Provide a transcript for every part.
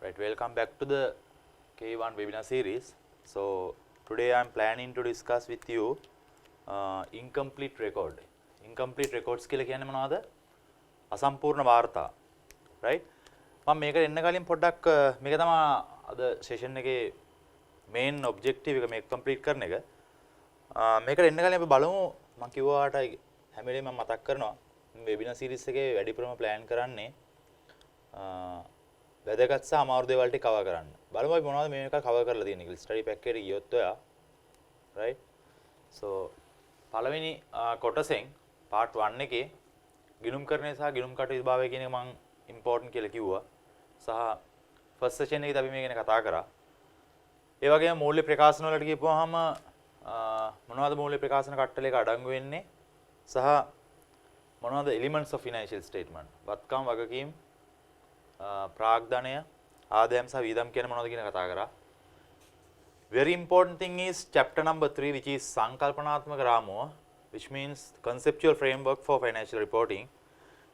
Right, welcome back to the K1 webinar series. So today I am planning to discuss with you incomplete record. Incomplete records කියලා කියන්නේ මොනවද? අසම්පූර්ණ වාර්තා. Right? මම මේකට එන්න කලින් පොඩ්ඩක් මේක තමයි අද session එකේ main objective එක මේක complete කරන එක. මේකට එන්න කලින් අපි බලමු මම කිව්වාට හැම වෙලේම මම මතක් කරනවා webinar series එකේ වැඩිපුරම plan කරන්නේ වැදගත් සහ අමාරු දේවල් ටික කවර් කරන්න. බලමු අපි මොනවද මේක කවර් කරලා තියෙන්නේ කියලා. ස්ටඩි පැක් එකට ගියොත් ඔයා right. So පළවෙනි කොටසෙන් part 1 එකේ ගිණුම්කරණය සහ ගිණුම් කටයුතුභාවය කියන එක මම important කියලා කිව්වා. සහ first session එකේදී අපි මේ ගැන කතා කරා. ඒ වගේම මූල්‍ය ප්‍රකාශන වලට ගිහපුවාම මොනවද මූල්‍ය ප්‍රකාශන කට්ටලයක අඩංගු වෙන්නේ සහ මොනවද elements of financial statement. වත්කම් වගකීම් ප්‍රාග්ධනය ආදායම් සහ වියදම් කියන මොනවද කියන කතා කරා. Very important thing is chapter number 3 which is සංකල්පනාත්මක රාමුව which means conceptual framework for financial reporting.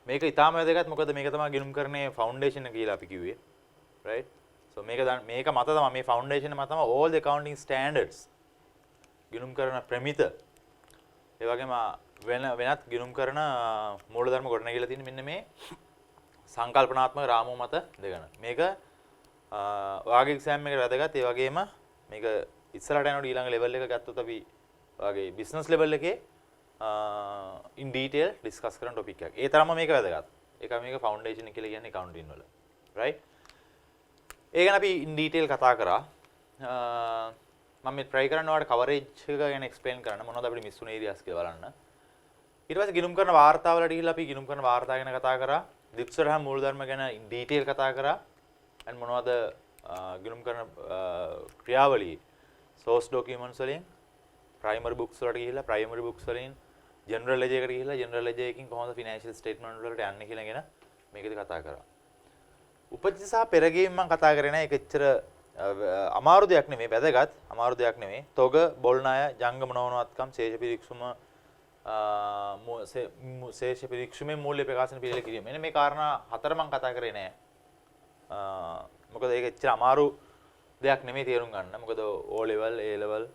මේක ඉතාම වැදගත් මොකද මේක තමයි ගිණුම්කරණයේ foundation එක කියලා අපි කිව්වේ. Right? So මේක මත තමයි මේ foundation මත තමයි all the accounting standards ගිණුම්කරණ ප්‍රමිත ඒ වගේම වෙනත් ගිණුම්කරණ මූලධර්ම ගොඩනැගිලා තියෙන මෙන්න මේ සංකල්පනාත්මක රාමුව මත දෙගන්න. මේක වාගේ එක්සෑම් එකකට වැදගත්. ඒ වගේම මේක ඉස්සරහට යනකොට ඊළඟ ලෙවල් එක ගත්තොත් අපි වාගේ බිස්නස් ලෙවල් එකේ in detail discuss කරන topic එකක්. ඒ තරම්ම මේක වැදගත්. ඒක මේක foundation එක කියලා කියන්නේ accounting වල. right? ඒක ගැන අපි in detail කතා කරා. මම මේ try කරන්න ඔයාලට coverage එක ගැන explain කරන්න මොනවද අපිට miss වුණ areas කියලා බලන්න. ඊට පස්සේ ගිණුම් කරන වාර්තාවලට ගිහිල්ලා අපි ගිණුම් කරන වාර්තා ගැන කතා කරා. දික්සරහ මූලධර්ම ගැන in detail කතා කරා. and මොනවද ගිණුම් කරන ක්‍රියාවලිය source documents වලින් primary books වලට ගිහිල්ලා primary books වලින් general ledger එකට ගිහිල්ලා general ledger එකකින් කොහොමද financial statement වලට යන්නේ කියලා ගැන මේකද කතා කරා. උපජ්ජ සහ පෙරගීම් මම කතා කරේ නැහැ. ඒක එච්චර අමාරු දෙයක් නෙමෙයි, වැදගත් අමාරු දෙයක් නෙමෙයි. තොග, බොල් ණය, ජංගම නොවනවත්කම්, ශේෂ පිරික්සුම ශේෂ පිරික්සුමේ මූල්‍ය ප්‍රකාශන පිළිවෙල කිරීම. මෙන්න මේ කාරණා හතර මම කතා කරේ නෑ. මොකද ඒක එච්චර අමාරු දෙයක් නෙමෙයි තේරුම් ගන්න. මොකද O level, A level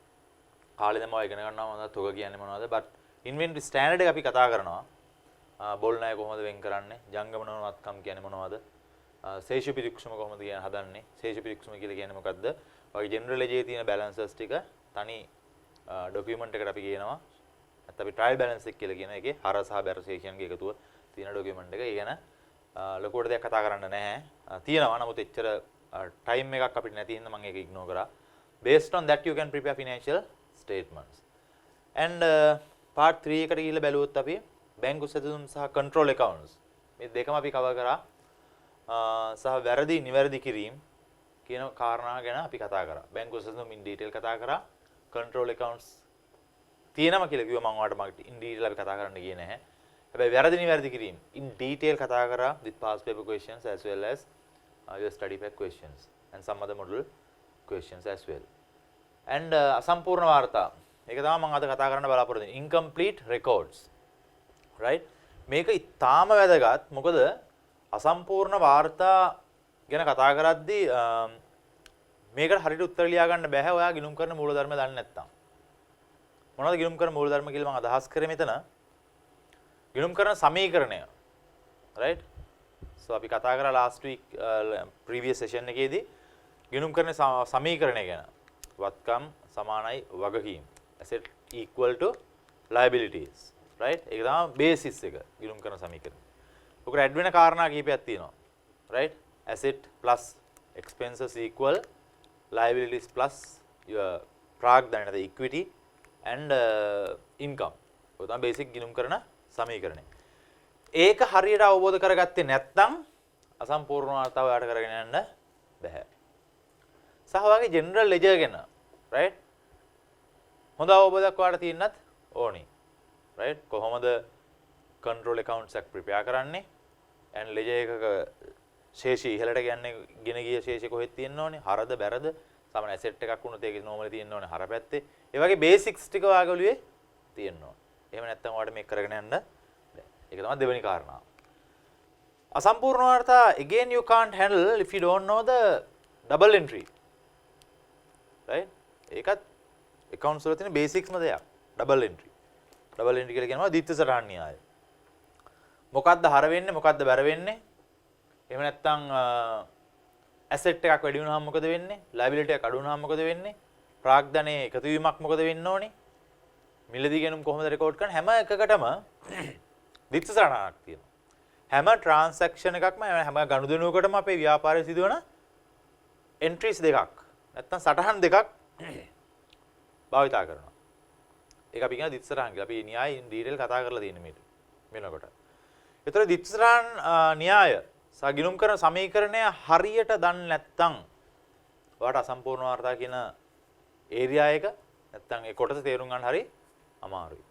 කාලේ තමයි ඉගෙන ගන්නවා මොනවද තොග කියන්නේ මොනවද. but inventory standard එක අපි කතා කරනවා. බොල් ණය කොහොමද වෙන් කරන්නේ? ජංගම නොවනවත්කම් කියන්නේ මොනවද? ශේෂ පිරික්සුම කොහොමද කියන්නේ හදන්නේ? ශේෂ පිරික්සුම කියලා කියන්නේ මොකද්ද? ඔය general ledger තියෙන balances ටික තනි document එකකට අපි කියනවා. නැත්නම් අපි trial balance එක කියලා කියන එකේ හර සහ බැර ශේෂයන්ගේ එකතුව තියෙන document එක. ඒ ගැන ලොකුවට දෙයක් කතා කරන්න නැහැ. තියෙනවා නමුත් එච්චර time එකක් අපිට නැති හින්දා මම ඒක ignore කරා. Based on that you can prepare financial statements. And part 3 එකට ගිහිල්ලා බැලුවොත් අපි බැංකු සැදසුම් සහ control accounts මේ දෙකම අපි cover කරා. සහ වැරදි නිවැරදි කිරීම කියන කාරණා ගැන අපි කතා කරා. බැංකු සැදසුම් in detail කතා කරා. control accounts තියෙනවා කියලා කිව්වා මම ඔයාලට in detail අපි කතා කරන්න ගියේ නැහැ. හැබැයි වැරදි නිවැරදි කිරීම in detail කතා කරා with past paper questions as well as your study pack questions and some other model questions as well. And අසම්පූර්ණ වාර්තා. ඒක තමයි මම අද කතා කරන්න බලාපොරොත්තු වෙන්නේ. incomplete records. right? මේක ඉතාම වැදගත්. මොකද අසම්පූර්ණ වාර්තා ගැන කතා කරද්දී මේකට හරියට උත්තර ලියා ගන්න බෑ ඔයා ගිණුම් කරන මූලධර්ම දන්නේ නැත්නම්. මොනවද ගිණුම් කරන මූලධර්ම කියලා මම අදහස් කරේ මෙතන ගිණුම් කරන සමීකරණය. right? so අපි කතා කරා last week previous session එකේදී ගිණුම් කරන සමීකරණය ගැන. වත්කම් සමානයි වගකීම්. asset equal to liabilities. right? ඒක තමයි basis එක ගිණුම් කරන සමීකරණය. ඔකට ඇඩ් වෙන කාරණා කිහිපයක් තියෙනවා. right? asset plus expenses equal liabilities plus your ප්‍රාග්ධනය නැත්නම් equity and income. ඔය තමයි බේසික් ගිණුම් කරන සමීකරණය. ඒක හරියට අවබෝධ කරගත්තේ නැත්නම් අසම්පූර්ණ වාර්තාව ඔයාලට කරගෙන යන්න බෑ. සහවාගේ ජෙනරල් ලෙජර් ගැන right? හොඳ අවබෝධයක් ඔයාලට තියෙන්නත් ඕනි. right? කොහොමද control accounts එක prepare කරන්නේ? and ledger එකක ශේෂය ඉහළට ගෙන ගිය ශේෂය කොහෙද තියෙන්න ඕනේ? හරද බැරද? සාමාන්‍ය asset එකක් වුණොත් ඒක normally තියෙන්න ඕනේ හර පැත්තේ. ඒ වගේ basics ටික ඔයාගේ ඔළුවේ තියෙන්න ඕනේ. එහෙම නැත්නම් ඔයාලට මේක කරගෙන යන්න බෑ. ඒක තමයි දෙවෙනි කාරණාව. අසම්පූර්ණ වාර්තා again you can't handle if you don't know the double entry. right? ඒකත් accounts වල තියෙන basicsම දෙයක්. double entry. double entry කියලා කියනවා ද්විත්ව සටහන් න්‍යාය. මොකද්ද හර වෙන්නේ මොකද්ද බැර වෙන්නේ? එහෙම නැත්නම් asset එකක් වැඩි වුණාම මොකද වෙන්නේ? liability එකක් අඩු වුණාම මොකද වෙන්නේ? ප්‍රාග්ධනයේ එකතු වීමක් මොකද වෙන්න ඕනේ? මිලදී ගෙනුම් කොහොමද රෙකෝඩ් කරන්නේ? හැම එකකටම ද්විත්ව සටහනක් තියෙනවා. හැම ට්‍රාන්සැක්ෂන් එකක්ම හැම ගනුදෙනුවකටම අපේ ව්‍යාපාරයේ සිදුවන එන්ට්‍රීස් දෙකක් නැත්නම් සටහන් දෙකක් භාවිතා කරනවා. ඒක අපි කියන ද්විත්ව සටහන් කියලා. අපි න්‍යාය ඉන් ඩීටේල් කතා කරලා තියෙන මේක වෙනකොට. ඒතර ද්විත්ව සටහන් න්‍යාය සහ ගිණුම් කරන සමීකරණය හරියට දන්නේ නැත්නම් ඔයාලට අසම්පූර්ණ වාර්තා කියන ඒරියා එක නැත්නම් ඒ කොටස තේරුම් ගන්න හරි අමාරුයි.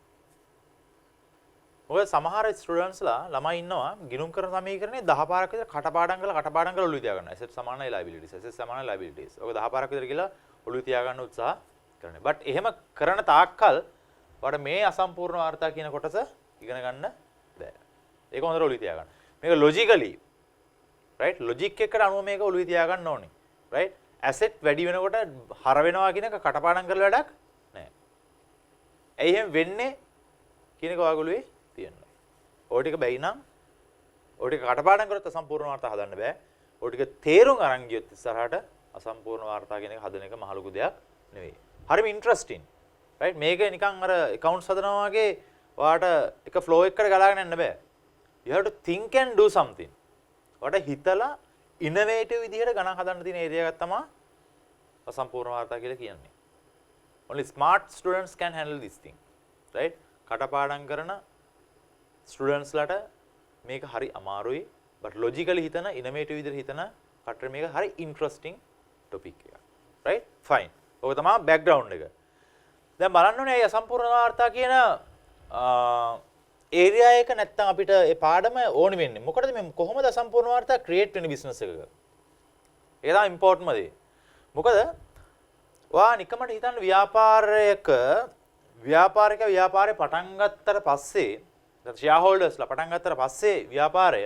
මොකද සමහර ස්ටුඩන්ට්ස්ලා ළමයි ඉන්නවා ගිණුම් කරන සමීකරණේ 10 පාරක් විතර කටපාඩම් කරලා ඔළුවේ තියා ගන්නවා. asset සමානයි liabilities. asset සමානයි liabilities. ඔක 10 පාරක් විතර කියලා ඔළුවේ තියා ගන්න උත්සාහ කරනවා. බට් එහෙම කරන තාක්කල් ඔයාලට මේ අසම්පූර්ණ වාර්තා කියන කොටස ඉගෙන ගන්න බෑ. ඒක හොඳට ඔළුවේ තියා ගන්න. මේක logically right logic එකට අනුව මේක ඔළුවේ තියා ගන්න ඕනේ. right asset වැඩි වෙනකොට හර වෙනවා කියන එක කටපාඩම් කරලා වැඩක් නෑ. ඇයි එහෙම වෙන්නේ කියන එක ඔයගොල්ලෝ තියෙනවා. ඔය ටික බැයි නම් ඔය ටික කටපාඩම් කරොත් අසම්පූර්ණ වාර්තා හදන්න බෑ. ඔය ටික තේරුම් අරන් ගියොත් ඉස්සරහට අසම්පූර්ණ වාර්තා කියන එක හදන එක මහ ලොකු දෙයක් නෙවෙයි. හරිම ඉන්ටරෙස්ටිං. right මේක නිකන් අර accounts හදනවා වගේ ඔයාලට එක flow එකකට ගලාගෙන යන්න බෑ. you have to think and do something. ඔයාලට හිතලා innovative විදිහට ගණන් හදන්න තියෙන ඒරියා එකක් තමයි අසම්පූර්ණ වාර්තා කියලා කියන්නේ. only smart students can handle this thing. right කටපාඩම් කරන ස්ටුඩන්ට්ස් ලට මේක හරි අමාරුයි but logically හිතන innovative විදිහට හිතන කටට මේක හරි interesting topic එකක් right fine ඔක තමයි background එක දැන් බලන්න ඕනේ මේ අසම්පූර්ණ වාර්තා කියන area එක නැත්තම් අපිට ඒ පාඩම ඕනි වෙන්නේ මොකටද මේ කොහොමද අසම්පූර්ණ වාර්තා create වෙන්නේ business එකක ඒක තමයි important දේ මොකද ඔයා නිකමට හිතන්න ව්‍යාපාරේ පටන් ගත්තට පස්සේ shareholdersලා පටන් ගත්තට පස්සේ ව්‍යාපාරය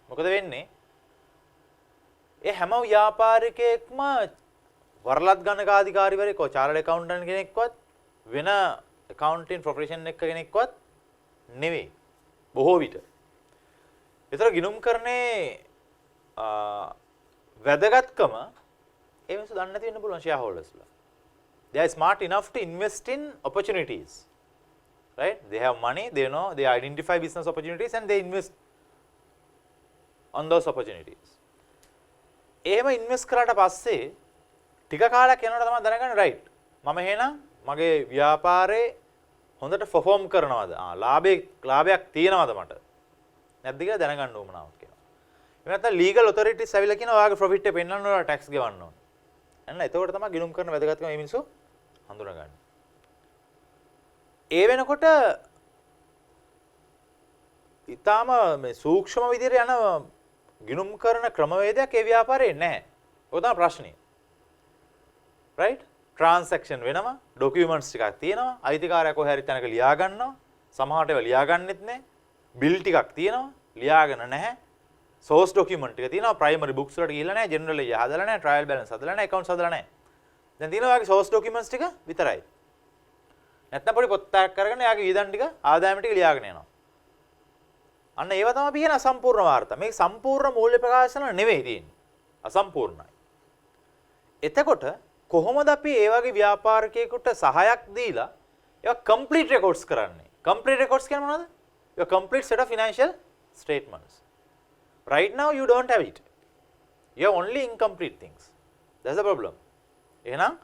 මොකද වෙන්නේ? ඒ හැම ව්‍යාපාරිකයෙක්ම වරලත් ගණකාධිකාරීවරයෙක් චාර්ටර්ඩ් ඇකවුන්ටන්ට් කෙනෙක්වත් වෙන accounting profession එක කෙනෙක්වත් නෙවෙයි. බොහෝ විට. ඒතර ගිණුම් කරන්නේ වැදගත්කම ඒ මිනිස්සු දන්නේ නැති වෙන්න පුළුවන් shareholdersලා. They are smart enough to invest in opportunities. Right? They have money, they know, they identify business opportunities and they invest on those opportunities. එහෙම ඉන්වෙස්ට් කරාට පස්සේ ටික කාලයක් යනකොට තමයි දැනගන්නේ right. මම එහෙනම් මගේ ව්‍යාපාරේ හොඳට perform කරනවද? ලාභයක් තියෙනවද මට? නැද්ද කියලා දැනගන්න ඕමනාවක් කියනවා. එහෙම නැත්නම් legal authorities ඇවිල්ලා කියනවා ඔයාගේ profit එක පෙන්වන්න ඕන tax ගෙවන්න ඕන. එහෙනම් එතකොට තමයි ගිණුම් කරන වැදගත්කම මේ මිනිස්සු හඳුනගන්නේ. ඒ වෙනකොට ඊටාම මේ සූක්ෂම විදිහට යන ගිණුම් කරන ක්‍රමවේදයක් ඒ ව්‍යාපාරේ නැහැ. ඔක තමයි ප්‍රශ්නේ. right? transaction වෙනවා, documents ටිකක් තියෙනවා, අයිතිකාරයා කොහේ හරි තැනක ලියා ගන්නවා, සමහරට ඒවා ලියා ගන්නෙත් නැහැ. bill ටිකක් තියෙනවා, ලියාගෙන නැහැ. source document ටික තියෙනවා, primary books වලට ගිහිල්ලා නැහැ, general ledger හදලා නැහැ, trial balance හදලා නැහැ, accounts හදලා නැහැ. දැන් තියෙනවා වාගේ source documents ටික විතරයි. නැත්නම් පොඩි පොත්තක් කරගෙන යාගේ වියදම් ටික ආදායම ටික ලියාගෙන යනවා. අන්න ඒව තමයි අපි කියන අසම්පූර්ණ වාර්තා. මේක සම්පූර්ණ මූල්‍ය ප්‍රකාශන නෙවෙයි තියෙන්නේ. අසම්පූර්ණයි. එතකොට කොහොමද අපි ඒ වගේ ව්‍යාපාරිකයෙකුට සහයක් දීලා ඒවා complete records කරන්නේ? complete records කියන්නේ මොනවද? Your complete set of financial statements. Right now you don't have it. You have only incomplete things. That's the problem. එහෙනම්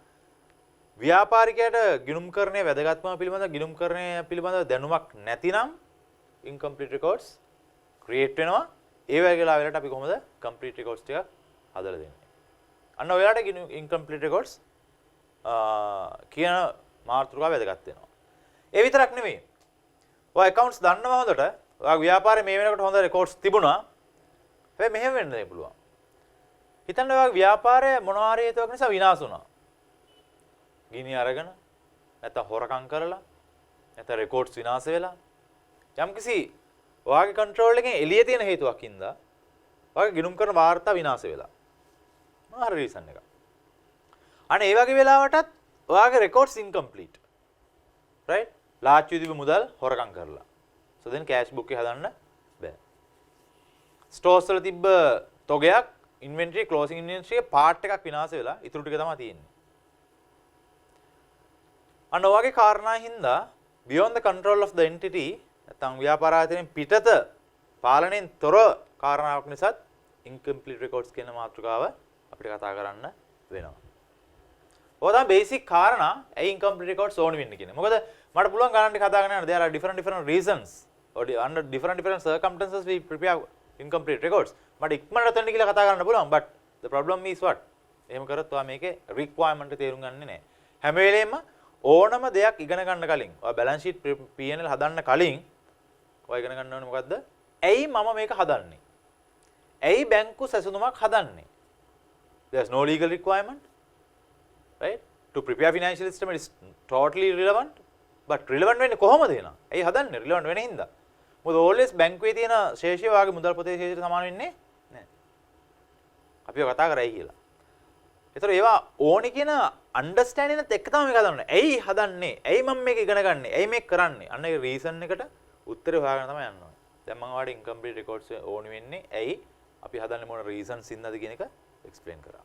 ව්‍යාපාරිකයට ගිණුම්කරණයේ වැදගත්කම පිළිබඳව දැනුමක් නැතිනම් incomplete records create වෙනවා. ඒ වගේ වෙලාවලට අපි කොහොමද complete records ටික හදලා දෙන්නේ? අන්න ඔයාලට incomplete records කියන මාතෘකාව වැදගත් වෙනවා. ඒ විතරක් නෙමෙයි. ඔය accounts දන්නවා හොඳට. ඔයාගේ ව්‍යාපාරේ මේ වෙනකොට හොඳ records තිබුණා. හැබැයි මෙහෙම වෙන්න පුළුවන්. හිතන්න ඔයාගේ ව්‍යාපාරය මොනවා හරි හේතුවක් නිසා විනාශ වුණා. ගිනි අරගෙන නැත්නම් හොරකම් කරලා නැත්නම් රෙකෝඩ්ස් විනාශ වෙලා යම්කිසි ඔයාගේ කන්ට්‍රෝල් එකෙන් එළිය තියෙන හේතුවක් හින්දා ඔයාගේ ගිණුම් කරන වාර්තා විනාශ වෙලා. මොනවා හරි රීසන් එකක්. අනේ ඒ වගේ වෙලාවටත් ඔයාගේ records incomplete. right? ලාච්චු දීපු මුදල් හොරකම් කරලා. so then cash book එක හදන්න බෑ. stores වල තිබ්බ තොගයක් inventory closing inventory එකේ part එකක් විනාශ වෙලා ඉතුරු ටික තමයි තියෙන්නේ. අන්න ඔයගේ කාරණා හින්දා beyond the control of the entity නැත්නම් ව්‍යාපාර ආයතනයෙන් පිටත පාලනයෙන් තොර කාරණාවක් නිසා incomplete records කියන මාතෘකාව අපිට කතා කරන්න වෙනවා. ඔය තමයි බේසික් කාරණා ඇයි incomplete records ඕන වෙන්නේ කියන්නේ. මොකද මට පුළුවන් ගණන් ටික හදාගෙන යන්න there are different reasons or under different circumstances we prepare incomplete records. මට ඉක්මනට තැන්න කියලා කතා කරන්න පුළුවන් but the problem is what? එහෙම කරත් ඔයා මේකේ requirement එක තේරුම් ගන්නේ නැහැ. හැම වෙලේම ඕනම දෙයක් ඉගෙන ගන්න කලින් ඔයා balance sheet P&L හදන්න කලින් ඔයා ඉගෙන ගන්න ඕනේ මොකද්ද? ඇයි මම මේක හදන්නේ? ඇයි බැංකු සැසඳුමක් හදන්නේ? There's no legal requirement. Right? To prepare financial system is totally irrelevant. But relevant වෙන්නේ කොහොමද එනවා? ඇයි හදන්නේ? relevant වෙන හින්දා. මොකද always බැංකුවේ තියෙන ශේෂය වාගේ මුදල් පොතේ ශේෂයට සමාන වෙන්නේ නැහැ. අපි ඔය කතා කරයි කියලා. ඒතර ඒවා ඕනි කියන understanding එකත් එක්ක තමයි මේක හදන්නේ. ඇයි හදන්නේ? ඇයි මම මේක ඉගෙන ගන්නෙ? ඇයි මේක කරන්නේ? අන්න ඒ reason එකට උත්තරේ හොයාගෙන තමයි යන්න ඕනේ. දැන් මම ඔයාලට incomplete records ඕනි වෙන්නේ ඇයි? අපි හදන්නේ මොන reasons ඉන්නද කියන එක explain කරා.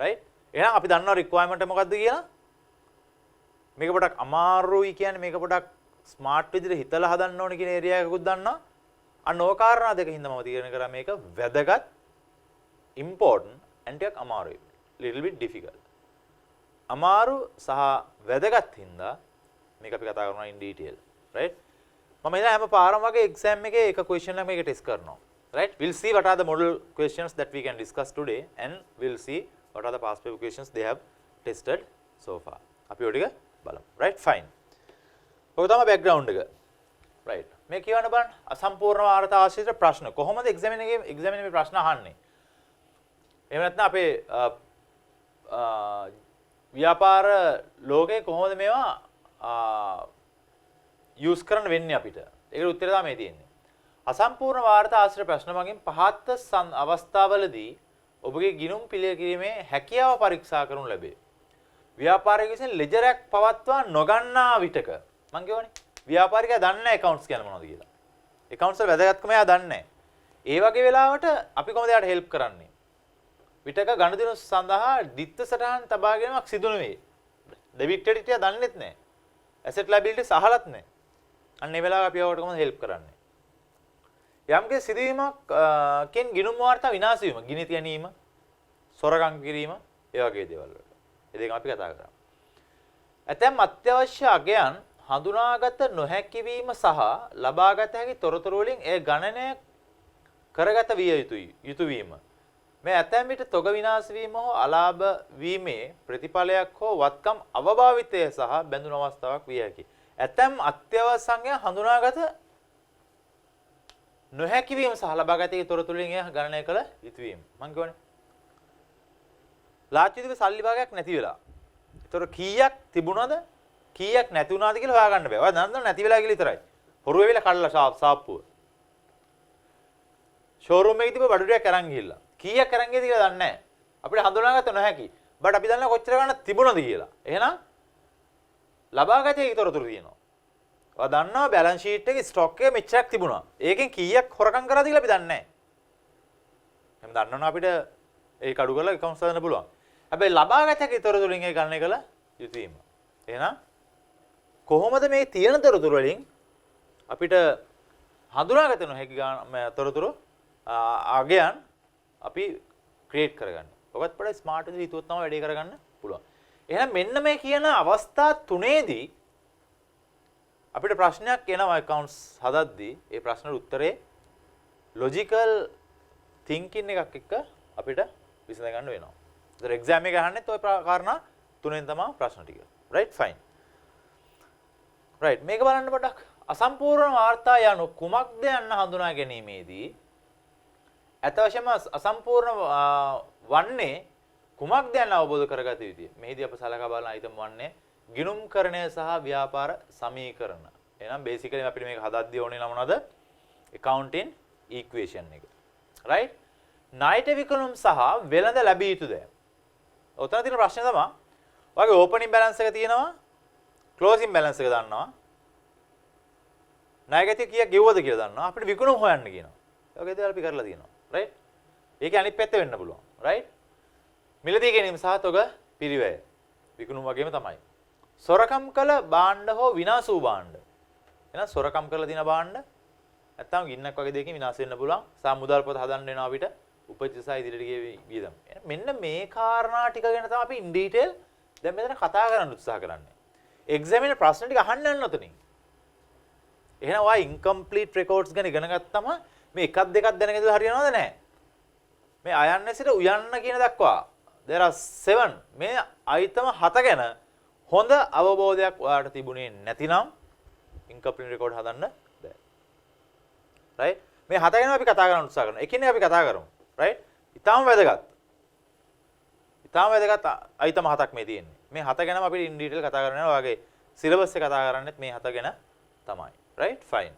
right? එහෙනම් අපි දන්නවා requirement එක මොකක්ද කියලා? මේක පොඩක් අමාරුයි කියන්නේ මේක පොඩක් ස්මාර්ට් විදිහට හිතලා හදන්න ඕනේ කියන ඒරියා එකකුත් දන්නවා. අන්න ඕක කාරණා දෙකින් තමයි තීරණය කරා මේක වැදගත් important and ටිකක් අමාරුයි. little bit difficult. අමාරු සහ වැදගත් හින්දා මේක අපි කතා කරනවා in detail. right? මම ඉතින් හැම පාරම වගේ exam එකේ එක question එකක් මේක ටෙස්ට් කරනවා. right? We'll see what are the model questions that we can discuss today and we'll see what are the past paper questions they have tested so far. අපි ඔය ටික බලමු. right? fine. ඔක තමයි background එක. right? මේ කියවන්න බලන්න අසම්පූර්ණ වාර්තා ආශ්‍රිත ප්‍රශ්න කොහොමද exam එකේ මේ ප්‍රශ්න අහන්නේ? එහෙම නැත්නම් අපේ ව්‍යාපාර ලෝකේ කොහොමද මේවා use කරන්න වෙන්නේ අපිට? ඒකට උත්තරය තමයි තියෙන්නේ. අසම්පූර්ණ වාර්තා ආශ්‍රිත ප්‍රශ්න මගින් පහත් අවස්ථාවලදී ඔබගේ ගිණුම් පිළිගැනීමේ හැකියාව පරීක්ෂා කරනු ලැබේ. ව්‍යාපාරික විසින් ලෙජරයක් පවත්වා නොගන්නා විටක මම කියවනේ ව්‍යාපාරිකයා දන්නේ නැහැ accounts කියන්නේ මොනවද කියලා. accounts වල වැදගත්කම එයා දන්නේ නැහැ. ඒ වගේ වෙලාවට අපි කොහොමද එයාට help කරන්නේ? විටක ගණදිනු සඳහා ditth සටහන් තබා ගැනීමක් සිදු නෙවෙයි. debit credit එක දන්නේත් නැහැ. asset liabilities අහලත් නැහැ. අන්න ඒ වෙලාව අපි ඔයාලට කොහොමද help කරන්නේ? යම්කිසි සිදුවීමක් කින් ගිණුම් වාර්තා විනාශ වීම, ගිනි තියනීම, සොරකම් කිරීම, ඒ වගේ දේවල් වලට. ඒ දෙක අපි කතා කරා. ඇතැම් අත්‍යවශ්‍ය අගයන් හඳුනාගත නොහැකි වීම සහ ලබාගත හැකි තොරතුරු වලින් ඒ ගණනය කරගත විය යුතු වීම. මේ ඇතැම් විට තොග විනාශ වීම හෝ අලාභ වීමේ ප්‍රතිඵලයක් හෝ වත්කම් අවභාවිතය සහ බැඳුන අවස්ථාවක් විය හැකියි. ඇතැම් අත්‍යවශ්‍ය සංඥා හඳුනාගත නොහැකි වීම සහ ලබාගත හැකි තොරතුරු වලින් ඒ ගණනය කළ යුතු වීම. මම කියවනේ ලාච්චුදිව සල්ලි භාගයක් නැති වෙලා. ඒතර කීයක් තිබුණාද? කීයක් නැති වුණාද කියලා හොයාගන්න බෑ. ඔය දන්න නැති වෙලා කියලා විතරයි. හොරු වෙවිලා කඩලා සාප්පුව. ෂෝරූම් එකේ තිබ්බ බඩු ටිකක් අරන් ගිහිල්ලා. කීයක් අරන් ගියද කියලා දන්නේ නැහැ. අපිට හඳුනාගත්ත නොහැකි. බට් අපි දන්නවා කොච්චර ගන්න තිබුණාද කියලා. එහෙනම් ලබාගත හැකි තොරතුරු තියෙනවා. ඔයා දන්නවා බැලන්ස් ෂීට් එකේ ස්ටොක් එක මෙච්චරක් තිබුණා. ඒකෙන් කීයක් හොරකම් කරාද කියලා අපි දන්නේ නැහැ. එහෙනම් දන්නවනේ අපිට ඒක අඩු කරලා accounts හදන්න පුළුවන්. හැබැයි ලබාගත හැකි තොරතුරු වලින් ඒ ගණනය කළ යුතු වීම. එහෙනම් කොහොමද මේ තියෙන තොරතුරු වලින් අපිට හඳුනාගත නොහැකි තොරතුරු අගයන් අපි ක්‍රියේට් කරගන්න. ඔකත් පොඩ්ඩක් ස්මාර්ට් විදිහට හිතුවොත් තමයි වැඩේ කරගන්න පුළුවන්. එහෙනම් මෙන්න මේ කියන අවස්ථා තුනේදී අපිට ප්‍රශ්නයක් එනවා accounts හදද්දී ඒ ප්‍රශ්නෙට උත්තරේ logical thinking එකක් එක්ක අපිට විසඳ ගන්න වෙනවා. ඒතර exam එක අහන්නෙත් ওই කාරණා තුනෙන් තමයි ප්‍රශ්න ටික. right fine. right මේක බලන්න පොඩ්ඩක් අසම්පූර්ණ වාර්තා යනු කුමක්ද යන්න හඳුනා ගැනීමේදී අතවශ්‍යම අසම්පූර්ණ වන්නේ කුමක්ද යන්න අවබෝධ කරගත යුතුයි. මෙහිදී අප සලකා බලන item වන්නේ ගිණුම්කරණය සහ ව්‍යාපාර සමීකරණ. එහෙනම් basically අපිට මේක හදද්දී ඕනේ නම් මොනවද? accounting equation එක. right? ණයට විකුණුම් සහ වෙළඳ ලැබිය යුතුද? ඔතන තියෙන ප්‍රශ්නේ තමයි ඔයගේ ඕපනින් බැලන්ස් එක තියෙනවා ක්ලෝසින් බැලන්ස් එක දන්නවා ණයගැතිය කීයක් ගෙවුවද කියලා දන්නවා අපිට විකුණුම් හොයන්න කියනවා. ඔයගේ දේවල් අපි කරලා තියෙනවා. රයිට්? ඒකේ අනිත් පැත්ත වෙන්න පුළුවන්. රයිට්? මිලදී ගැනීම සහ තොග පිරිවැය. විකුණුම් වගේම තමයි. සොරකම් කළ භාණ්ඩ හෝ විනාශ වූ භාණ්ඩ. එහෙනම් සොරකම් කරලා දින භාණ්ඩ නැත්තම් ගින්නක් වගේ දෙයකින් විනාශ වෙන්න පුළුවන්. සා මුදල් පොත හදන්න වෙනවා අපිට. උපජිත සහ ඉදිරියට ගිය වියදම්. මෙන්න මේ කාරණා ටික ගැන තමයි අපි ඉන් ඩීටේල් දැන් මෙතන කතා කරන්න උත්සාහ කරන්නේ. එක්සැමිනර් ප්‍රශ්න ටික අහන්න යන්න ඔතනින්. එහෙනම් ඔය ඉන්කම්ප්ලීට් රෙකෝඩ්ස් ගැන ඉගෙන ගත්තම මේ එකක් දෙකක් දැනගෙන ඉඳලා හරියනවද නැහැ? මේ අයන්න සිට උයන්න කියන දක්වා there are 7 මේ අයිටම 7 ගැන හොඳ අවබෝධයක් ඔයාලට තිබුණේ නැතිනම් ඉන්කම්ප්ලීට් රෙකෝඩ් හදන්න බෑ. රයිට්? මේ 7 ගැන අපි කතා කරන්න උත්සාහ කරනවා. එකිනෙක අපි කතා කරමු. රයිට්? ඊටාම වැදගත්. ඊටාම වැදගත් අයිටම 7ක් මේ තියෙන්නේ. මේ 7 ගැනම අපි ඉන් ඩීටේල් කතා කරන්න යනවා. ඔයගේ සිලබස් එක කතා කරන්නේත් මේ 7 ගැන තමයි. right fine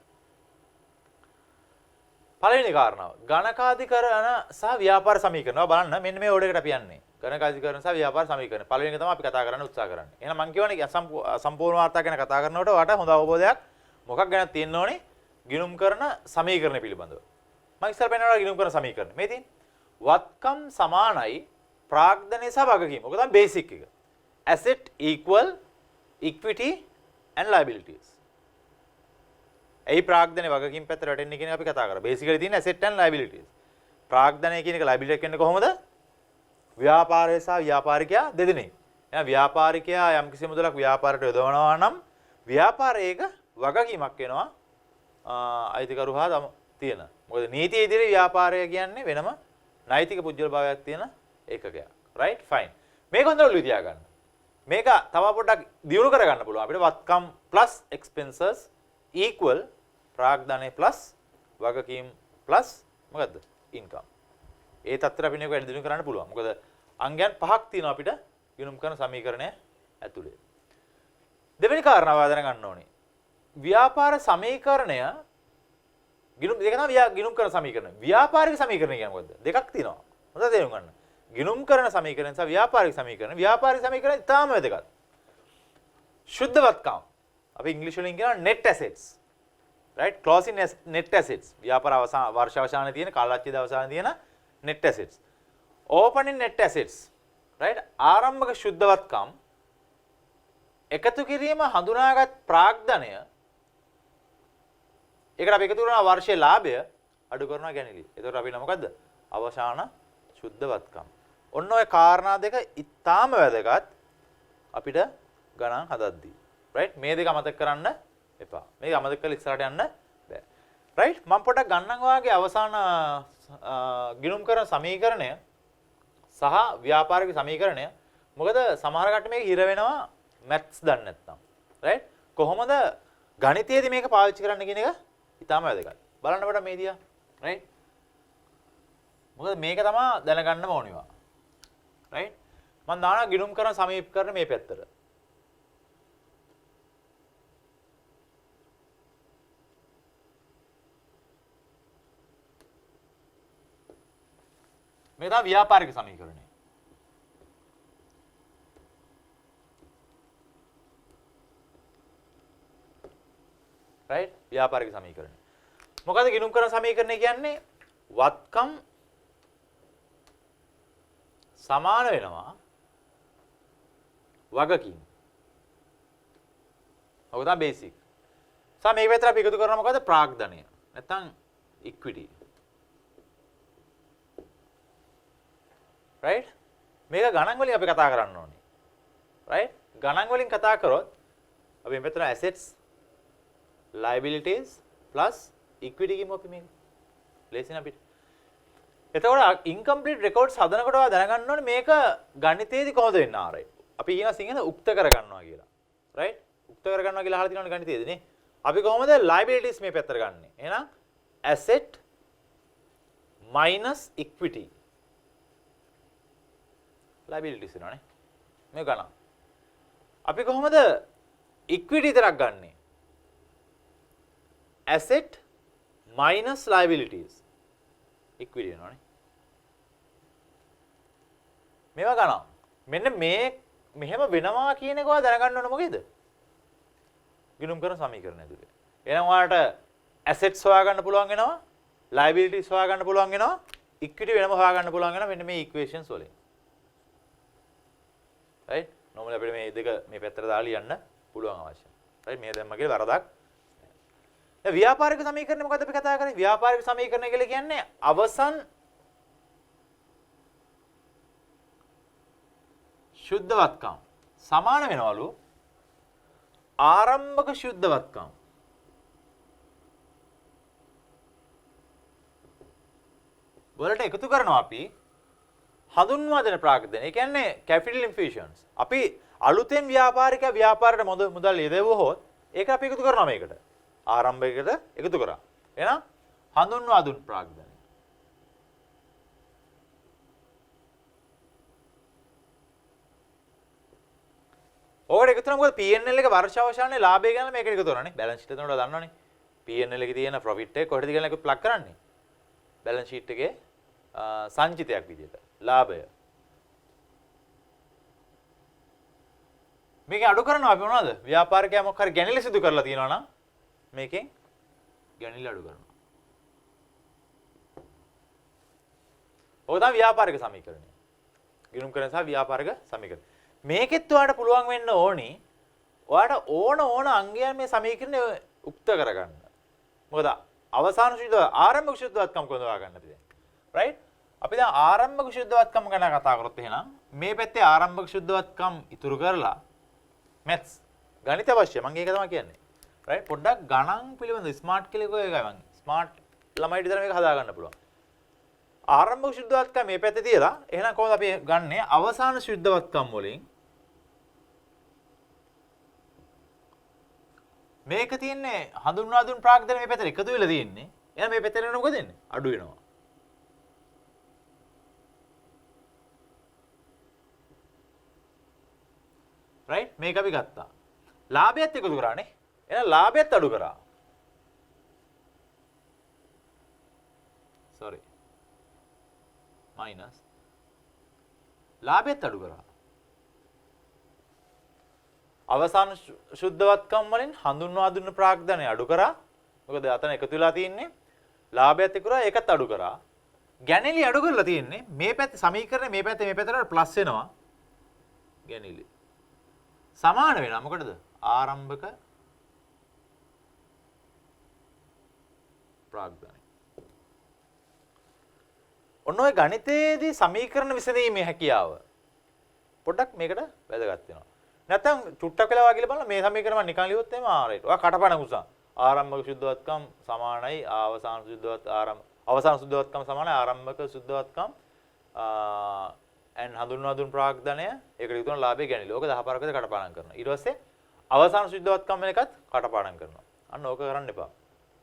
පළවෙනි කාරණාව ගණකාධිකරණ සහ ව්‍යාපාර සමීකරණ. බලන්න මෙන්න මේ ඕඩර් එකට අපි යන්නේ. ගණකාධිකරණ සහ ව්‍යාපාර සමීකරණ. පළවෙනි එක තමයි අපි කතා කරන්න උත්සාහ කරන්නේ. එහෙනම් මම කියවනේ සම්පූර්ණ වාර්තා ගැන කතා කරනකොට ඔයාලට හොඳ අවබෝධයක් මොකක් ගැනද තියෙන්න ඕනේ? ගිණුම් කරන සමීකරණ පිළිබඳව. මම ඉස්සර පෙන්නනවා ගිණුම් කරන සමීකරණ. මේ තියෙන්නේ වත්කම් සමානයි ප්‍රාග්ධනය සහ වගකීම. ඔක තමයි බේසික් එක. asset equal equity and liabilities. ඒ ප්‍රාග්ධනයේ වගකීම් පැත්තට වැටෙන්නේ කියන එක අපි කතා කරා. බේසිකලි තියෙන asset and liabilities. ප්‍රාග්ධනය කියන එක liability එක වෙන්නේ කොහොමද? ව්‍යාපාරය සහ ව්‍යාපාරිකයා දෙදෙනෙක්. එහෙනම් ව්‍යාපාරිකයා යම්කිසි මුදලක් ව්‍යාපාරයට යොදවනවා නම් ව්‍යාපාරයේක වගකීමක් වෙනවා අයිතිකරු හා තියෙන. මොකද නීතිය ඉදිරියේ ව්යාපාරය කියන්නේ වෙනම නෛතික පුජ්‍යල භාවයක් තියෙන ඒකකයක්. right fine. මේක හොඳට ඔළුවේ තියාගන්න. මේක තව පොඩ්ඩක් දියුණු කරගන්න පුළුවන්. අපිට වත්කම් plus expenses equal ප්‍රාග්ධනය plus වගකීම් plus මොකද්ද? income. ඒ තත්ත්වයට අපි මේක වැඩි දියුණු කරන්න පුළුවන්. මොකද අංගයන් පහක් තියෙනවා අපිට ගිණුම් කරන සමීකරණය ඇතුලේ. දෙවෙනි කාරණාව දැනගන්න ඕනේ. ව්‍යාපාර සමීකරණය ගිණුම් දෙක තමයි ගිණුම් කරන සමීකරණ. ව්‍යාපාරික සමීකරණ කියන්නේ මොකද්ද? දෙකක් තියෙනවා. හොඳට තේරුම් ගන්න. ගිණුම් කරන සමීකරණ සහ ව්‍යාපාරික සමීකරණ. ව්‍යාපාරික සමීකරණ ඉතාම වැදගත්. ශුද්ධවත්කම්. අපි ඉංග්‍රීසි වලින් කියනවා net assets. right? closing net assets. ව්‍යාපාර වර්ෂ අවසානයේ තියෙන කාලච්ඡේද අවසානයේ තියෙන net assets. opening net assets. right? ආරම්භක ශුද්ධවත්කම් එකතු කිරීම හඳුනාගත් ප්‍රාග්ධනය ඒකට අපි එකතු කරනවා වර්ෂයේ ලාභය අඩු කරනවා ගැනීම. එතකොට අපි නම මොකද්ද? අවසාන ශුද්ධවත්කම්. ඔන්න ඔය කාරණා දෙක ඉතාම වැදගත් අපිට ගණන් හදද්දී. right? මේ දෙක අමතක කරන්න එපා. මේක අමතක කරලා ඉස්සරහට යන්න බෑ. right? මම පොඩ්ඩක් ගන්නම් ඔයාගේ අවසාන ගිණුම් කරන සමීකරණය සහ ව්‍යාපාරික සමීකරණය. මොකද සමහර කට්ටිය මේක හිර වෙනවා maths දන්නේ නැත්නම්. right? කොහොමද ගණිතයේදී මේක පාවිච්චි කරන්න කියන එක ඉතාම වැදගත්. බලන්න පොඩ්ඩක් මේ දිහා. right? මොකද මේක තමයි දැනගන්නම ඕනිවා. right? මම දානවා ගිණුම් කරන සමීකරණ මේ පැත්තට. මේක තමයි ව්‍යාපාරික සමීකරණය. right? ව්‍යාපාරික සමීකරණය. මොකද ගිණුම් කරන සමීකරණය කියන්නේ වත්කම් සමාන වෙනවා වගකීම්. ඔක තමයි බේසික්. සම මේ විතර අපි එකතු කරනවා මොකද? ප්‍රාග්ධනය. නැත්නම් ඉක්විටි. right? මේක ගණන් වලින් අපි කතා කරන්න ඕනේ. right? ගණන් වලින් කතා කරොත් අපි මෙතන assets liabilities plus equity කියමු අපි මේක. ලේසින් අපිට. එතකොට incomplete records හදනකොට ඔයා දැනගන්න ඕනේ මේක ගණිතයේදී කොහොමද වෙන්නේ ආරයි. අපි කියනවා සිංහල උක්ත කරගන්නවා කියලා. right? උක්ත කරගන්නවා කියලා අහලා තියෙනවනේ ගණිතයේදී නේ. අපි කොහොමද liabilities මේ පැත්තට ගන්නෙ? එහෙනම් asset minus equity. liabilities වෙනවනේ. මේ ගණන්. අපි කොහොමද equity විතරක් ගන්නෙ? asset minus liabilities equity වෙනවනේ. මේවා ගණන්. මෙන්න මේ මෙහෙම වෙනවා කියන එක ඔයා දැනගන්න ඕන මොකේද? ගිණුම් කරන සමීකරණ ඇතුලේ. එහෙනම් ඔයාලට assets හොයාගන්න පුළුවන් වෙනවා, liabilities හොයාගන්න පුළුවන් වෙනවා, equity වෙනම හොයාගන්න පුළුවන් වෙනවා මෙන්න මේ equations වලින්. right? normally අපිට මේ දෙක මේ පැත්තට දාලා ලියන්න පුළුවන් අවශ්‍යයි. right? මේ දැම්ම කියලා වරදක්. දැන් ව්‍යාපාරික සමීකරණ මොකද්ද අපි කතා කරන්නේ? ව්‍යාපාරික සමීකරණ කියලා කියන්නේ අවසන් शुद्धवत्कम समान වෙනවලු ආරම්භක शुद्धवत्कम වලට එකතු කරනවා අපි හඳුන්වා දෙන ප්‍රාග්ධන. ඒ කියන්නේ capital infusions. අපි අලුතෙන් ව්‍යාපාරයට මුදල් යොදවුවොත් ඒක අපි එකතු කරනවා මේකට. ආරම්භයකට එකතු කරා. එහෙනම් හඳුන්වා දුන් ප්‍රාග්ධන. ඕකට එකතු කරනකොට P&L එක වර්ෂ අවසානයේ ලාභය ගැන මේකට එකතු කරනවානේ. බැලන්ස් ෂීට් එතනට දන්නවනේ. P&L එකේ තියෙන ප්‍රොෆිට් එක කොහෙද කියලා එක ප්ලග් කරන්නේ. බැලන්ස් ෂීට් එකේ සංචිතයක් විදියට ලාභය. මේක අඩු කරනවා අපි මොනවද? ව්‍යාපාරිකයා මොකක් හරි ගැණිලි සිදු කරලා තියෙනවා නම් මේකෙන් ගැණිලි අඩු කරනවා. ඔක තමයි ව්‍යාපාරික සමීකරණය. ගිණුම් කරන සහ ව්‍යාපාරික සමීකරණ. මේකෙත් ඔයාලට පුළුවන් වෙන්න ඕනි ඔයාලට ඕන අංගයන් මේ සමීකරණය උක්ත කරගන්න. මොකද අවසාන ශුද්ධ ආරම්භක ශුද්ධවත්කම් කොහොමද හොයාගන්න අපි දැන්? right? අපි දැන් ආරම්භක ශුද්ධවත්කම් ගැන කතා කරොත් එහෙනම් මේ පැත්තේ ආරම්භක ශුද්ධවත්කම් ඉතුරු කරලා maths ගණිත අවශ්‍ය මම ඒක තමයි කියන්නේ. right? පොඩ්ඩක් ගණන් පිළිබඳ ස්මාර්ට් කියලා එකයි මම ස්මාර්ට් ළමයිට විතර මේක හදා ගන්න පුළුවන්. ආරම්භක ශුද්ධවත්කම් මේ පැත්තේ තියලා එහෙනම් කොහොමද අපි ගන්නෙ අවසාන ශුද්ධවත්කම් වලින් මේක තියෙන්නේ හඳුන්වා දුන් ප්‍රාග්ධන මේ පැත්තට එකතු වෙලා තියෙන්නේ. එහෙනම් මේ පැත්තට මොකද වෙන්නේ? අඩු වෙනවා. right? මේක අපි ගත්තා. ලාභයත් එකතු කරානේ. එහෙනම් ලාභයත් අඩු කරා. sorry. minus ලාභයත් අඩු කරා. අවසාන ශුද්ධවත්කම් වලින් හඳුන්වා දුන්න ප්‍රාග්ධනය අඩු කරා. මොකද අතන එකතු වෙලා තියෙන්නේ. ලාභයත් එක්ක කරා ඒකත් අඩු කරා. ගැණිලි අඩු කරලා තියෙන්නේ. මේ පැත්තේ සමීකරණය මේ පැත්තේ ප්ලස් වෙනවා. ගැණිලි සමාන වෙනවා මොකටද? ආරම්භක ප්‍රාග්ධනය. ඔන්න ඔය ගණිතයේදී සමීකරණ විසඳීමේ හැකියාව පොඩ්ඩක් මේකට වැදගත් වෙනවා. නැත්තම් චුට්ටක් වෙලා වගේ බලන්න මේ සමීකරණ මම නිකන් ලියුවොත් එහෙම රයිට්. ඔයා කටපාඩම් උසන්. ආරම්භක ශුද්ධවත්කම් සමානයි අවසාන ශුද්ධවත්කම් සමානයි ආරම්භක ශුද්ධවත්කම් and හඳුන්වා දුන් ප්‍රාග්ධනය ඒකට විතර ලාභය ගැනීම. ඕක 10 පාරක කටපාඩම් කරනවා. ඊට පස්සේ අවසාන ශුද්ධවත්කම් එකත් කටපාඩම් කරනවා. අන්න ඕක කරන්න එපා.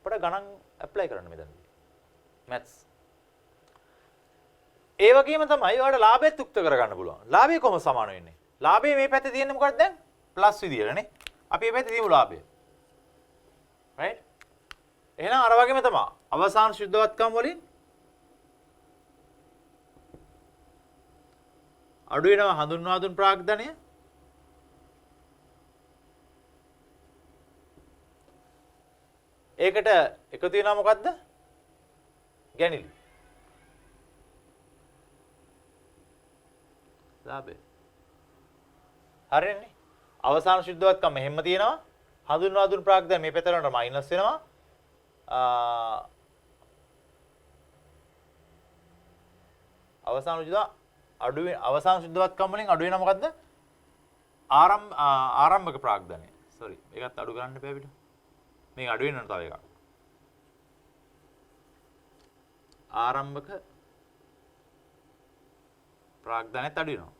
අපිට ගණන් ඇප්ලයි කරන්න මෙතනදී. maths ඒ වගේම තමයි ඔයාලට ලාභයත් උක්ත කරගන්න පුළුවන්. ලාභය කොහොම සමාන වෙන්නේ? ලාභය මේ පැත්තේ තියෙන්නේ මොකක්ද දැන්? ප්ලස් විදියටනේ. අපි මේ පැත්තේ තියමු ලාභය. right? එහෙනම් අර වගේම තමයි. අවසාන ශුද්ධවත්කම් වලින් අඩු වෙනවා හඳුන්වා දුන් ප්‍රාග්ධනය. ඒකට එකතු වෙනවා මොකද්ද? ගැණිලි. ලාභය. හරිනේ. අවසාන ශුද්ධවත්කම් මෙහෙම තියෙනවා. හඳුන්වා දුන් ප්‍රාග්ධනය මේ පැත්තට යනකොට මයිනස් වෙනවා. අවසාන ශුද්ධවත්කම් වලින් අඩු වෙනවා මොකද්ද? ආරම්භක ප්‍රාග්ධනය. sorry. මේකත් අඩු කරන්න එපා අපිට. මේක අඩු වෙනවා තව එකක්. ආරම්භක ප්‍රාග්ධනයත් අඩු වෙනවා.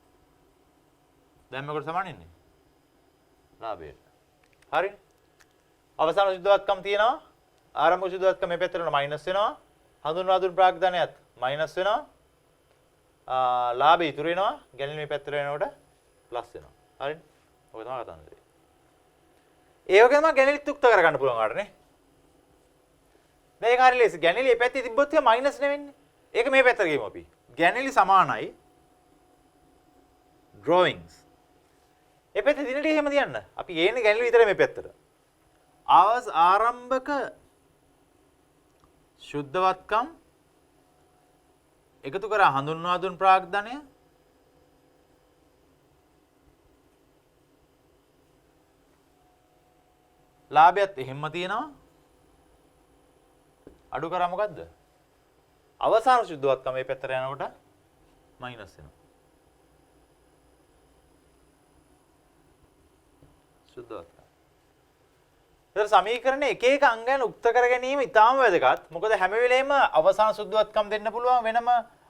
දැන් මේකට සමාන ඉන්නේ. ලාභයට. හරිනේ. අවසාන ශුද්ධවත්කම් තියෙනවා. ආරම්භක ශුද්ධවත්කම් මේ පැත්තට මයිනස් වෙනවා. හඳුන්වා දුන් ප්‍රාග්ධනයත් මයිනස් වෙනවා. ලාභය ඉතුරු වෙනවා. ගැණිලි මේ පැත්තට එනකොට ප්ලස් වෙනවා. හරිනේ. ඔක තමයි කතන්දරේ. ඒ වගේම ගැණිලිත් උක්ත කරගන්න පුළුවන් ආට නේ. මේක හරිය ලේසි. ගැණිලි මේ පැත්තේ තිබ්බොත් ඒක මයිනස් නෙවෙන්නේ. ඒක මේ පැත්තට ගියමු අපි. ගැණිලි සමානයි drawings. ඒ පැත්තේ දින ටික එහෙම තියන්න. අපි ගේන්නේ ගැනලු විතරයි මේ පැත්තට. ආරම්භක ශුද්ධවත්කම් එකතු කර හඳුන්වා දුන් ප්‍රාග්ධනය ලාභයත් එහෙම තියෙනවා. අඩු කරා මොකද්ද? අවසාන ශුද්ධවත්කම මේ පැත්තට යනකොට මයිනස් වෙනවා. ශුද්ධවත්කම. ඒතර සමීකරණයේ එක එක අංගයන් උක්ත කර ගැනීම ඉතාම වැදගත්. මොකද හැම වෙලේම අවසාන ශුද්ධවත්කම් දෙන්න පුළුවන් වෙනම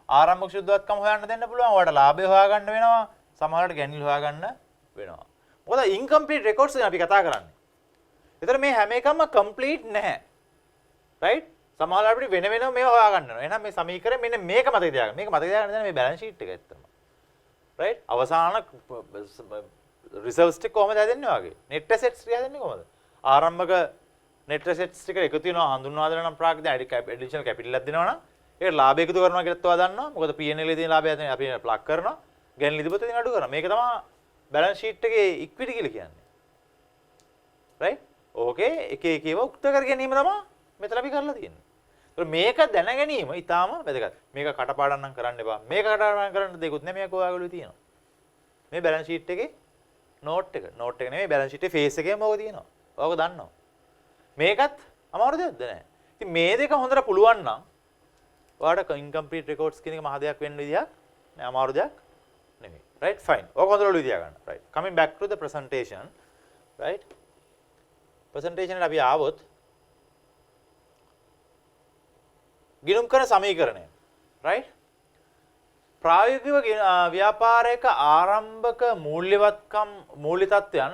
ආරම්භක ශුද්ධවත්කම් හොයන්න දෙන්න පුළුවන්. ඔයාලට ලාභය හොයාගන්න වෙනවා. සමහරවිට ගැණිලි හොයාගන්න වෙනවා. මොකද ඉන්කම්ප්ලීට් රෙකෝඩ්ස් ගැන අපි කතා කරන්නේ. ඒතර මේ හැම එකම කම්ප්ලීට් නැහැ. රයිට්? සමහරවිට අපිට වෙන වෙනම මේවා හොයාගන්න වෙනවා. එහෙනම් මේ සමීකරණය මෙන්න මේක මතක තියාගන්න. මේක මතක තියාගන්න දැන් මේ බැලන්ස් ෂීට් එක ඇත්තම. රයිට්? අවසාන රිසර්ව්ස් ටික කොහමද හැදෙන්නේ වගේ? net assets ටික හැදෙන්නේ කොහමද? ආරම්භක net assets ටික එකතු වෙනවා හඳුන්වා දෙනවා නම් ප්‍රාග්ධන ඇඩිෂනල් කැපිටල් එකක් දෙනවා නම් ඒක ලාභය එකතු කරනවා කියලාත් ඔයා දන්නවා. මොකද P&L එකේ තියෙන ලාභය අපි ප්ලග් කරනවා. ගැන ලිදිපොත තියෙන අඩු කරනවා. මේක තමයි බැලන්ස් ෂීට් එකේ ඉක්විටි කියලා කියන්නේ. රයිට්? ඕකේ එක එක ඒවා උක්ත කර ගැනීම තමයි මෙතන අපි කරලා තියෙන්නේ. ඒත් මේක දැන ගැනීම ඊටාම වැදගත්. මේක කටපාඩම් නම් කරන්න එපා. මේක කටපාඩම් කරන්න දෙකුත් නෑ මේක ඔයාගලු තියෙනවා. මේ බැලන්ස් ෂීට් එකේ නෝට් එක නෙමෙයි බැලන්ස් ෂීට් එකේ ෆේස් එකේම ඕක තියෙනවා. ඔයාක දන්නවා. මේකත් අමාරු දෙයක්ද නැහැ. ඉතින් මේ දෙක හොඳට පුළුවන් නම් ඔයාලට incomplete records කියන එක මහ දෙයක් වෙන්න විදියක් නෑ අමාරු දෙයක් නෙමෙයි. right fine. ඔක හොඳට ඔලුව තියා ගන්න. right. Coming back to the presentation. right. presentation එකට අපි ආවොත් ගිණුම් කරන සමීකරණය. right. ප්‍රායෝගිකව ව්‍යාපාරයක ආරම්භක මූල්‍යවත්කම් මූල්‍ය තත්ත්වයන්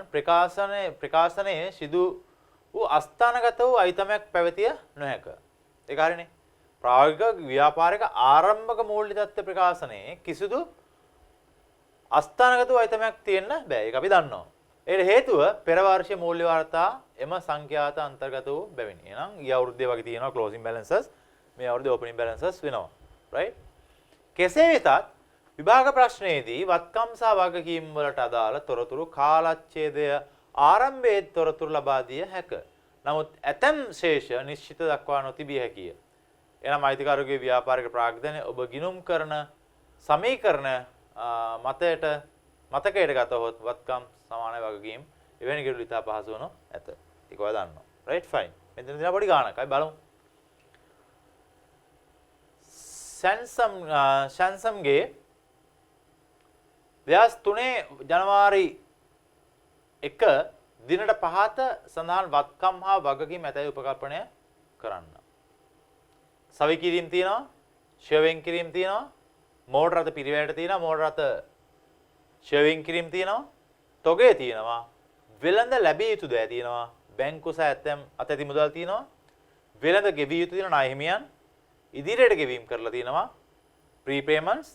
ප්‍රකාශනයේ සිදු වූ අස්ථානගත වූ අයිතමයක් පැවතිය නොහැක. ඒක හරිනේ. ප්‍රායෝගික ව්‍යාපාරයක ආරම්භක මූල්‍ය තත්ත්ව ප්‍රකාශනයේ කිසිදු අස්ථානගත වූ අයිතමයක් තියෙන්න බෑ. ඒක අපි දන්නවා. ඒකට හේතුව පෙර වර්ෂයේ මූල්‍ය වාර්තා එම සංඛ්‍යාත අන්තර්ගත වූ බැවිනි. එහෙනම් ඊ අවුරුද්දේ වගේ තියෙනවා closing balances මේ අවුරුද්දේ opening balances වෙනවා. right. කෙසේ වෙතත් විභාග ප්‍රශ්නයේදී වත්කම් සහ වගකීම් වලට අදාළ තොරතුරු කාලච්ඡේදය ආරම්භයේ තොරතුරු ලබා දිය හැක. නමුත් ඇතැම් ශේෂ නිශ්චිත දක්වා නොතිබිය හැකිය. එනම් අයිතිකාරකගේ ව්‍යාපාරික ප්‍රාග්ධනය ඔබ ගිණුම් කරන සමීකරණ මතකයට ගතහොත් වත්කම් සමාන වගකීම් එවැනි ගැටලු ඉතා පහසු වනු ඇත. ඒක ඔයා දන්නවා. right fine. මෙතන තියෙන පොඩි ගානක්. අපි බලමු. සැන්සම්ගේ 2003 ජනවාරි 1 දිනට 5ට සඳහන් වත්කම් හා වගකීම් ඇතැයි උපකල්පනය කරන්න. සවි කිරීම තියෙනවා, ෂෙවින් කිරීම තියෙනවා, මෝටර රථ පිරිවැයට තියෙනවා, මෝටර රථ ෂෙවින් කිරීම තියෙනවා, තොගේ තියෙනවා, වෙළඳ ලැබිය යුතු දෑ තියෙනවා, බැංකු සහ අතැති මුදල් තියෙනවා, වෙළඳ ගෙවිය යුතු තියෙන ණය හිමියන් ඉදිරියට ගෙවීම් කරලා තියෙනවා, prepayments,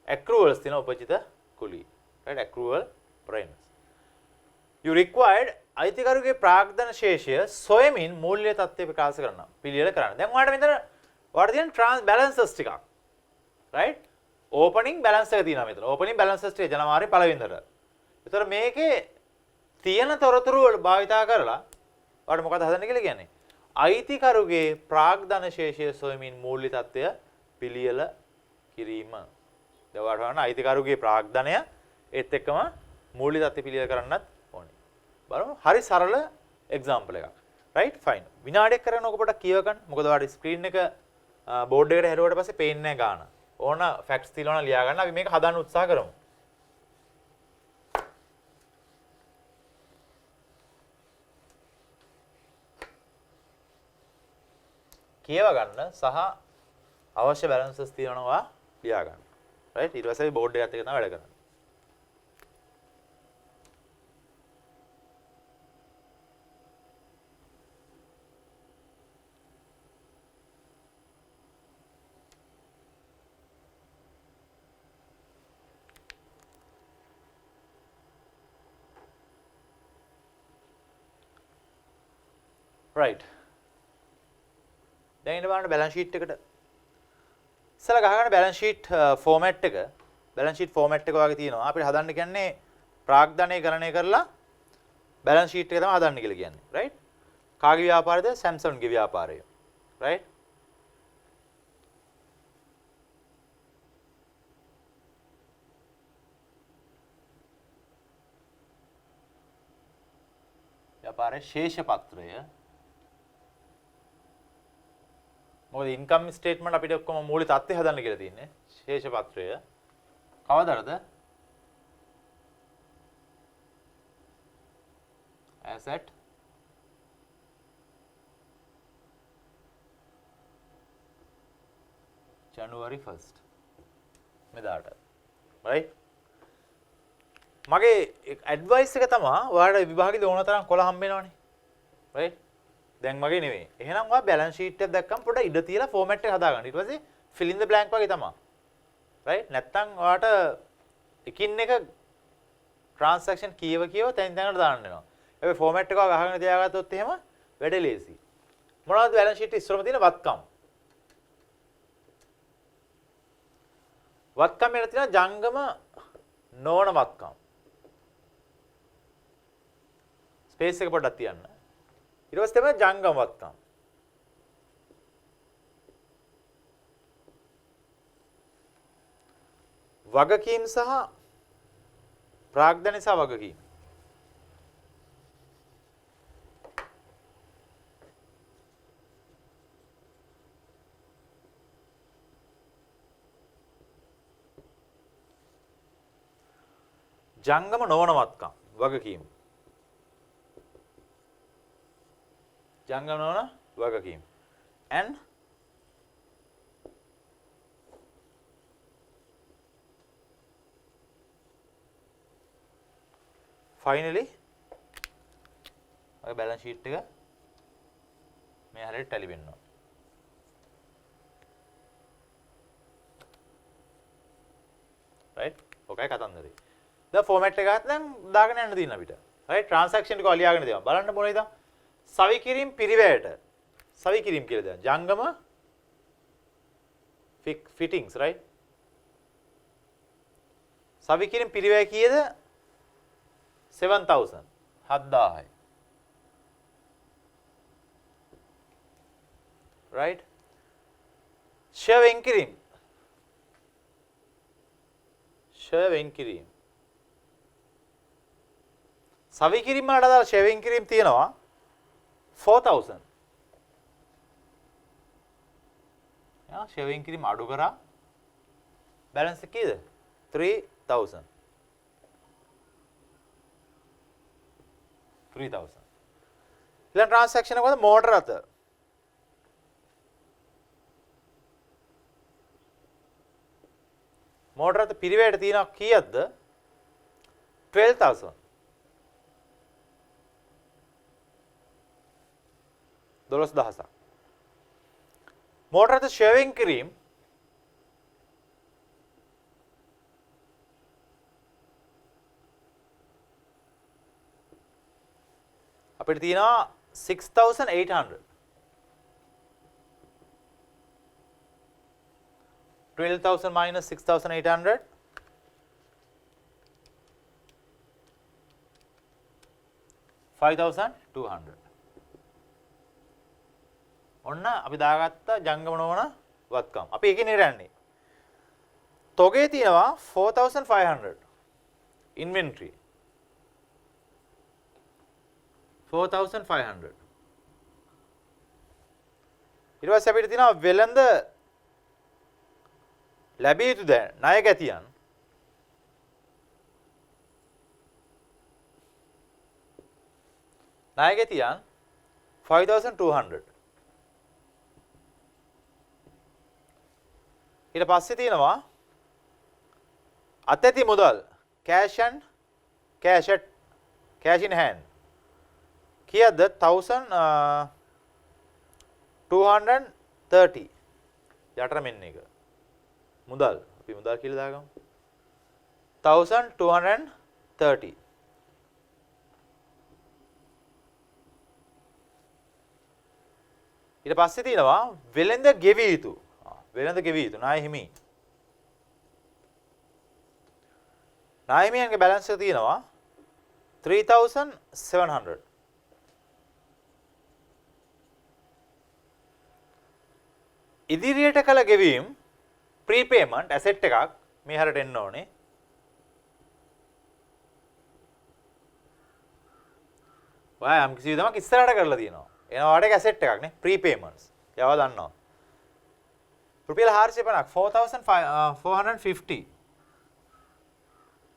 accruals තියෙන උපචිත කුලී. right accrual payments. you required අයිතිකරුගේ ප්‍රාග්ධන ශේෂය සොයමින් මූල්‍ය තත්ත්වය ප්‍රකාශ කරනවා. පිළියෙල කරන්න. දැන් ඔයාලට මෙතන ඔයාලට තියෙන balances ටිකක්. right opening balance එක තියෙනවා මෙතන. opening balances ටික ජනවාරි 1 වෙනිදාට. ඒතර මේකේ තියෙන තොරතුරු වල භාවිතා කරලා ඔයාලට මොකද හදන්න කියලා කියන්නේ? අයිතිකරුගේ ප්‍රාග්ධන ශේෂය සොයමින් මූල්‍ය තත්ත්වය පිළියෙල කිරීම. දැන් ඔයාලට බලන්න අයිතිකරුගේ ප්‍රාග්ධනය ඒත් එක්කම මූල්‍ය තත්ත්වය පිළියෙල කරන්නත් ඕනේ. බලමු. හරි සරල එක්සැම්පල් එකක්. right fine. විනාඩියක් කරගෙන ඔක පොඩක් කියව ගන්න. මොකද ඔයාලට ස්ක්‍රීන් එක බෝඩ් එකට හැරුවට පස්සේ පේන්නේ නැහැ ගාන. ඕන ෆැක්ට්ස් තියලා නම් ලියා ගන්න. අපි මේක හදන්න උත්සාහ කරමු. කියව ගන්න සහ අවශ්‍ය බැලන්සස් තියෙනවා ලියා ගන්න. right ඊට පස්සේ බෝඩ් එකත් එක්ක තමයි වැඩ කරන්නේ. right දැන් ඉන්න බලන්න බැලන්ස් ෂීට් එකට ඉස්සලා ගහගන්න බැලන්ස් ෂීට් ෆෝමැට් එක බැලන්ස් ෂීට් ෆෝමැට් එක වගේ තියෙනවා. අපිට හදන්න කියන්නේ ප්‍රාග්ධනය ගණනය කරලා බැලන්ස් ෂීට් එක තමයි හදන්න කියලා කියන්නේ. රයිට්? කාගේ ව්‍යාපාරයද? සැම්සන්ගේ ව්‍යාපාරය. රයිට්? ව්‍යාපාරයේ ශේෂ පත්‍රය. මොකද ඉන්කම් ස්ටේට්මන්ට් අපිට ඔක්කොම මූලික තත්ත්වය හදන්න කියලා තියෙන්නේ. ශේෂ පත්‍රය කවදාද? asset January 1st මෙදාට. right? මගේ ඇඩ්වයිස් එක තමයි ඔයාලට විභාගෙදී ඕන තරම් කොළ හම්බ වෙනවනේ. right? දැන් මගේ නෙවෙයි. එහෙනම් ඔයා බැලන්ස් ෂීට් එක දැක්කම පොඩ්ඩක් ඉඩ තියලා ෆෝමැට් එක හදාගන්න. ඊට පස්සේ fill in the blank වගේ තමයි. right? නැත්තම් ඔයාට එකින් එක transaction කීව තැන් තැනකට දාන්න වෙනවා. හැබැයි ෆෝමැට් එක ගහගෙන තියාගත්තොත් එහෙම වැඩ ලේසි. මොනවද බැලන්ස් ෂීට් ඉස්සරම තියෙන වත්කම්? වත්කම් වල තියෙන ජංගම නොවන වත්කම්. ස්පේස් එක පොඩ්ඩක් තියන්න. ඊට පස්සේ තමයි ජංගම වත්කම්. වගකීම් සහ ප්‍රාග්ධන සහ වගකීම්. ජංගම නොවන වත්කම් වගකීම්. ජංගම නොවන වගකීම්. and finally ඔය බැලන්ස් ෂීට් එක මේ හැරෙට ටැලි වෙනවා. right? ඔකයි කතන්දරේ. දැන් ෆෝමැට් එක ගත්ත දැන් දාගෙන යන්න තියෙන අපිට. right? transaction ටික අලියාගෙන දෙනවා. බලන්න මොනේද? සවිකිරීම් පිරිවැයට. සවිකිරීම් කියලා දෙනවා. ජංගම fittings, right? සවිකිරීම් පිරිවැය කීයද? 7000. 7000යි. right? ෂෙයා වෙන්කිරීම්. ෂෙයා වෙන්කිරීම්. සවිකිරීම් වලට අදාළ ෂෙයා වෙන්කිරීම් තියෙනවා 4000. යා ෂෙයා වෙන්කිරීම් අඩු කරා බැලන්ස් එක කීයද? 3000. 3000. ඊළඟ ට්‍රාන්සැක්ෂන් එක මොකද? මෝටර රථ. මෝටර රථ පිරිවැයට තියෙනවා කීයක්ද? 12000. 12000ක්. මෝටර රථ ෂෙයා කිරීම අපිට තියෙනවා 6800. 12,000 minus 6,800 5,200. ඔන්න අපි දාගත්ත ජංගම නොවන වත්කම්. අපි ඒකේ නිරන්නේ. තොගේ තියෙනවා 4,500 inventory 4,500. ඊට පස්සේ අපිට තියෙනවා වෙළඳ ලැබිය යුතු ද ණය ගැතියන් ණය ගැතියන් 5,200. ඊට පස්සේ තියෙනවා අතැති මුදල් cash in hand කීයද? 1,230. යටර මෙන්න එක මුදල් අපි මුදල් කියලා දාගමු 1,230. ඊට පස්සේ තියෙනවා වෙළඳ ගෙවිය යුතු. වෙළඳ ගෙවිය යුතු ණය හිමි නායමියන්ගේ බැලන්ස් එක තියෙනවා 3700. ඉදිරියට කළ ගෙවීම් ප්‍රීපේමන්ට් ඇසෙට් එකක් මේ හැරට එන්න ඕනේ. ඔයා යම් කිසි විදිහක් ඉස්සරහට කරලා තියෙනවා. එනවා වඩ එක ඇසෙට් එකක් නේ ප්‍රීපේමන්ට්ස්. යවා දන්නවා. රුපියල් 450ක් 4450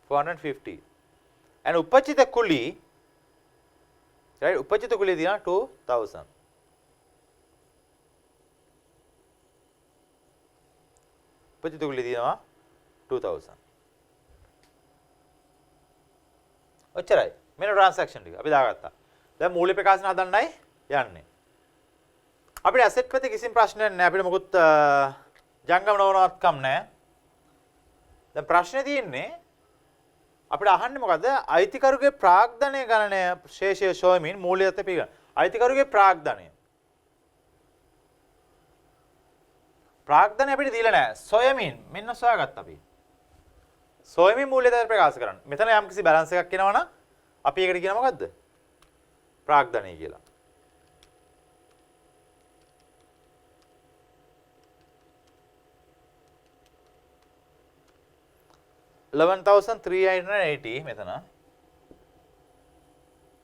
450 and උපචිත කුලී right උපචිත කුලී දිනා 2000 උපචිත කුලී දිනවා 2000 ඔච්චරයි මෙන්න ට්‍රාන්සැක්ෂන් ටික අපි දාගත්තා දැන් මූල්‍ය ප්‍රකාශන හදන්නයි යන්නේ අපිට ඇසෙට් පැත්තේ කිසිම ප්‍රශ්නයක් නැහැ අපිට මොකුත් ජංගම නොවනවත්කම් නැහැ දැන් ප්‍රශ්නේ තියෙන්නේ අපිට අහන්නේ මොකද්ද අයිතිකරුගේ ප්‍රාග්ධනය ගණනය ශේෂය සොයමින් මූල්‍ය දත්ත පිළිගන්න අයිතිකරුගේ ප්‍රාග්ධනය අපිට දීලා නැහැ සොයමින් මෙන්න සොයාගත්තා අපි සොයමින් මූල්‍ය දත්ත ප්‍රකාශ කරන්න මෙතන යම්කිසි බැලන්ස් එකක් එනවනම් අපි ඒකට කියන මොකද්ද ප්‍රාග්ධනය කියලා 11380 මෙතන.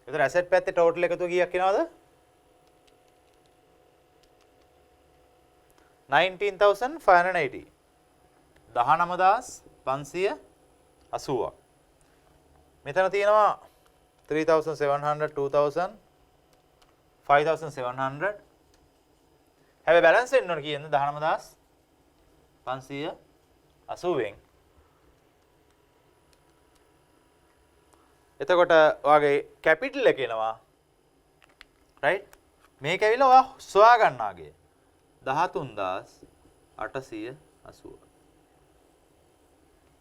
ඒතර ඇසෙට් පැත්තේ ටෝටල් එකතු කීයක් එනවද? 19580. 19580. මෙතන තියෙනවා 3700 2000 5700. හැබැයි බැලන්ස් එන්න ඕන කීයද 19580 න්. එතකොට ඔයාගේ කැපිටල් එක එනවා රයිට් මේක ඇවිල්ලා ඔයා සොයා ගන්නාගේ 13880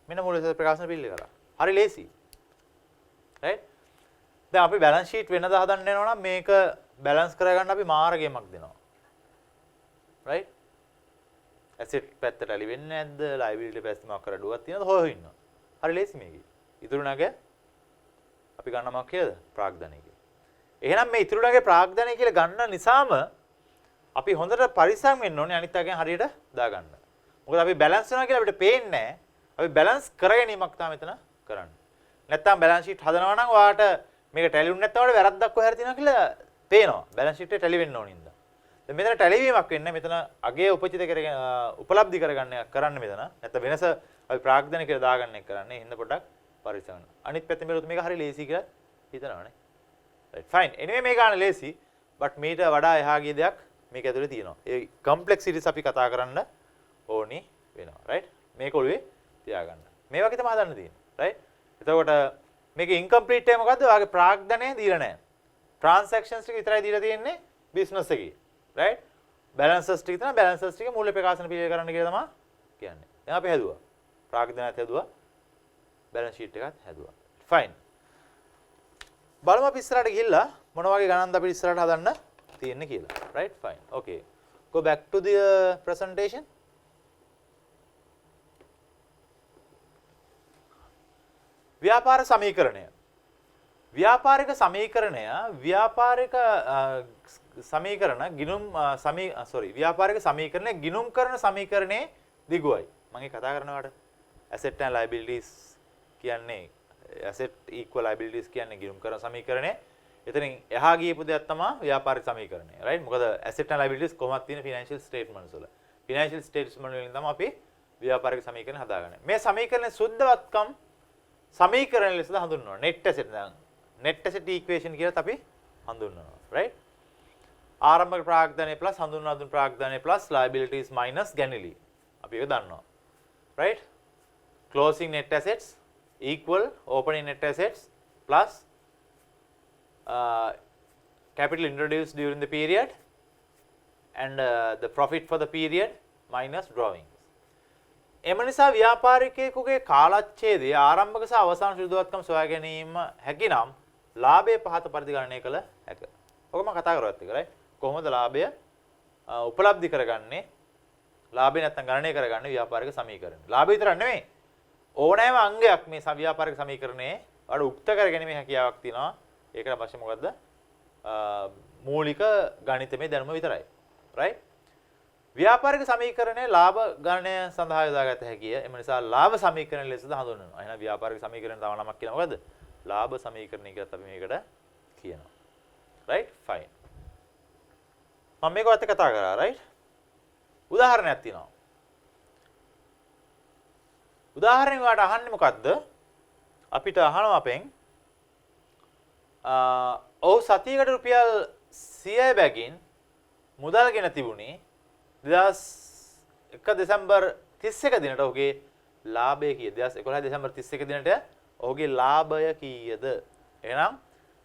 මෙන්න මූල්‍ය ප්‍රකාශන බිල් එක කරා හරි ලේසි රයිට් දැන් අපි බැලන්ස් ෂීට් වෙනද හදන්න යනවා නම් මේක බැලන්ස් කරගන්න අපි මාර ගේමක් දෙනවා රයිට් ඇසෙට් පැත්තට ඇලි වෙන්නේ නැද්ද ලයබිලිටි පැත්තේ මොකක් කර අඩුවක් තියෙනවද හොයලා ඉන්නවා හරි ලේසි මේකේ ඉතුරු නැගේ අපි ගන්න මොකක් කියලාද ප්‍රාග්ධනය කියලා. එහෙනම් මේ ඉතුරු නැගේ ප්‍රාග්ධනය කියලා ගන්න නිසාම අපි හොඳට පරිස්සම් වෙන්න ඕනේ අනිත් අයගෙන් හරියට දාගන්න. මොකද අපි බැලන්ස් වෙනවා කියලා අපිට පේන්නේ නැහැ. අපි බැලන්ස් කරගැනීමක් තමයි මෙතන කරන්නේ. නැත්තම් බැලන්ස් ෂීට් හදනවා නම් ඔයාට මේක ටැලි වුනේ නැත්නම් ඔයාලට වැරද්දක් කොහේ හරි තියෙනවා කියලා පේනවා. බැලන්ස් ෂීට් එක ටැලි වෙන්න ඕනින්ද. දැන් මෙතන ටැලි වීමක් වෙන්නේ මෙතන අගේ උපචිත කරගෙන උපලබ්ධි කරගන්න කරන්නේ මෙතන. නැත්නම් වෙනස අපි ප්‍රාග්ධනය කියලා දාගන්න එක කරන්නේ. හින්දා පොඩ්ඩක් පරිස්සම්. අනිත් පැත්තෙන් බැලුවොත් මේක හරි ලේසි කියලා හිතනවානේ. right fine. anyway මේක ගන්න ලේසි but මීට වඩා එහා ගිය දෙයක් මේක ඇතුලේ තියෙනවා. ඒ complexities අපි කතා කරන්න ඕනි වෙනවා. right මේක ඔළුවේ තියාගන්න. මේ වගේ තමයි හදන්න තියෙන්නේ. right එතකොට මේක incomplete එක මොකද්ද? ඔයාගේ ප්‍රාග්ධනය දීලා නැහැ. transactions ටික විතරයි දීලා තියෙන්නේ business එකේ. right balances ටික තමයි balances ටික මූල්‍ය ප්‍රකාශන පිළිවෙල කරන්න කියලා තමයි කියන්නේ. දැන් අපි හැදුවා. ප්‍රාග්ධනයත් හැදුවා. balance sheet එකත් හැදුවා. fine. බලමු අපි ඉස්සරහට ගිහිල්ලා මොන වගේ ගණන්ද අපි ඉස්සරහට හදන්න තියෙන්නේ කියලා. right fine. okay. go back to the presentation. ව්‍යාපාර සමීකරණය. ව්‍යාපාරික සමීකරණය ව්‍යාපාරික සමීකරණ ගිණුම් ව්‍යාපාරික සමීකරණය ගිණුම් කරන සමීකරණයේ දිගුවයි. මම කතා කරනවාට asset and liabilities කියන්නේ asset equal liabilities කියන්නේ ගිණුම් කරන සමීකරණය. එතනින් එහා ගියපු දෙයක් තමයි ව්‍යාපාරික සමීකරණය. right? මොකද asset and liabilities කොහොමද තියෙන financial statements වල. financial statements වලින් තමයි අපි ව්‍යාපාරික සමීකරණ හදාගන්නේ. මේ සමීකරණයේ සුද්ධවත්කම් සමීකරණ ලෙසද හඳුන්වනවා. net asset දැන් net asset equation කියලා අපි හඳුන්වනවා. right? ආරම්භක ප්‍රාග්ධනය plus හඳුන්වා දුන් ප්‍රාග්ධනය plus liabilities minus ගැනිලි. අපි ඒක දන්නවා. right? closing net assets equal opening net assets plus capital introduced during the period and the profit for the period minus drawings. එම නිසා ව්‍යාපාරිකයෙකුගේ කාලච්ඡේදයේ ආරම්භක සහ අවසාන සුදුවත්කම් සොයා ගැනීම හැකිනම් ලාභය පහත පරිදි ගණනය කළ හැක. ඔක මම කතා කරවත් එක right කොහොමද ලාභය උපලබ්ධි කරගන්නේ ලාභය නැත්නම් ගණනය කරගන්නේ ව්‍යාපාරික සමීකරණ. ලාභය විතරක් නෙමෙයි ඕනෑම අංගයක් මේ ව්‍යාපාරික සමීකරණයේ අර උක්ත කර ගැනීමේ හැකියාවක් තියෙනවා. ඒකට අවශ්‍ය මොකද්ද? මූලික ගණිතමය දැනුම විතරයි. right? ව්‍යාපාරික සමීකරණයේ ලාභ ගණනය සඳහා යොදාගත හැකිය. එම නිසා ලාභ සමීකරණ ලෙසද හඳුන්වනවා. එහෙනම් ව්‍යාපාරික සමීකරණ තව නමක් කියනවා මොකද්ද? ලාභ සමීකරණය කියලා අපි මේකට කියනවා. right? fine. මම මේකවත් කතා කරා. right? උදාහරණයක් තියෙනවා. උදාහරණයක් වාට අහන්නේ මොකද්ද? අපිට අහනවා අපෙන් ඔව් සතියකට රුපියල් 100 බැගින් මුදල්ගෙන තිබුණේ 2001 දෙසැම්බර් 31 දිනට ඔහුගේ ලාභය කීයද? 2011 දෙසැම්බර් 31 දිනට ඔහුගේ ලාභය කීයද? එහෙනම්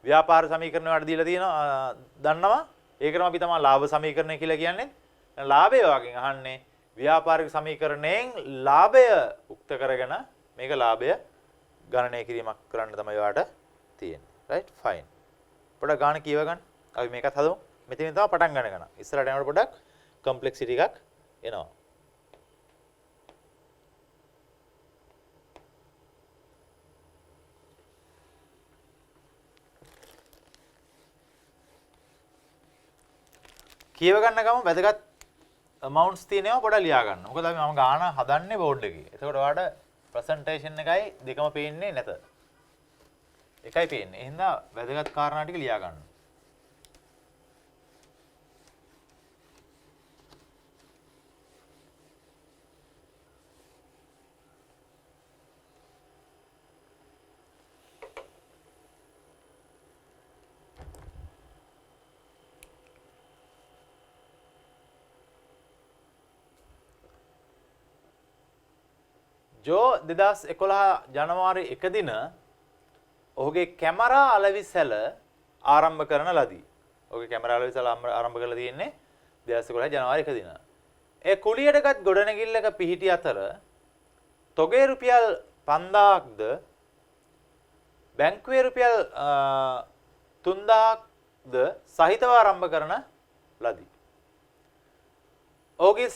ව්‍යාපාර සමීකරණ වලට දීලා තියෙනවා දන්නවා. ඒකම අපි තමයි ලාභ සමීකරණය කියලා කියන්නේ. ලාභය වගේ අහන්නේ ව්‍යාපාරික සමීකරණයෙන් ලාභය උක්ත කරගෙන මේක ලාභය ගණනය කිරීමක් කරන්න තමයි ඔයාලට තියෙන්නේ. right? fine. පොඩක් ගාන කියව ගන්න. අපි මේකත් හදමු. මෙතනින් තමයි පටන් ගන්න. ඉස්සරහට යනකොට පොඩක් complexity එකක් එනවා. කියව ගන්න ගම වැදගත් amounts තියෙනවා පොඩක් ලියා ගන්න. මොකද අපි මම ගාන හදන්නේ බෝඩ් එකේ. එතකොට ඔයාලට presentation එකයි දෙකම පේන්නේ නැත. එකයි පේන්නේ. එහෙනම් වැදගත් කාරණා ටික ලියා ගන්න. ජෝ 2011 ජනවාරි 1 දින ඔහුගේ කැමරා අලෙවිසැල ආරම්භ කරන ලදී. ඔහුගේ කැමරා අලෙවිසැල ආරම්භ කරලා තියෙන්නේ 2011 ජනවාරි 1 දින. ඒ කුලියටගත් ගොඩනැගිල්ලක පිහිටි අතර තොගේ රුපියල් 5000ක්ද බැංකුවේ රුපියල් 3000ක්ද සහිතව ආරම්භ කරන ලදී. ඔහුගේ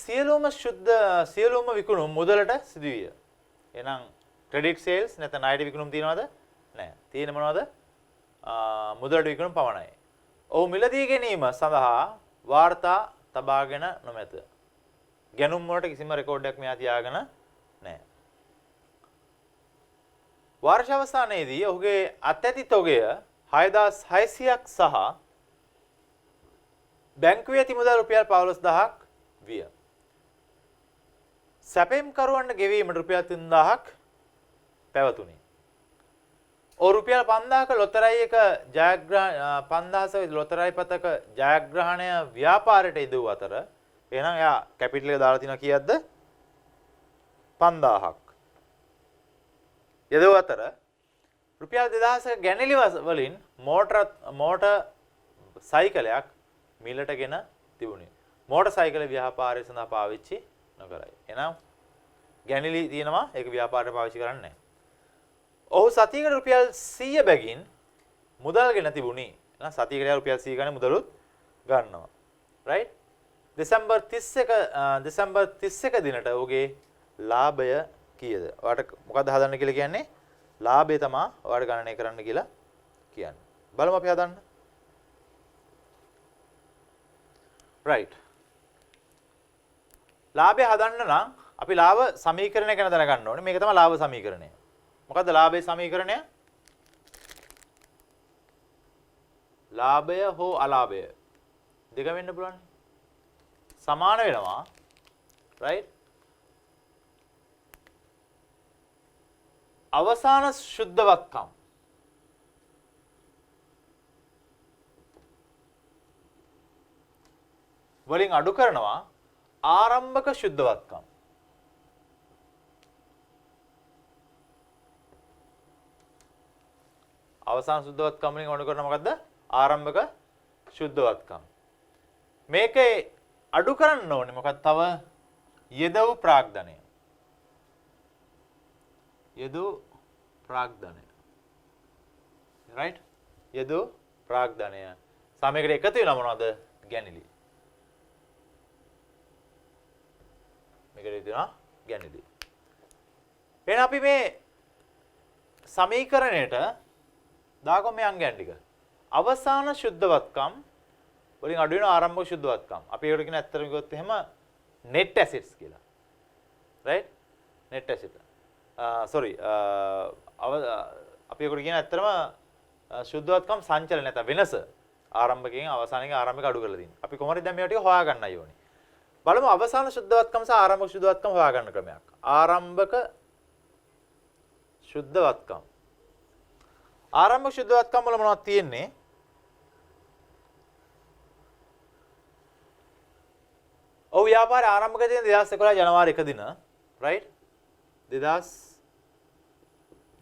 සියලුම විකුණුම් මුදලට සිදුවිය. එහෙනම් ක්‍රෙඩිට් සේල්ස් නැත්නම් ණයට විකුණුම් තියනවද? නැහැ. තියෙන මොනවද? මුදලට විකුණුම් පමණයි. ඔහු මිලදී ගැනීම සඳහා වාර්තා තබාගෙන නොමැත. ගැනුම් වලට කිසිම රෙකෝඩයක් මෙයා තියාගෙන නැහැ. වර්ෂ අවසානයේදී ඔහුගේ අත්‍යති තොගය 6600ක් සහ බැංකුවේ ඇති මුදල් රුපියල් 15000ක් විය. සැපෙම් කරුවන්ට ගෙවීමට රුපියල් 3000ක් පැවතුණි. ඔහු රුපියල් 5000ක ලොතරැයි 5000 ලොතරැයි පතක ජයග්‍රහණය ව්‍යාපාරයට යෙදුව අතර එහෙනම් එයා කැපිටල් එක දාලා තිනවා කීයක්ද? 5000ක්. යෙදුව අතර රුපියල් 2000ක ගැණිලි වලින් මෝටර් සයිකලයක් මිලටගෙන තිබුණේ. මෝටර් සයිකල ව්‍යාපාරය සඳහා පාවිච්චි නොකරයි. එහෙනම් ගැණිලි තියෙනවා ඒක ව්‍යාපාරයට පාවිච්චි කරන්නේ නැහැ. ඔහු සතියකට රුපියල් 100 බැගින් මුදල්ගෙන තිබුණි. එහෙනම් සතියකට රුපියල් 100 ගන්න මුදලුත් ගන්නවා. right? දෙසැම්බර් 31 දිනට ඔහුගේ ලාභය කීයද? ඔයාලට මොකද්ද හදන්න කියලා කියන්නේ? ලාභය තමයි ඔයාලට ගණනය කරන්න කියලා කියන්නේ. බලමු අපි හදන්න. right. ලාභය හදන්න නම් අපි ලාභ සමීකරණය ගැන දැනගන්න ඕනේ. මේක තමයි ලාභ සමීකරණය. මොකද්ද ලාභයේ සමීකරණය? ලාභය හෝ අලාභය දෙක වෙන්න පුළුවන්. සමාන වෙනවා. right? අවසාන ශුද්ධවත්කම් වලින් අඩු කරනවා ආරම්භක ශුද්ධවත්කම්. අවසාන ශුද්ධවත්කම් වලින් අඩු කරන මොකද්ද? ආරම්භක ශුද්ධවත්කම්. මේකේ අඩු කරන්න ඕනේ මොකක්ද? තව යෙදව් ප්‍රාග්ධනය. යෙදව් ප්‍රාග්ධනය. right? යෙදව් ප්‍රාග්ධනය. සමයකට එකතු වෙනවා මොනවද? ගැණිලි. මේකට දෙනවා ගැණිලි. එහෙනම් අපි මේ සමීකරණයට දාගමු මේ අංගයන් ටික. අවසාන ශුද්ධවත්කම් වලින් අඩු වෙන ආරම්භක ශුද්ධවත්කම්. අපි ඒකට කියන ඇත්තටම කිව්වොත් එහෙම net assets කියලා. right? net asset. sorry. අපි ඒකට කියන ඇත්තටම ශුද්ධවත්කම් සංචලන නැත වෙනස. ආරම්භකයෙන් අවසානයේ ආරම්භක අඩු කරලා තියෙනවා. අපි කොහොමද දැන් මේවා ටික හොයාගන්නයි ඕනේ. බලමු අවසාන ශුද්ධවත්කම් සහ ආරම්භක ශුද්ධවත්කම් හොයාගන්න ක්‍රමයක්. ආරම්භක ශුද්ධවත්කම්. ආරම්භක ශුද්ධවත්කම් වල මොනවද තියෙන්නේ? ඔව් ව්‍යාපාරය ආරම්භක තියෙන 2011 ජනවාරි 1 දින right 2000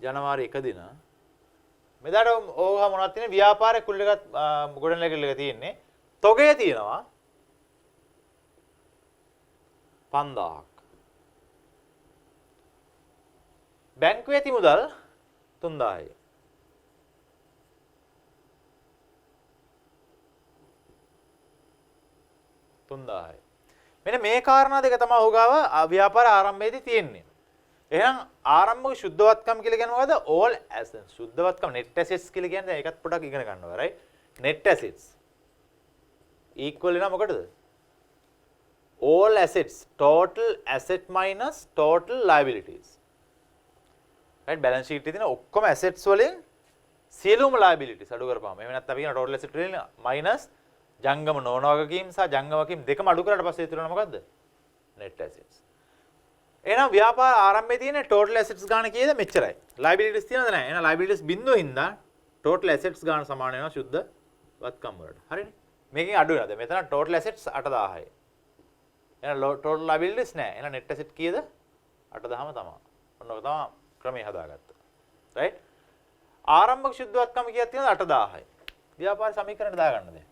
ජනවාරි 1 දින මෙදාට ඕවා මොනවද තියෙන්නේ ව්‍යාපාරයේ කුල් එකක් ගොඩනැගිල්ල එක තියෙන්නේ තොගය තියෙනවා 5000ක් බැංකුවේ ඇති මුදල් 3000යි මෙන්න මේ කාරණා දෙක තමයි ඔහුගාව ව්‍යාපාර ආරම්භයේදී තියෙන්නේ. එහෙනම් ආරම්භක ශුද්ධවත්කම් කියලා කියන්නේ මොකද්ද? all assets. ශුද්ධවත්කම් net assets කියලා කියන්නේ ඒකත් පොඩක් ඉගෙන ගන්නවා right? net assets equal වෙනවා මොකටද? all assets total asset minus total liabilities. right balance sheet එකේ තියෙන ඔක්කොම assets වලින් සියලුම liabilities අඩු කරපුවාම එහෙම නැත්නම් අපි කියන total asset වලින් minus ජංගම නොවන වගකීම් සහ ජංගම වගකීම් දෙකම අඩු කරලා පස්සේ ඉතුරු වෙන මොකද්ද? net assets. එහෙනම් ව්‍යාපාර ආරම්භයේ තියෙන total assets ගාණ කීයද? මෙච්චරයි. liabilities තියෙනවද නැහැ? එහෙනම් liabilities බිඳුව හින්දා total assets ගාණ සමාන වෙනවා සුද්ධ වත්කම් වලට. හරිනේ? මේකෙන් අඩු වෙනවද? මෙතන total assets 8000යි. එහෙනම් total liabilities නැහැ. එහෙනම් net asset කීයද? 8000ම තමයි. ඔන්න ඔක තමයි ක්‍රමය හදාගත්තා. right? ආරම්භක සුද්ධ වත්කම කීයක් තියෙනවද? 8000යි. ව්‍යාපාර සමීකරණයට දාගන්න දැන්.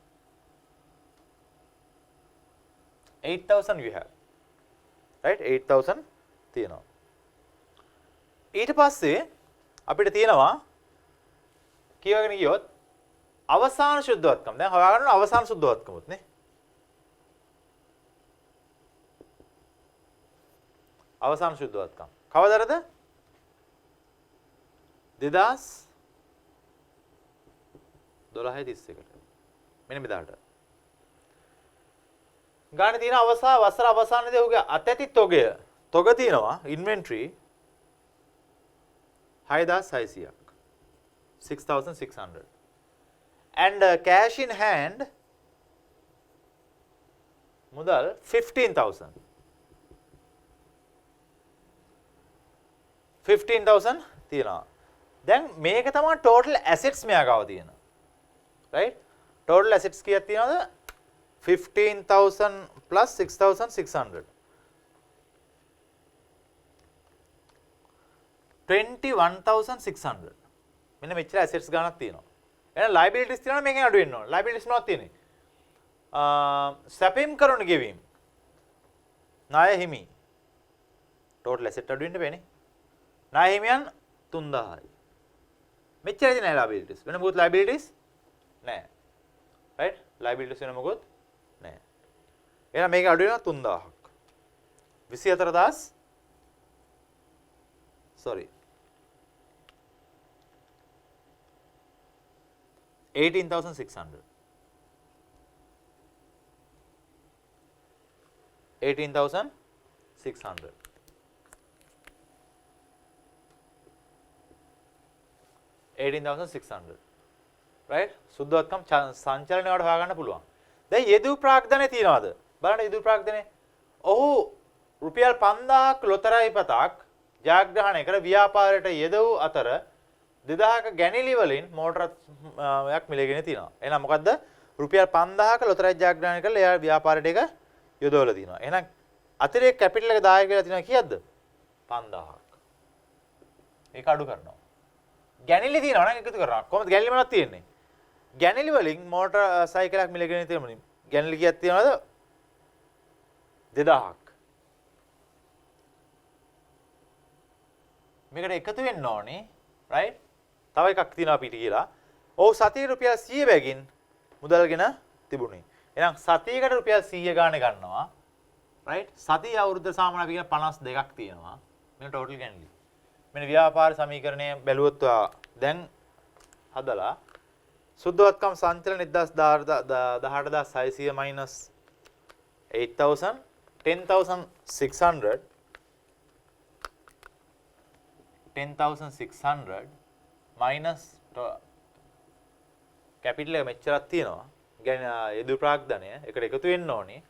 8000 you have right 8000 තියෙනවා ඊට පස්සේ අපිට තියෙනවා කියවගෙන ගියොත් අවසාන ශුද්ධවත්කම දැන් හොයාගන්න අවසාන ශුද්ධවත්කමත් නේ අවසාන ශුද්ධවත්කම කවදාද 2012-31ට මෙන්න මෙදාට ගානේ තියෙන වසර අවසානයේදී ඔහුගේ අතැති තොග තියෙනවා ඉන්වෙන්ටරි 6600ක් 6600 and cash in hand මුදල් 15000 තියෙනවා දැන් මේක තමයි total assets මෙයා ගාව තියෙන right total assets කීයක් තියෙනවද 15,000 plus 6,600 21,600 මෙන්න මෙච්චර assets ගානක් තියෙනවා එහෙනම් liabilities තියෙනවා මේකෙන් අඩු වෙන්න ඕන liabilities මොනවද තියෙන්නේ සැපීම් කරුණු ගෙවීම ණය හිමි total asset අඩු වෙන්න බෑනේ ණය හිමියන් 3000යි මෙච්චරයි නෑ liabilities වෙන මොකද liabilities නෑ right liabilities වෙන මොකද නෑ. එහෙනම් මේක අඩු වෙනවා 3000ක්. 24000 sorry 18600 18600 18600 right සුද්ධවත්කම් සංචලනය වලට හොයාගන්න පුළුවන්. දැන් යෙදූ ප්‍රාග්ධනය තියනවාද? බලන්න යෙදූ ප්‍රාග්ධනය. ඔහු රුපියල් 5000ක් ලොතරැයි පතක් ජයග්‍රහණය කර ව්‍යාපාරයට යෙදවූ අතර 2000ක ගැනිලි වලින් මෝටරයක් මිලගෙන තියනවා. එහෙනම් මොකද්ද? රුපියල් 5000ක ලොතරැයි ජයග්‍රහණය කරලා එයා ව්‍යාපාරයට එක යොදවලා තියනවා. එහෙනම් අතිරේක කැපිටල් එක දායක වෙලා තියනවා කීයක්ද? 5000ක්. ඒක අඩු කරනවා. ගැනිලි තියනවා නම් එකතු කරනවා. කොහොමද ගැනිලි මොනවද තියෙන්නේ? ගැනිලි වලින් මෝටර සයිකලයක් මිලගෙන තියෙනවා. ගැනිලි කීයක් තියනවද? 2000ක්. මේකට එකතු වෙන්න ඕනේ, right? තව එකක් තියෙනවා පිටි කියලා. ඔව් සතියේ රුපියල් 100 බැගින් මුදල්ගෙන තිබුණේ. එහෙනම් සතියකට රුපියල් 100 ගානේ ගන්නවා. right? සතිය අවුරුද්ද සාමාන්‍ය අපි කියන 52ක් තියෙනවා. මේක ටෝටල් ගැනිලි. මෙන්න ව්‍යාපාර සමීකරණය බැලුවොත් දැන් හදලා සුද්ධවත්කම් සංචලන 18600 minus 8000 10600 minus capital එක මෙච්චරක් තියෙනවා. කියන්නේ යෙදු ප්‍රාග්ධනය එකට එකතු වෙන්න ඕනේ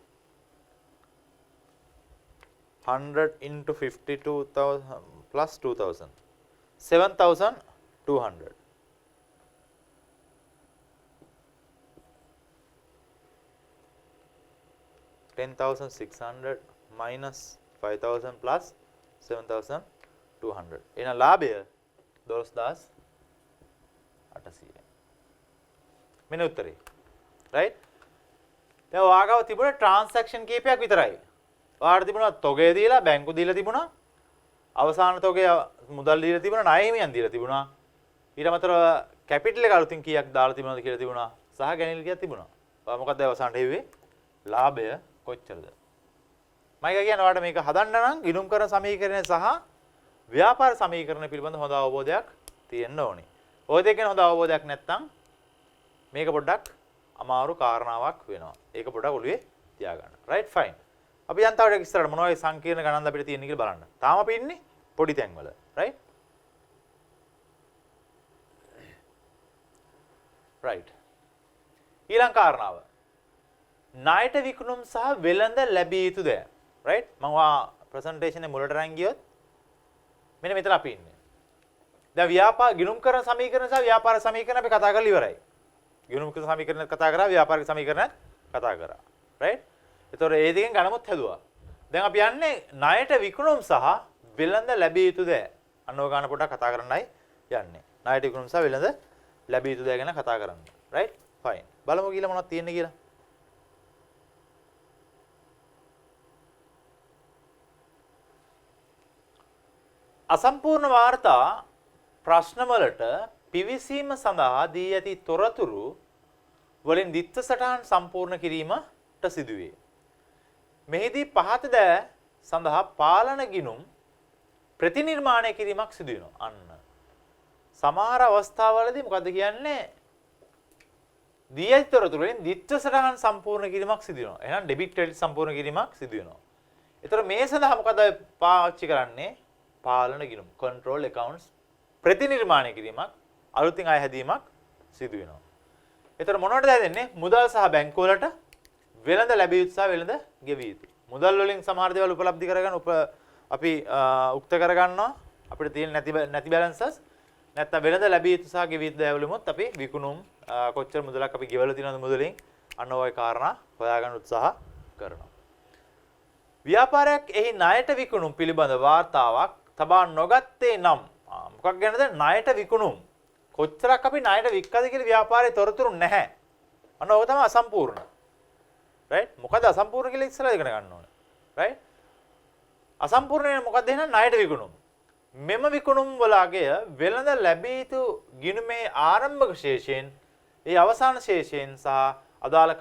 100 into 52,000 plus 2,000 7,200. $10,600 minus 5,000 plus 7,200. එහෙනම් ලාභය 12,800. මෙන්න උත්තරේ. right? දැන් ඔයාගාව තිබුණ ට්‍රාන්සැක්ෂන් කීපයක් විතරයි. ඔයාට තිබුණා තොගය දීලා බැංකු දීලා තිබුණා. අවසාන තොගය මුදල් දීලා තිබුණා, ණය හිමියන් දීලා තිබුණා. ඊට අමතරව කැපිටල් එක අලුතින් කීයක් දාලා තිබුණාද කියලා තිබුණා. සහ ගැනීම කීයක් තිබුණා. ඔයා මොකක්ද අවසානට හෙව්වේ? ලාභය කොච්චරද? මම කියන්නේ ඔයාලට මේක හදන්න නම් ගිණුම් කරන සමීකරණය සහ ව්‍යාපාර සමීකරණ පිළිබඳ හොඳ අවබෝධයක් තියෙන්න ඕනේ. ඔය දෙක ගැන හොඳ අවබෝධයක් නැත්නම් මේක පොඩ්ඩක් අමාරු කාරණාවක් වෙනවා. ඒක පොඩ්ඩක් ඔළුවේ තියාගන්න. right fine. අපි දැන් තව ටිකක් ඉස්සරහට මොනවා වගේ සංකීර්ණ ගණන්ද අපිට තියෙන්නේ කියලා බලන්න. තාම අපි ඉන්නේ පොඩි තැන්වල. right? right. ඊළඟ කාරණාව. ණයට විකුණුම් සහ වෙළඳ ලැබිය යුතු දෑ. right? මම ප්‍රසන්ටේෂන් එකේ මුලට අරන් ගියොත් මෙන්න මෙතන අපි ඉන්නේ. දැන් ව්‍යාපාර ගිණුම් කරන සමීකරණ සහ ව්‍යාපාර සමීකරණ අපි කතා කරලා ඉවරයි. ගිණුම් කරන සමීකරණ කතා කරා, ව්‍යාපාරික සමීකරණ කතා කරා. right? ඒතකොට ඒ දෙකෙන් ගණමුත් හැදුවා. දැන් අපි යන්නේ ණයට විකුණුම් සහ වෙළඳ ලැබිය යුතු දෑ. අන්න ඔය ගන්න පොඩ්ඩක් කතා කරන්නයි යන්නේ. ණයට විකුණුම් සහ වෙළඳ ලැබිය යුතු දෑ ගැන කතා කරන්න. right? fine. බලමු කියලා මොනවද තියෙන්නේ කියලා. අසම්පූර්ණ වාර්තා ප්‍රශ්න වලට පිවිසීම සඳහා දී ඇති තොරතුරු වලින් දිත්ත සටහන් සම්පූර්ණ කිරීමට සිදුවේ. මෙහිදී පහත දෑ සඳහා පාලන ගිණුම් ප්‍රතිනිර්මාණය කිරීමක් සිදු වෙනවා. අන්න. සමහර අවස්ථාවලදී මොකද කියන්නේ? දී ඇති තොරතුරු වලින් දිත්ත සටහන් සම්පූර්ණ කිරීමක් සිදු වෙනවා. එහෙනම් ඩෙබිට් ක්‍රෙඩිට් සම්පූර්ණ කිරීමක් සිදු වෙනවා. ඒතර මේ සඳහා මොකද පාවිච්චි කරන්නේ? පාලන ගිණුම් control accounts ප්‍රතිනිර්මාණය කිරීමක් අලුතින් අය හැදීමක් සිදු වෙනවා. ඒතර මොනවටද හැදෙන්නේ? මුදල් සහ බැංකු වලට වෙළඳ ලැබිය යුතු සහ වෙළඳ ගෙවිය යුතු. මුදල් වලින් සමහර දේවල් උපලබ්ධි කරගන්න අපි උක්ත කරගන්නවා. අපිට තියෙන නැති බැලන්සස් නැත්නම් වෙළඳ ලැබිය යුතු සහ ගෙවිය යුතු දේවලුමුත් අපි විකුණුම් කොච්චර මුදලක් අපි ගෙවලා තියෙනවද මුදලින් අන්න ඔය කාරණා හොයාගන්න උත්සාහ කරනවා. ව්‍යාපාරයක් එහි ණයට විකුණුම් පිළිබඳ වාර්තාවක් තබා නොගත්තේ නම් මොකක් ගැනද? ණයට විකුණුම්. කොච්චරක් අපි ණයට වික්කද කියලා ව්‍යාපාරයේ තොරතුරු නැහැ. අන්න ඕක තමයි අසම්පූර්ණ. right? මොකද අසම්පූර්ණ කියලා ඉස්සරහ ඉගෙන ගන්න ඕනේ. right? අසම්පූර්ණ මොකක්ද එහෙනම්? ණයට විකුණුම්. මෙම විකුණුම් වල අගය වෙළඳ ලැබිය යුතු ගිණුමේ ආරම්භක ශේෂයෙන් ඒ අවසාන ශේෂයෙන් සහ අදාළ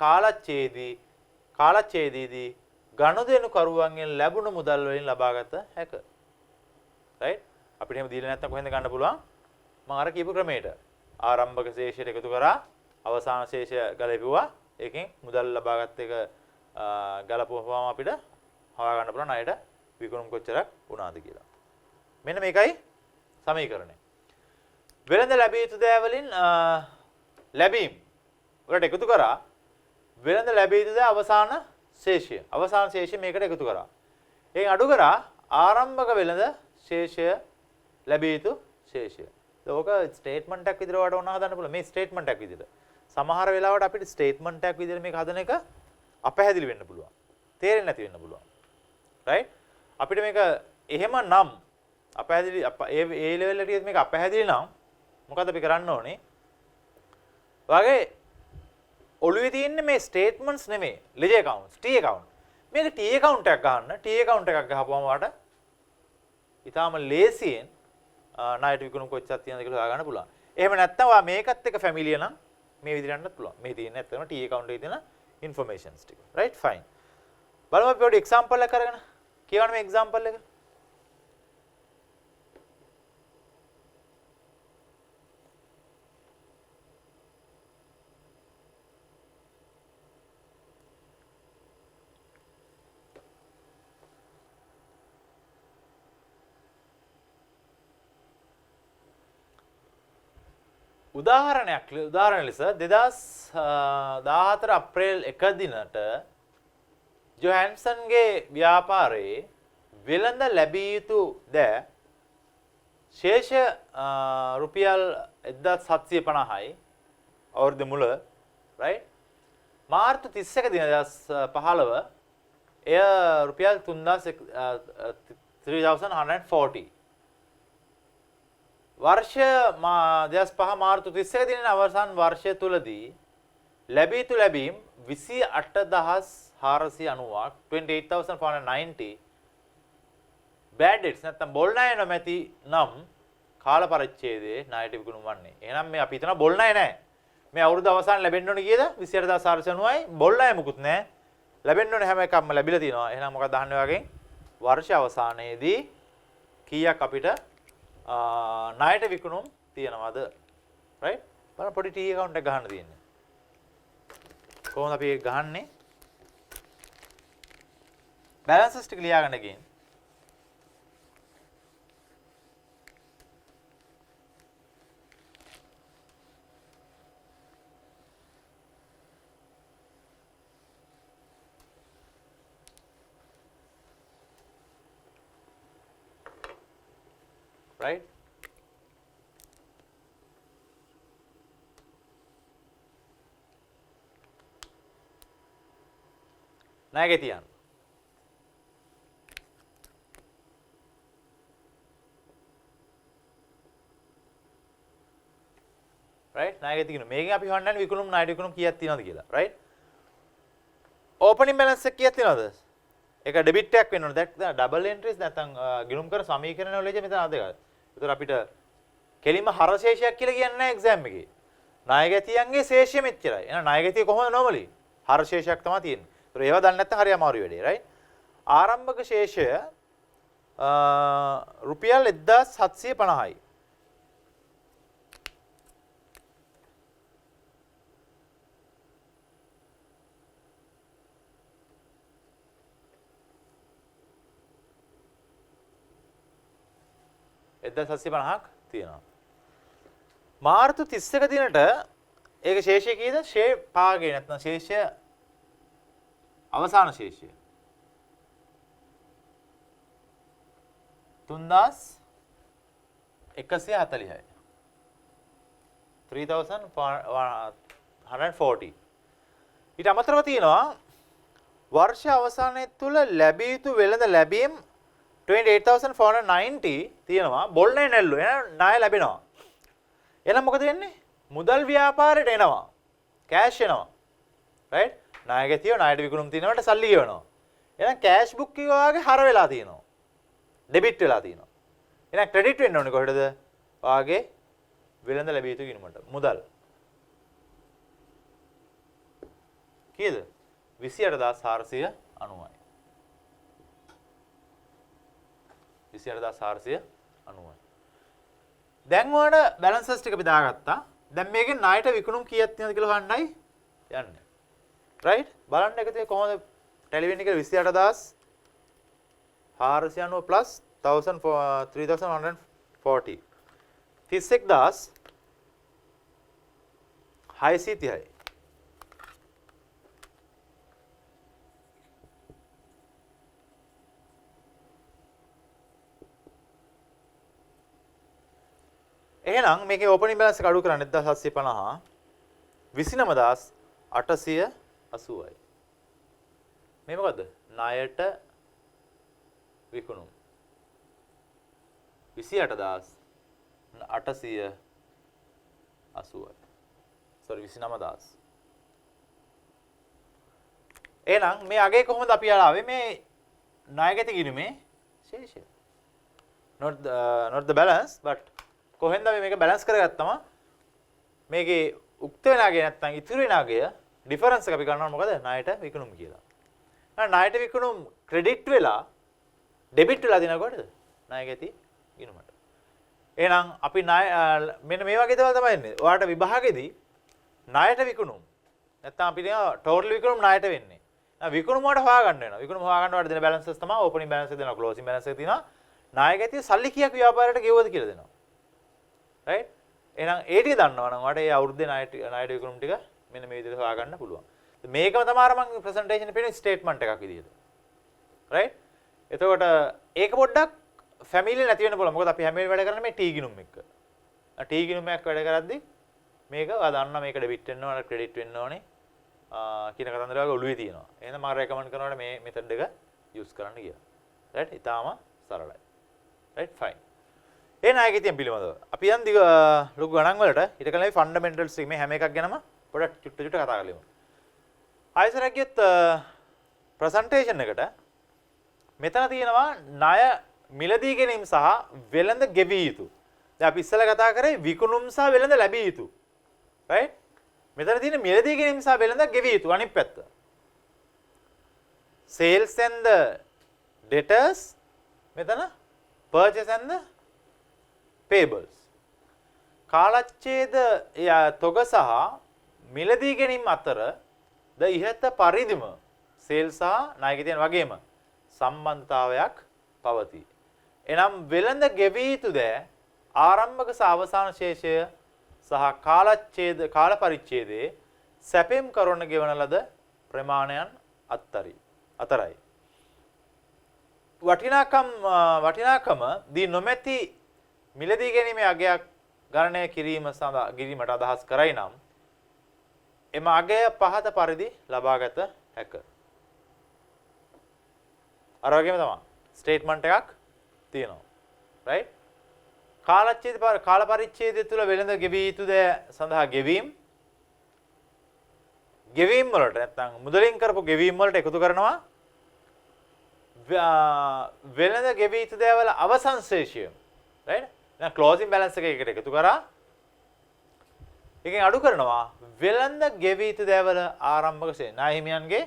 කාලච්ඡේදයේදී ගනුදෙනු කරුවන්ගෙන් ලැබුණු මුදල් වලින් ලබාගත හැකිය. right? අපිට එහෙම දීලා නැත්නම් කොහෙන්ද ගන්න පුළුවන්? මම අර කියපු ක්‍රමයට ආරම්භක ශේෂයට එකතු කරා අවසාන ශේෂය ගලපුවා. ඒකෙන් මුදල් ලබාගත් එක ගලපුවාම අපිට හොයා ගන්න පුළුවන් ණයට විකුණුම් කොච්චරක් වුණාද කියලා. මෙන්න මේකයි සමීකරණය. වෙළඳ ලැබිය යුතු දෑ වලින් ලැබීම් වලට එකතු කරා වෙළඳ ලැබිය යුතු දෑ අවසාන ශේෂය. අවසාන ශේෂය මේකට එකතු කරා. ඒකෙන් අඩු කරා ආරම්භක වෙළඳ ශේෂය ලැබිය යුතු ශේෂය. ඒක ස්ටේට්මන්ට් එකක් විදිහට වඩ ඕන හදන්න පුළුවන්. මේ ස්ටේට්මන්ට් එකක් විදිහට. සමහර වෙලාවට අපිට ස්ටේට්මන්ට් එකක් විදිහට මේක හදන එක අපැහැදිලි වෙන්න පුළුවන්. තේරෙන්නේ නැති වෙන්න පුළුවන්. right? අපිට මේක එහෙම නම් අපැහැදිලි ඒ ලෙවල් එකට මේක අපැහැදිලි නම් මොකද අපි කරන්න ඕනේ? වගේ ඔළුවේ තියෙන්නේ මේ ස්ටේට්මන්ට්ස් නෙමෙයි. Ledger accounts, T account. මේක T account එකක් ගන්න. T account එකක් ගහපුවම වාට ඊටාම ලේසියෙන් ණයට විකුණුම් කොච්චරක් තියෙනවද කියලා හොයාගන්න පුළුවන්. එහෙම නැත්නම් ඔයා මේකත් එක්ක ෆැමිලිය නම් මේ විදිහට යන්නත් පුළුවන්. මේ තියෙන ඇත්තම T account එකේ තියෙන ඉන්ෆර්මේෂන්ස් ටික. right? fine. බලමු අපි පොඩි එක්සැම්පල් එකක් කරගෙන. කියවන්න මේ එක්සැම්පල් එක. උදාහරණ ලෙස 2014 අප්‍රේල් 1 දිනට ජොහන්සන්ගේ ව්‍යාපාරයේ වෙළඳ ලැබිය යුතු දෑ ශේෂ රුපියල් 1750යි අවුරුදු මුල right මාර්තු 31 දින 2015 එය රුපියල් 3140 वर्ष 2005 මාර්තු 31 දින අවසන් වර්ෂය තුලදී ලැබී යුතු ලැබීම් 28490ක් 28490 bad debts නැත්නම් බොල් ණය නොමැති නම් කාල පරිච්ඡේදයේ ණයට විකුණුම් වන්නේ. එහෙනම් මේ අපි හිතන බොල් ණය නැහැ. මේ අවුරුදු අවසන් ලැබෙන්න ඕනේ කීයද? 28490යි බොල් ණය මුකුත් නැහැ. ලැබෙන්න ඕනේ හැම එකක්ම ලැබිලා තියෙනවා. එහෙනම් මොකක්ද අහන්නේ වගේ වර්ෂ අවසානයේදී කීයක් අපිට ණයට විකුණුම් තියනවාද? right? බලන්න පොඩි T account එක ගහන්න තියෙන්නේ. කොහොමද අපි ඒක ගහන්නේ? balances ටික ලියාගන්න ගිහින් right? ණයගේ තියන්න. right? ණයගේ තියන්න. මේකෙන් අපි හොයන්නේ විකුණුම් ණයට විකුණුම් කීයක් තියෙනවද කියලා. right? opening balance එක කීයක් තියෙනවද? ඒක ඩෙබිට් එකක් වෙන්න ඕනේ. දැන් ඩබල් එන්ට්‍රීස් නැත්නම් ගිණුම් කර සමීකරණ වලදී මෙතන අදගන්න. ඒතර අපිට කෙලින්ම හරශේෂයක් කියලා කියන්නේ නැහැ එක්සෑම් එකේ. ණයගැතියන්ගේ ශේෂය මෙච්චරයි. එහෙනම් ණයගැතිය කොහොමද normally? හරශේෂයක් තමයි තියෙන්නේ. ඒතර ඒවා දන්නේ නැත්නම් හරි අමාරු වැඩේ, right? ආරම්භක ශේෂය රුපියල් 1750යි. එදා 750ක් තියෙනවා. මාර්තු 31 දිනට ඒක ශේෂය කීයද? ෂේ පාගේ නැත්නම් ශේෂය අවසාන ශේෂය 3140යි. 3140. ඊට අමතරව තියෙනවා වර්ෂ අවසානයේ තුල ලැබිය යුතු වෙළඳ ලැබීම් 28490 තියෙනවා. බොල් ණය නැල්ලු. එහෙනම් ණය ලැබෙනවා. එහෙනම් මොකද වෙන්නේ? මුදල් ව්‍යාපාරයට එනවා. කෑෂ් එනවා. right? ණයගැතියෝ ණයට විකුණුම් තිනවට සල්ලි ගෙවනවා. එහෙනම් කෑෂ් බුක් එක වාගේ හර වෙලා තියෙනවා. ඩෙබිට් වෙලා තියෙනවා. එහෙනම් ක්‍රෙඩිට් වෙන්න ඕනේ කොහෙටද? වාගේ වෙළඳ ලැබිය යුතු ගිණුමට. මුදල්. කීයද? 28490යි. 28490යි. දැන් ඔයාලට බැලන්සස් ටික බෙදාගත්තා. දැන් මේකෙන් ණයට විකුණුම් කීයක් තියෙනවද කියලා හොයන්නයි යන්නේ. right? බලන්න එකතේ කොහොමද ටැලි වෙන්නේ කියලා 28490 plus 3140 31630. එහෙනම් මේකේ ඕපනින් බැලන්ස් එක අඩු කරන්නේ 1750 29880යි. මේ මොකද්ද? ණයට විකුණුම් 28880යි. sorry 29000. එහෙනම් මේ අගේ කොහොමද අපි ආවේ මේ ණයගැති ගිණුමේ ශේෂය? not the balance but කොහෙන්ද අපි මේක බැලන්ස් කරගත්තම මේකේ උක්ත වෙන අගය නැත්නම් ඉතුරු වෙන අගය ඩිෆරන්ස් එක අපි ගන්නවා මොකද ණයට විකුණුම් කියලා. එහෙනම් ණයට විකුණුම් ක්‍රෙඩිට් වෙලා ඩෙබිට් වෙලා දිනකොටද ණයගැති ගිණුමට. එහෙනම් අපි ණය මෙන්න මේ වගේ දේවල් තමයි එන්නේ. ඔයාලට විභාගෙදී ණයට විකුණුම් නැත්නම් අපි දෙනවා ටෝටල් විකුණුම් ණයට වෙන්නේ. විකුණුම වලට හොයාගන්න වෙනවා. විකුණුම හොයාගන්න වලට දෙන බැලන්සස් තමයි ඕපනින් බැලන්ස් එක දෙනවා, ක්ලෝසින් බැලන්ස් එක තියෙනවා. ණයගැතිය සල්ලි කීයක් ව්‍යාපාරයට ගෙවුවද කියලා දෙනවා. right? එහෙනම් ඒ ටික දන්නවනම් ඔයාලට ඒ අවුරුද්දේ ණයට විකුණුම් ටික මෙන්න මේ විදිහට හොයාගන්න පුළුවන්. මේකම තමයි අර මම ප්‍රසන්ටේෂන් එකේ පෙන්නන ස්ටේට්මන්ට් එකක් විදිහට. රයිට්? එතකොට ඒක පොඩ්ඩක් ෆැමිලි නැති වෙන්න පුළුවන්. මොකද අපි හැම වෙලේම වැඩ කරන්නේ මේ T ගිණුම් එක්ක. T ගිණුම් එකක් වැඩ කරද්දී මේක ඔයා දන්නවා මේක ඩෙබිට් වෙන්න ඕන, ක්‍රෙඩිට් වෙන්න ඕනේ. කියන කතන්දර වගේ ඔළුවේ තියෙනවා. එහෙනම් මම රෙකමන්ඩ් කරනවා මේ මෙතඩ් එක යූස් කරන්න කියලා. රයිට්? ඊටාම සරලයි. රයිට්? ෆයින්. ඒ නායකයෙක් තියෙන පිළිබඳව. අපි යන් දිග ලොකු ගණන් වලට ඊට කලින් ෆන්ඩමෙන්ටල්ස් එක මේ හැම එකක් ගැනම පොඩ්ඩක් චුට්ට කතා කරමු. ආයෙසරක් ගියත් ප්‍රසන්ටේෂන් එකට මෙතන තියෙනවා ණය මිලදී ගැනීම සහ වෙළඳ ගෙවිය යුතු. දැන් අපි ඉස්සෙල්ලා කතා කරේ විකුණුම් සහ වෙළඳ ලැබිය යුතු. රයිට්? මෙතන තියෙන මිලදී ගැනීම සහ වෙළඳ ගෙවිය යුතු අනිත් පැත්ත. sales and the debtors මෙතන purchase and the payables. කාලච්ඡේද තොග සහ මිලදී ගැනීම අතර ද ඉහත පරිදිම sales සහ ණයක තියෙන වගේම සම්බන්ධතාවයක් පවතී. එනම් වෙළඳ ගෙවිය යුතු ද ආරම්භක සහ අවසාන ශේෂය සහ කාල පරිච්ඡේදයේ සැපෙම් කරන ගෙවන ලද ප්‍රමාණයන් අතරයි. වටිනාකම දී නොමැති මිලදී ගැනීමේ අගයක් ගණනය කිරීමට අදහස් කරයි නම් එම අගය පහත පරිදි ලබාගත හැක. අර වගේම තමයි ස්ටේට්මන්ට් එකක් තියෙනවා. රයිට්? කාල පරිච්ඡේදය තුළ වෙළඳ ගෙවිය යුතු දෑ සඳහා ගෙවීම් වලට නැත්නම් මුදලින් කරපු ගෙවීම් වලට එකතු කරනවා වෙළඳ ගෙවිය යුතු දෑ වල අවසන් ශේෂය. රයිට්? දැන් ක්ලෝසින් බැලන්ස් එක එකට එකතු කරා එකෙන් අඩු කරනවා වෙළඳ ගෙවිය යුතු දෑ වල ආරම්භක ශේෂය. ණය හිමියන්ගේ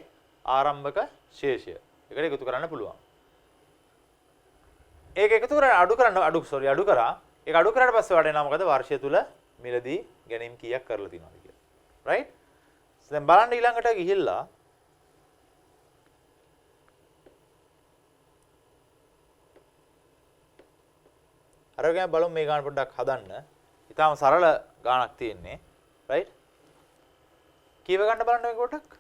ආරම්භක ශේෂය. එකට එකතු කරන්න පුළුවන්. ඒක එකතු කරලා අඩු කරා. ඒක අඩු කරාට පස්සේ වඩේනවා මොකද වර්ෂය තුල මිලදී ගැනීම කීයක් කරලා තියෙනවද කියලා. රයිට්? දැන් බලන්න ඊළඟට ගිහිල්ලා අර ගෑම බලමු මේ ගාන පොඩ්ඩක් හදන්න. ඊටාම සරල ගානක් තියෙන්නේ. රයිට්? කීව ගන්න බලන්න මේක පොඩ්ඩක්.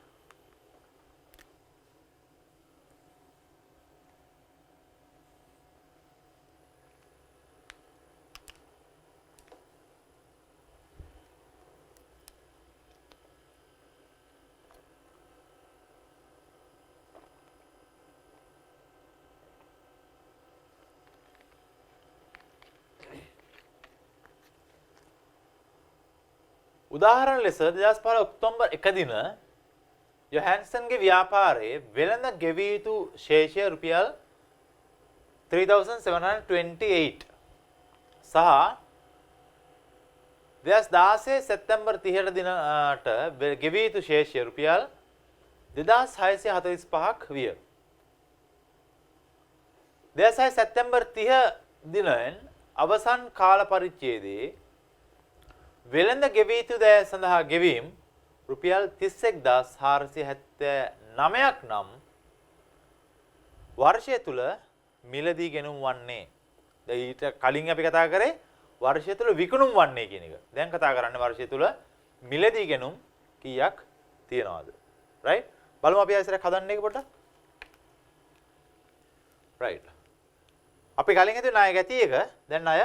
උදාහරණ ලෙස 2015 ඔක්තෝබර් 1 දින යොහන්සන්ගේ ව්‍යාපාරයේ වෙළඳ ගෙවිය යුතු ශේෂය රුපියල් 3728 සහ 2016 සැප්තැම්බර් 30 දිනට ගෙවිය යුතු ශේෂය රුපියල් 2645ක් විය. 2006 සැප්තැම්බර් 30 දිනෙන් අවසන් කාල පරිච්ඡේදයේ වෙළඳ ගෙවිය යුතු දෑ සඳහා ගෙවීම් රුපියල් 31479ක් නම් වර්ෂය තුල මිලදී ගෙනුම් වන්නේ. දැන් ඊට කලින් අපි කතා කරේ වර්ෂය තුල විකුණුම් වන්නේ කියන එක. දැන් කතා කරන්නේ වර්ෂය තුල මිලදී ගෙනුම් කීයක් තියනවාද? රයිට්? බලමු අපි ආයෙත් හදන්න එක පොඩ්ඩක්. රයිට්. අපි කලින් හිතුවේ ණය ගැති එක දැන් ණය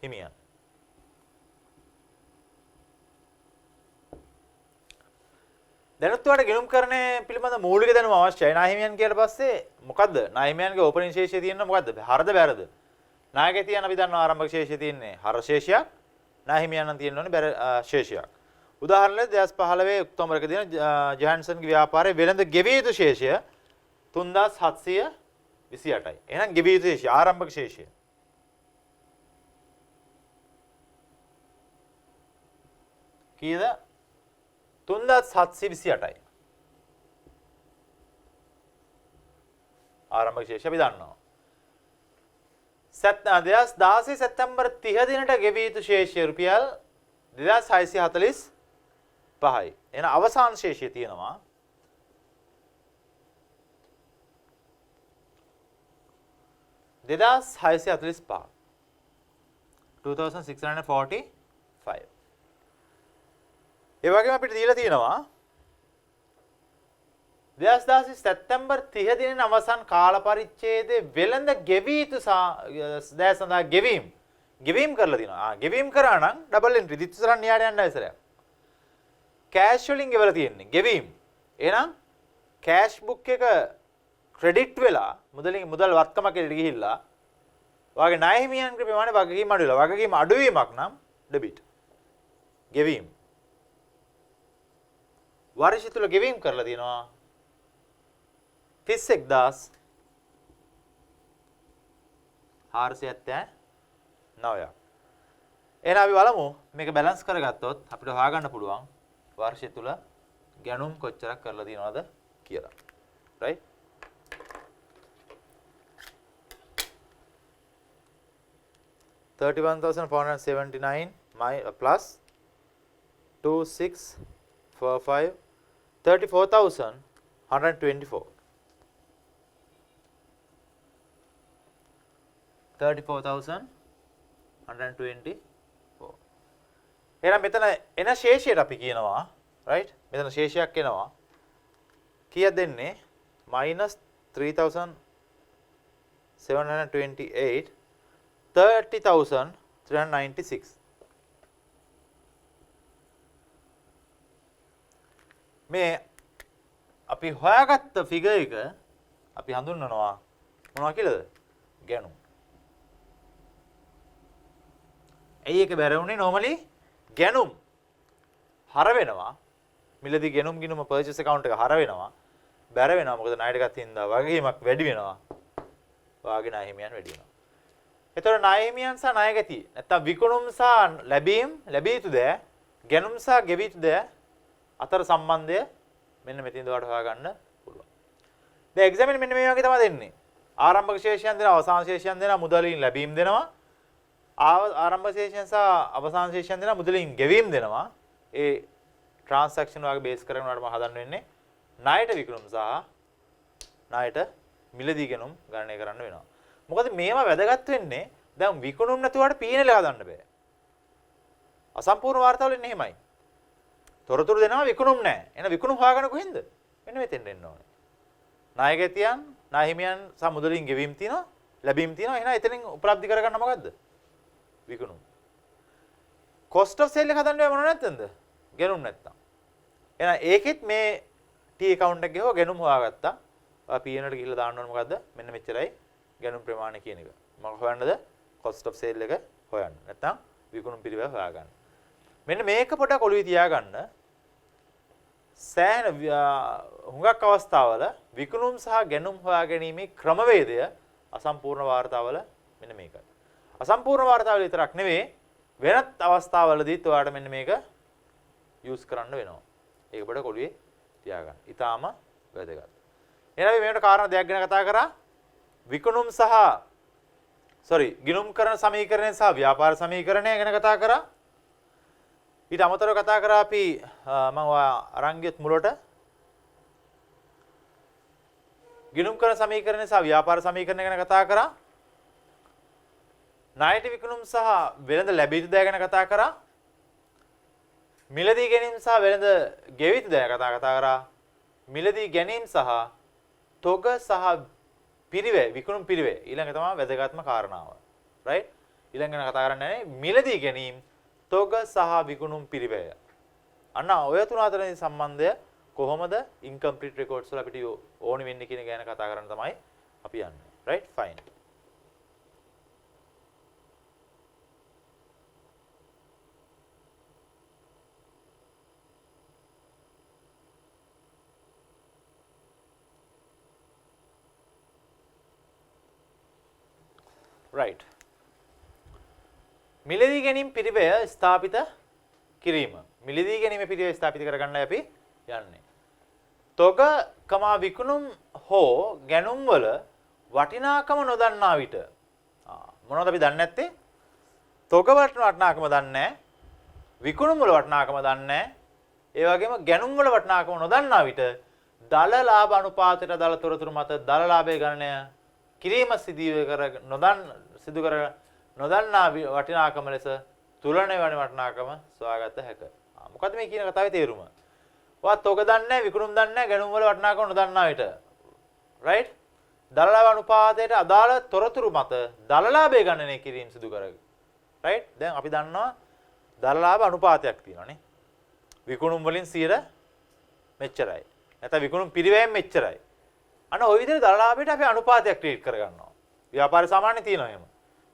හිමියන්. දැනුත් ඔයාලට ගෙනුම් කරන්නේ පිළිබඳ මූලික දැනුම අවශ්‍යයි. ණය හිමියන් කියලා පස්සේ මොකද්ද? ණය හිමියන්ගේ ඕපනින් ශේෂය තියෙන්නේ මොකද්ද? හරද බැරද? ණය ගැතියන් අපි දන්නවා ආරම්භක ශේෂය තියෙන්නේ හර ශේෂයක්. ණය හිමියන් නම් තියෙන්නේ බැර ශේෂයක්. උදාහරණයක් 2015 ඔක්තෝබර් 1 දින ජොහන්සන්ගේ ව්‍යාපාරයේ වෙළඳ ගෙවිය යුතු ශේෂය 3728යි. එහෙනම් ගෙවිය යුතු ශේෂය ආරම්භක ශේෂය. කීයද? 3728යි. ආරම්භක ශේෂය අපි දන්නවා. 2016 සැප්තැම්බර් 30 දිනට ගෙවිය යුතු ශේෂය රුපියල් 2645යි. එහෙනම් අවසාන ශේෂය තියෙනවා 2645. 2645. ඒ වගේම අපිට දීලා තියෙනවා 2016 සැප්තැම්බර් 30 දින අවසන් කාල පරිච්ඡේදයේ වෙළඳ ගෙවී යුතු දෑ සඳහා ගෙවීම් කරලා තියෙනවා. ගෙවීම් කරා නම් ඩබල් එන්ට්‍රි දිත්තරන් න්‍යායට යන්න ඉස්සරහ. කෑෂ් වලින් ගෙවලා තියෙන්නේ ගෙවීම්. එහෙනම් කෑෂ් බුක් එක ක්‍රෙඩිට් වෙලා මුදල් වත්කමකට ගිහිල්ලා වාගේ ණය හිමියන්ගේ ප්‍රමාණය වගකීම් අඩු වෙලා වගකීම් අඩුවීමක් නම් ඩෙබිට්. ගෙවීම්. වර්ෂය තුල ගෙවීම් කරලා තියෙනවා 31479ක්. එහෙනම් අපි බලමු මේක බැලන්ස් කරගත්තොත් අපිට හොයාගන්න පුළුවන් වර්ෂය තුල ගැණුම් කොච්චරක් කරලා තියෙනවද කියලා. right? $31,479 plus 2645 34,124. 34,124. එහෙනම් මෙතන එන ශේෂයට අපි කියනවා right? මෙතන ශේෂයක් එනවා. කීයක් දෙන්නේ? -3,728 30,396. මේ අපි හොයාගත්ත ෆිගර් එක අපි හඳුන්වනවා මොනවා කියලාද? ගැණුම්. ඇයි ඒක බැර වුනේ? normally ගැණුම් හර වෙනවා. මිලදී ගැණුම් ගිණුම purchase account එක හර වෙනවා. බැර වෙනවා. මොකද ණයට ගත්ත හින්දා වගකීමක් වැඩි වෙනවා. වාගේ ණය හිමියන් වැඩි වෙනවා. එතකොට ණය හිමියන් සහ ණයගැති නැත්තම් විකුණුම් සහ ලැබීම් ලැබිය යුතු දෑ ගැණුම් සහ ගෙවිය යුතු දෑ අතර සම්බන්ධය මෙන්න මෙතනද ඔයාලට හොයාගන්න පුළුවන්. දැන් එක්සැම් එකේ මෙන්න මේ වගේ තමයි දෙන්නේ. ආරම්භක ශේෂයන් දෙනවා, අවසාන ශේෂයන් දෙනවා, මුදලින් ලැබීම් දෙනවා. ආරම්භ ශේෂයන් සහ අවසාන ශේෂයන් දෙනවා, මුදලින් ගෙවීම් දෙනවා. ඒ ට්‍රාන්සැක්ෂන් වගේ බේස් කරගෙන උනාට මම හදන්න වෙන්නේ ණයට විකුණුම් සහ ණයට මිලදී ගැනුම් ගණනය කරන්න වෙනවා. මොකද මේවා වැදගත් වෙන්නේ දැන් විකුණුම් නැතුවට P&L හදන්න බෑ. අසම්පූර්ණ වාර්තාවල ඉන්නේ එහෙමයි. තොරතුරු දෙනවා විකුණුම් නැහැ. එහෙනම් විකුණුම් හොයාගන්න කොහෙන්ද? මෙන්න මෙතෙන් එන්න ඕනේ. ණයගැතියන්, ණය හිමියන් සහ මුදලින් ගෙවීම් තියෙනවා, ලැබීම් තියෙනවා. එහෙනම් එතනින් උපලබ්ධි කරගන්න මොකද්ද? විකුණුම්. cost of sale එක හදන්න බෑ මොන නැත්තඳ? ගැනුම් නැත්තම්. එහෙනම් ඒකෙත් මේ T account එක ගිහුවා ගැනුම් හොයාගත්තා. P&L එකට ගිහිල්ලා දාන්න ඕනේ මොකද්ද? මෙන්න මෙච්චරයි ගැනුම් ප්‍රමාණය කියන එක. මම හොයන්නද cost of sale එක හොයන්න. නැත්තම් විකුණුම් පිළිවෙල හොයාගන්න. මෙන්න මේක පොඩක් ඔළුවේ තියාගන්න. සෑහෙන හුඟක් අවස්ථාවල විකුණුම් සහ ගැනුම් හොයාගැනීමේ ක්‍රමවේදය අසම්පූර්ණ වාර්තාවල මෙන්න මේකයි. අසම්පූර්ණ වාර්තාවල විතරක් නෙවෙයි වෙනත් අවස්ථාවලදීත් ඔයාලට මෙන්න මේක යූස් කරන්න වෙනවා. ඒක පොඩක් ඔළුවේ තියාගන්න. ඊටාම වැදගත්. එහෙනම් අපි මේකට කාරණා දෙයක් ගැන කතා කරා. විකුණුම් සහ ගිණුම් කරන සමීකරණය සහ ව්‍යාපාර සමීකරණය ගැන කතා කරා. ඊට අමතරව කතා කරා අපි මම අරන් ගියත් මුලට ගිණුම් කරන සමීකරණය සහ ව්‍යාපාර සමීකරණය ගැන කතා කරා. ණයට විකුණුම් සහ වෙළඳ ලැබිය යුතු දෑ ගැන කතා කරා. මිලදී ගැනීම සහ වෙළඳ ගෙවිය යුතු දෑ කතා කරා. මිලදී ගැනීම සහ තොග සහ පිරිවැය විකුණුම් පිරිවැය ඊළඟ තමයි වැදගත්ම කාරණාව. right? ඊළඟ ගැන කතා කරන්නේ මිලදී ගැනීම තොග සහ විකුණුම් පිරිවැය. අන්න ඔය තුන අතරින් සම්බන්ධය කොහොමද incomplete records වල අපිට ඕනි වෙන්නේ කියන ගැන කතා කරන්න තමයි අපි යන්නේ. right? fine. right. මිලදී ගැනීම පිරිවැය ස්ථාපිත කිරීම. මිලදී ගැනීම පිරිවැය ස්ථාපිත කරගන්නයි අපි යන්නේ. තොග, විකුණුම් හෝ ගැනුම් වල වටිනාකම නොදන්නා විට මොනවද අපි දන්නේ නැත්තේ? තොග වටිනාකම දන්නේ නැහැ. විකුණුම් වල වටිනාකම දන්නේ නැහැ. ඒ වගේම ගැනුම් වල වටිනාකම නොදන්නා විට දල ලාභ අනුපාතයට දල තොරතුරු මත දල ලාභයේ ගණනය කිරීම සිදු කර නොදන්නා වටිනාකම ලෙස තුලනය වන වටිනාකම සොයාගත හැක. මොකද්ද මේ කියන කතාවේ තේරුම? ඔයත් ඔක දන්නේ නැහැ, විකුණුම් දන්නේ නැහැ, ගැණුම් වල වටිනාකම නොදන්නා විට. right? දලලාභ අනුපාතයට අදාළ තොරතුරු මත දලලාභය ගණනය කිරීම සිදු කරගන්න. right? දැන් අපි දන්නවා දලලාභ අනුපාතයක් තියෙනවානේ. විකුණුම් වලින් 100 මෙච්චරයි. නැත්නම් විකුණුම් පිරිවැයෙන් මෙච්චරයි. අන්න ওই විදිහට දලලාභයට අපි අනුපාතයක් ක්‍රියේට් කරගන්නවා. ව්‍යාපාර සාමාන්‍ය තියෙනවා එහෙම.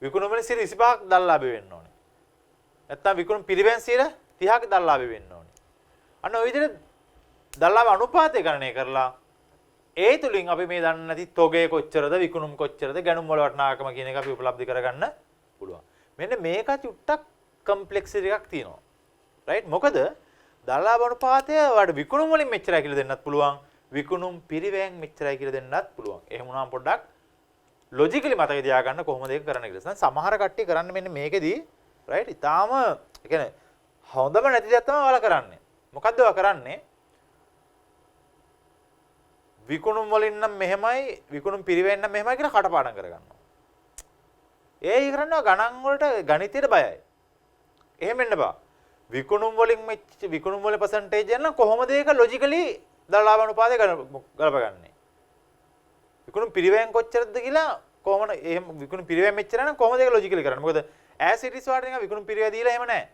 විකුණුම් වලින් 25ක් දලලාභය වෙන්න ඕනේ. නැත්නම් විකුණුම් පිරිවැයෙන් 30ක් දලලාභය වෙන්න ඕනේ. අන්න ওই විදිහට දලලාභ අනුපාතය ගණනය කරලා ඒ තුලින් අපි මේ දන්නේ නැති තොගය කොච්චරද විකුණුම් කොච්චරද ගැණුම් වල වටිනාකම කියන එක අපි උපලබ්ධි කරගන්න පුළුවන්. මෙන්න මේක චුට්ටක් කම්ප්ලෙක්සිටි එකක් තියෙනවා. right? මොකද දලලාභ අනුපාතය වඩ විකුණුම් වලින් මෙච්චරයි කියලා දෙන්නත් පුළුවන්. විකුණුම් පිරිවැයෙන් මෙච්චරයි කියලා දෙන්නත් පුළුවන්. එහෙම වුණාම පොඩ්ඩක් ලොජිකලි මතක තියාගන්න කොහොමද ඒක කරන්න කියලා. සමහර කට්ටිය කරන්නේ මෙන්න මේකෙදී right? ඊටාම ඒ කියන්නේ හොඳම නැති දේ තමයි ඔයාලා කරන්නේ. මොකද්ද ඔයා කරන්නේ? විකුණුම් වලින් නම් මෙහෙමයි විකුණුම් පිරිවෙන්න නම් මෙහෙමයි කියලා කටපාඩම් කරගන්නවා. ඒ කරන්නේ ගණන් වලට ගණිතයට බයයි. එහෙම වෙන්න බෑ. විකුණුම් වලින් විකුණුම් වල percentage එක නම් කොහොමද ඒක logically දලලාභ අනුපාතය ගලපගන්නේ. විකුණුම් පිරිවෙන් කොච්චරද කියලා කොහොමද එහෙම විකුණුම් පිරිවෙන් මෙච්චර නම් කොහොමද ඒක logically කරන්නේ. මොකද as it is වාට නිකන් විකුණුම් පිරිවෙ දීලා එහෙම නැහැ.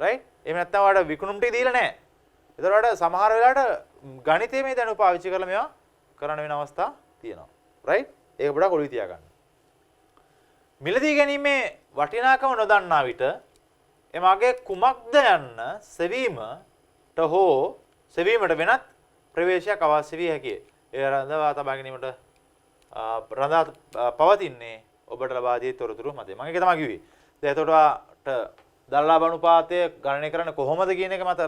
right? එහෙම නැත්නම් වාට විකුණුම් ටික දීලා නැහැ. ඒතර වල සමහර වෙලාවට ගණිතයේ මේ දැනුම පාවිච්චි කරලා මේවා කරන්න වෙන අවස්ථා තියෙනවා. right? ඒක පොඩ්ඩක් ඔළුවේ තියාගන්න. මිලදී ගැනීමේ වටිනාකම නොදන්නා විට එමාගේ කුමක්ද යන්න සෙවීමට හෝ සෙවීමට වෙනත් ප්‍රවේශයක් අවශ්‍ය විය හැකියි. ඒ රඳවා තබා ගැනීමට රඳා පවතින්නේ ඔබට ලබා දී තොරතුරු මතයි. මම ඒක තමයි කිව්වේ. දැන් එතකොට දලලාභ අනුපාතය ගණනය කරන්නේ කොහොමද කියන එක මත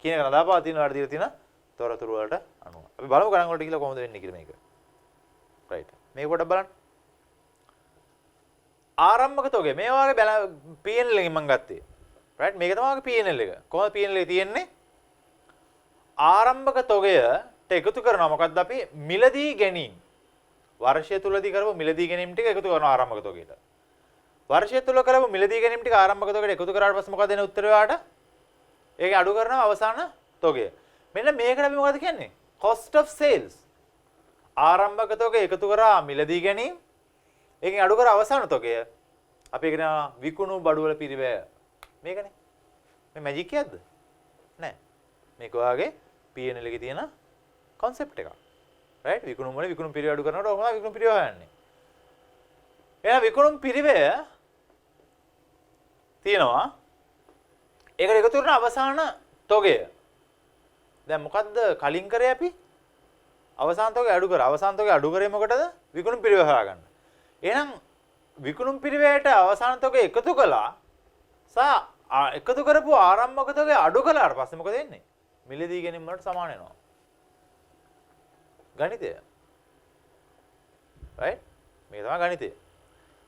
කියන එක රඳා පවතින වල දීලා තියෙන තොරතුරු වලට අනුව. අපි බලමු ගණන් වලට ගිහලා කොහොමද වෙන්නේ කියලා මේක. right. මේක පොඩ්ඩක් බලන්න. ආරම්භක තොගය මේ වගේ P&L එකෙන් මම ගත්තේ. right. මේක තමයි P&L එක. කොහොමද P&L එකේ තියෙන්නේ? ආරම්භක තොගයට එකතු කරනවා මොකද්ද අපි මිලදී ගැනීම. වර්ෂය තුලදී කරපු මිලදී ගැනීම ටික එකතු කරනවා ආරම්භක තොගයට. වර්ෂය තුල කරපු මිලදී ගැනීම ටික ආරම්භක තොගයට එකතු කරාට පස්සේ මොකද එන්නේ උත්තරය ඔයාලට? ඒක අඩු කරනවා අවසාන තොගය. මෙන්න මේකට අපි මොකද කියන්නේ? cost of sales. ආරම්භක තොගය එකතු කරා මිලදී ගැනීම. ඒකෙන් අඩු කර අවසාන තොගය. අපි කියනවා විකුණු බඩුවල පිරිවැය. මේකනේ. මේ මැජික් එකක්ද? නෑ. මේක ඔයාගේ P&L එකේ තියෙන concept එකක්. right? විකුණුම් වල විකුණුම් පිරිවැය අඩු කරනකොට ඔහොම විකුණුම් පිරිවැය හොයන්නේ. එහෙනම් විකුණුම් පිරිවැය තියෙනවා. ඒකට එකතු කරන අවසාන තොගය. දැන් මොකද්ද කලින් කරේ අපි? අවසාන තොගය අඩු කරා. අවසාන තොගය අඩු කරේ මොකටද? විකුණුම් පිරිවැය හොයාගන්න. එහෙනම් විකුණුම් පිරිවැයට අවසාන තොගය එකතු කළා. එකතු කරපු ආරම්භක තොගය අඩු කළාට පස්සේ මොකද වෙන්නේ? මිලදී ගැනීම වලට සමාන වෙනවා. ගණිතය. right? මේක තමයි ගණිතය.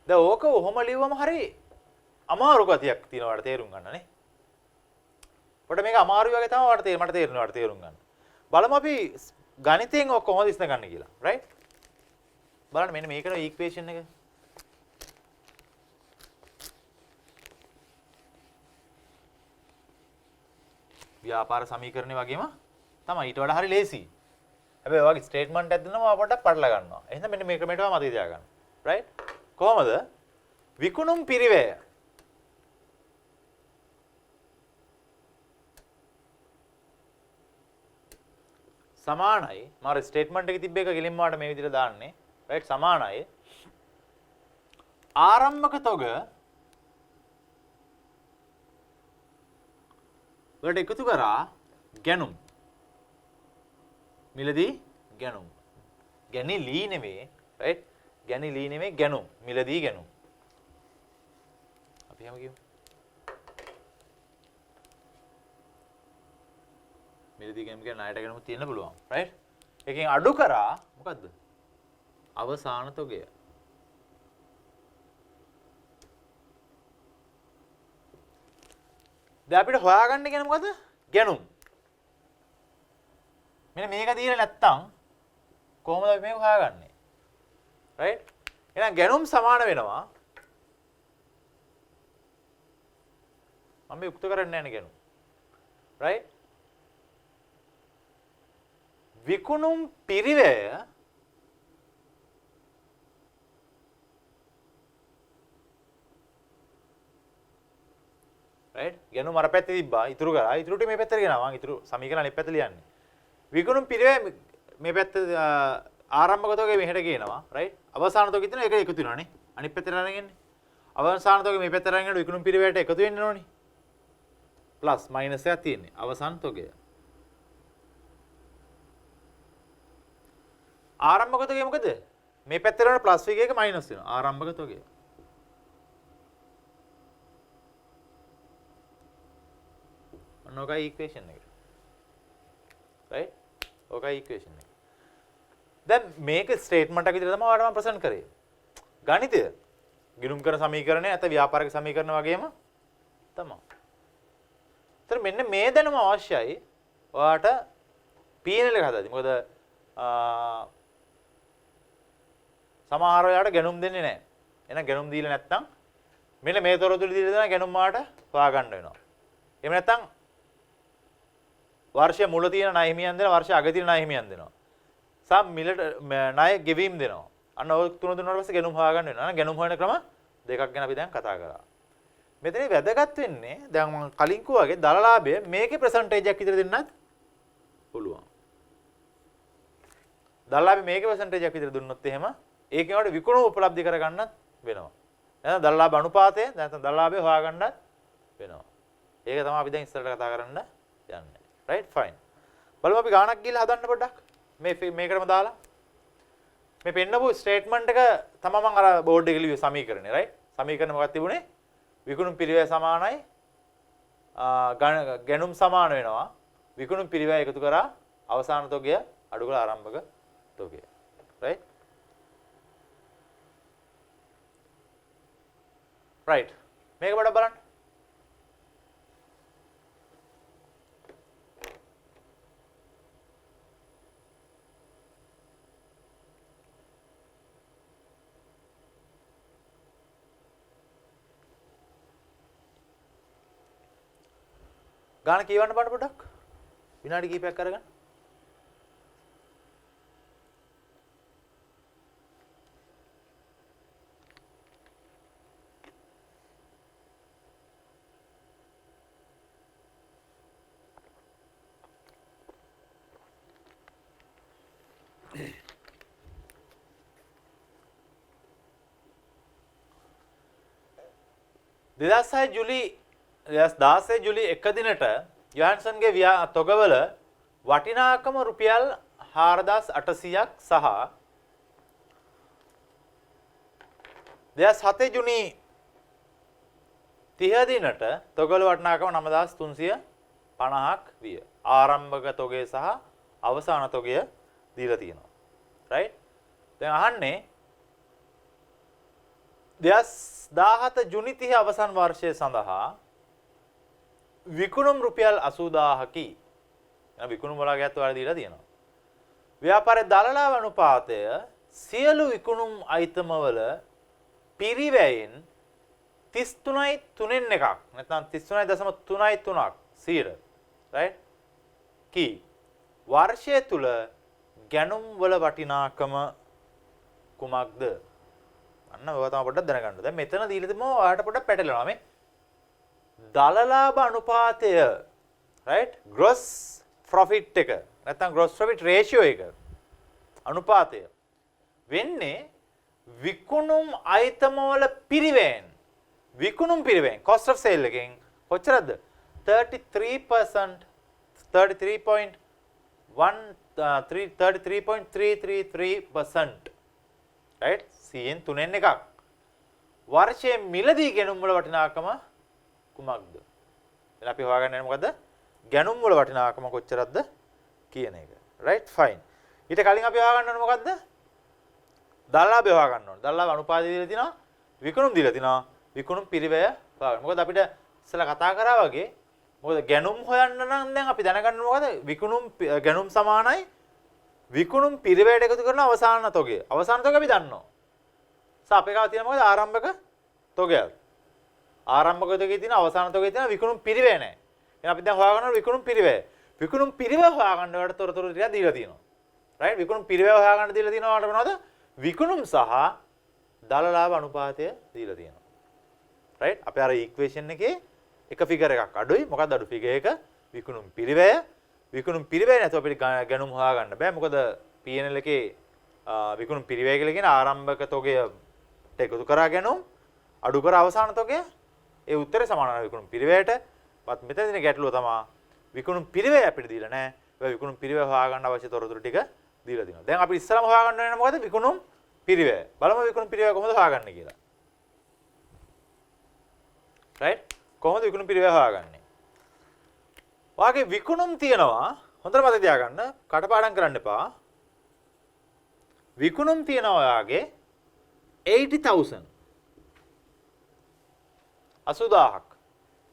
දැන් ඕක ඔහොම ලිව්වම හරි අමාරු ගතියක් තියෙනවාට තේරුම් ගන්න නේ. පොඩ මේක අමාරු වගේ තමයි මට තේරෙනවාට තේරුම් ගන්න. බලමු අපි ගණිතයෙන් ඔක කොහොමද ඉස්න ගන්න කියලා. right? බලන්න මෙන්න මේකේ ඉක්වේෂන් එක. ව්‍යාපාර සමීකරණේ වගේම තමයි ඊට වඩා හරි ලේසි. හැබැයි ඔයගේ ස්ටේට්මන්ට් එකක් දෙනවා ඔයා පොඩ්ඩක් පටල ගන්නවා. එහෙනම් මෙන්න මේ ක්‍රමයට මතක තියාගන්න. right? කොහොමද? විකුණුම් පිරිවැය සමානයි මාර ස්ටේට්මන්ට් එකේ තිබ්බ එක ගෙලින්ම වාට මේ විදිහට දාන්නේ. right? සමානයි ආරම්භක තොග වලට එකතු කරා ගැණුම්. මිලදී ගැණුම්. ගැනිලී නෙමෙයි. right? ගැනිලී නෙමෙයි ගැණුම්. මිලදී ගැණුම්. අපි හැම කියමු. මිලදී ගැණුම් කියන ණයට ගැණුම් තියෙන්න පුළුවන්. right? එකෙන් අඩු කරා මොකද්ද? අවසාන තොගය. දැන් අපිට හොයාගන්න කියන්නේ මොකද? ගැණුම්. මෙන්න මේක දීලා නැත්තම් කොහොමද අපි මේක හොයාගන්නේ? right? එහෙනම් ගැණුම් සමාන වෙනවා මම මේ යුක්ත කරන්නේ නැහැ නේ ගැනු. right? විකුණුම් පිරිවැය right? ගැනුම අර පැත්තේ තිබ්බා. ඉතුරු කරා. ඉතුරුට මේ පැත්තට ගෙනවා. මම ඉතුරු සමීකරණ අනිත් පැත්තට ලියන්නේ. විකුණුම් පිරිවැය මේ පැත්ත ආරම්භක තෝගේ මෙහෙට ගේනවා. right? අවසාන තෝගෙ තියෙන එක එකතු වෙනවානේ. අනිත් පැත්තට අරගෙන. අවසාන තෝගේ මේ පැත්තට අරගෙන විකුණුම් පිරිවැයට එකතු වෙන්න ඕනේ. ප්ලස් මයිනස් එකක් තියෙන්නේ. අවසාන තෝගය. ආරම්භක තෝගය මොකද? මේ පැත්තට යන ප්ලස් එක මයිනස් වෙනවා. ආරම්භක තෝගය. ඔකයි ඉක්වේෂන් එක. right? ඔකයි ඉක්වේෂන් එක. දැන් මේක ස්ටේට්මන්ට් එකක් විදිහට තමයි ඔයාලට මම ප්‍රසන්ට් කරේ. ගණිතය ගිණුම් කරන සමීකරණය නැත්නම් ව්‍යාපාරික සමීකරණ වගේම තමයි. ඒතර මෙන්න මේ දැනුම අවශ්‍යයි ඔයාට P&L එක හදද්දි. මොකද සමහර වෙලාවට ගැනුම් දෙන්නේ නැහැ. එහෙනම් ගැනුම් දීලා නැත්නම් මෙන්න මේ තොරතුරු දීලා දෙනවා ගැනුම් මාට හොයාගන්න වෙනවා. එහෙම නැත්නම් වර්ෂය මුල තියෙන ණය හිමියන් දෙනවා වර්ෂය අග තියෙන ණය හිමියන් දෙනවා. සම් මිලට ණය ගෙවීම් දෙනවා. අන්න ඔය තුන දුන්නාට පස්සේ ගැනුම් හොයාගන්න වෙනවා. නම් ගැනුම් හොයන ක්‍රම දෙකක් ගැන අපි දැන් කතා කරා. මෙතන වැදගත් වෙන්නේ දැන් මම කලින් කිව්වාගේ දලලාභය මේකේ ප්‍රසන්ටේජ් එකක් විතර දෙන්නත් පුළුවන්. දලලාභය මේකේ ප්‍රසන්ටේජ් එකක් විතර දුන්නොත් එහෙම ඒකෙන් වල විකුණුම උපලබ්ධි කරගන්නත් වෙනවා. එහෙනම් දලලාභ අනුපාතය නැත්නම් දලලාභය හොයාගන්නත් වෙනවා. ඒක තමයි අපි දැන් ඉස්සරහට කතා කරන්න යන්නේ. right fine. බලමු අපි ගාණක් ගිහලා හදන්න පොඩ්ඩක්. මේකටම දාලා මේ පෙන්නපු ස්ටේට්මන්ට් එක තමයි මම අර බෝඩ් එකේ ලියුවේ සමීකරණේ right? සමීකරණ මොකක්ද තිබුණේ? විකුණුම් පිරිවැය සමානයි ගැනුම් සමාන වෙනවා. විකුණුම් පිරිවැය එකතු කරා අවසාන තොගය අඩු කළ ආරම්භක තොගය. right? right. මේක පොඩ්ඩක් බලන්න. ගාන කියවන්න බලන්න පොඩ්ඩක්. විනාඩි කිහිපයක් අරගෙන. ජූලි 2016 ජූලි 1 දිනට යොහන්සන්ගේ තොගවල වටිනාකම රුපියල් 4800ක් සහ 2007 ජුනි 30 දිනට තොගවල වටිනාකම 9350ක් විය. ආරම්භක තොගය සහ අවසාන තොගය දීලා තියෙනවා. right? දැන් අහන්නේ 2017 ජුනි 30 අවසන් වර්ෂය සඳහා විකුණුම් රුපියල් 80000කි. එහෙනම් විකුණුම් වලගයත් ඔයාලා දීලා තියෙනවා. ව්‍යාපාරයේ දලලාභ අනුපාතය සියලු විකුණුම් අයිටම වල පිරිවැයෙන් 33.3 එකක් නැත්නම් 33.3ක් 100. right? කි වර්ෂය තුල ගැනුම් වල වටිනාකම කුමක්ද? අන්න ඔය තමයි පොඩ්ඩක් දැනගන්න. දැන් මෙතන දීලා තිබුණා ඔයාලට පොඩ්ඩක් පැටලෙනවා මේ. දලලාභ අනුපාතය right gross profit එක නැත්නම් gross profit ratio එක අනුපාතය වෙන්නේ විකුණුම් අයිටම වල පිරිවැයෙන් විකුණුම් පිරිවැයෙන් cost of sale එකෙන් කොච්චරද 33% 33.333% right 100න් 3න් එකක් වර්ෂයේ මිලදී ගැනුම් වල වටිනාකම කුමක්ද? එහෙනම් අපි හොයාගන්න යන්නේ මොකද්ද? ගැනුම් වල වටිනාකම කොච්චරක්ද කියන එක. right fine. ඊට කලින් අපි හොයාගන්න ඕනේ මොකද්ද? දලලාභය හොයාගන්න ඕනේ. දලලාභ අනුපාතය දීලා තිනවා. විකුණුම් දීලා තිනවා. විකුණුම් පිරිවැය හොයාගන්න. මොකද අපිට ඉස්සෙල්ලා කතා කරා වගේ මොකද ගැනුම් හොයන්න නම් දැන් අපි දැනගන්න මොකද? විකුණුම් ගැනුම් සමානයි විකුණුම් පිරිවැයට එකතු කරන අවසාන තොගය. අවසාන තොගය අපි දන්නවා. අපේ ගාව තියෙන මොකද? ආරම්භක තොගයක්. ආරම්භක තොගයේ තියෙන අවසාන තොගයේ තියෙන විකුණුම් පිරිවැය නැහැ. එහෙනම් අපි දැන් හොයාගන්නවා විකුණුම් පිරිවැය. විකුණුම් පිරිවැය හොයාගන්න වට තොරතුරු ටිකක් දීලා තියෙනවා. රයිට් විකුණුම් පිරිවැය හොයාගන්න දීලා තියෙනවා වට මොනවද? විකුණුම් සහ දල ලාභ අනුපාතය දීලා තියෙනවා. රයිට් අපි අර ඉක්වේෂන් එකේ එක ෆිගර් එකක් අඩුයි. මොකක්ද අඩු ෆිගර් එක? විකුණුම් පිරිවැය. විකුණුම් පිරිවැය නැතුව අපිට ගැනුම් හොයාගන්න බෑ. මොකද P&L එකේ විකුණුම් පිරිවැය කියලා කියන ආරම්භක තොගයට එකතු කරා ගැනුම් අඩු කර අවසාන තොගය ඒ උත්තරේ සමානයි විකුණුම් පිරිවැයට. වත් මෙතනදී ගැටලුව තමයි විකුණුම් පිරිවැය අපිට දීලා නැහැ. ඒ විකුණුම් පිරිවැය හොයාගන්න අවශ්‍ය තොරතුරු ටික දීලා දිනවා. දැන් අපි ඉස්සරම හොයාගන්න වෙන මොකද? විකුණුම් පිරිවැය. බලමු විකුණුම් පිරිවැය කොහොමද හොයාගන්නේ කියලා. රයිට්? කොහොමද විකුණුම් පිරිවැය හොයාගන්නේ? වාගේ විකුණුම් තියනවා හොඳට මතක තියාගන්න. කටපාඩම් කරන්න එපා. විකුණුම් තියනවා ඔයාගේ 80000 80000ක්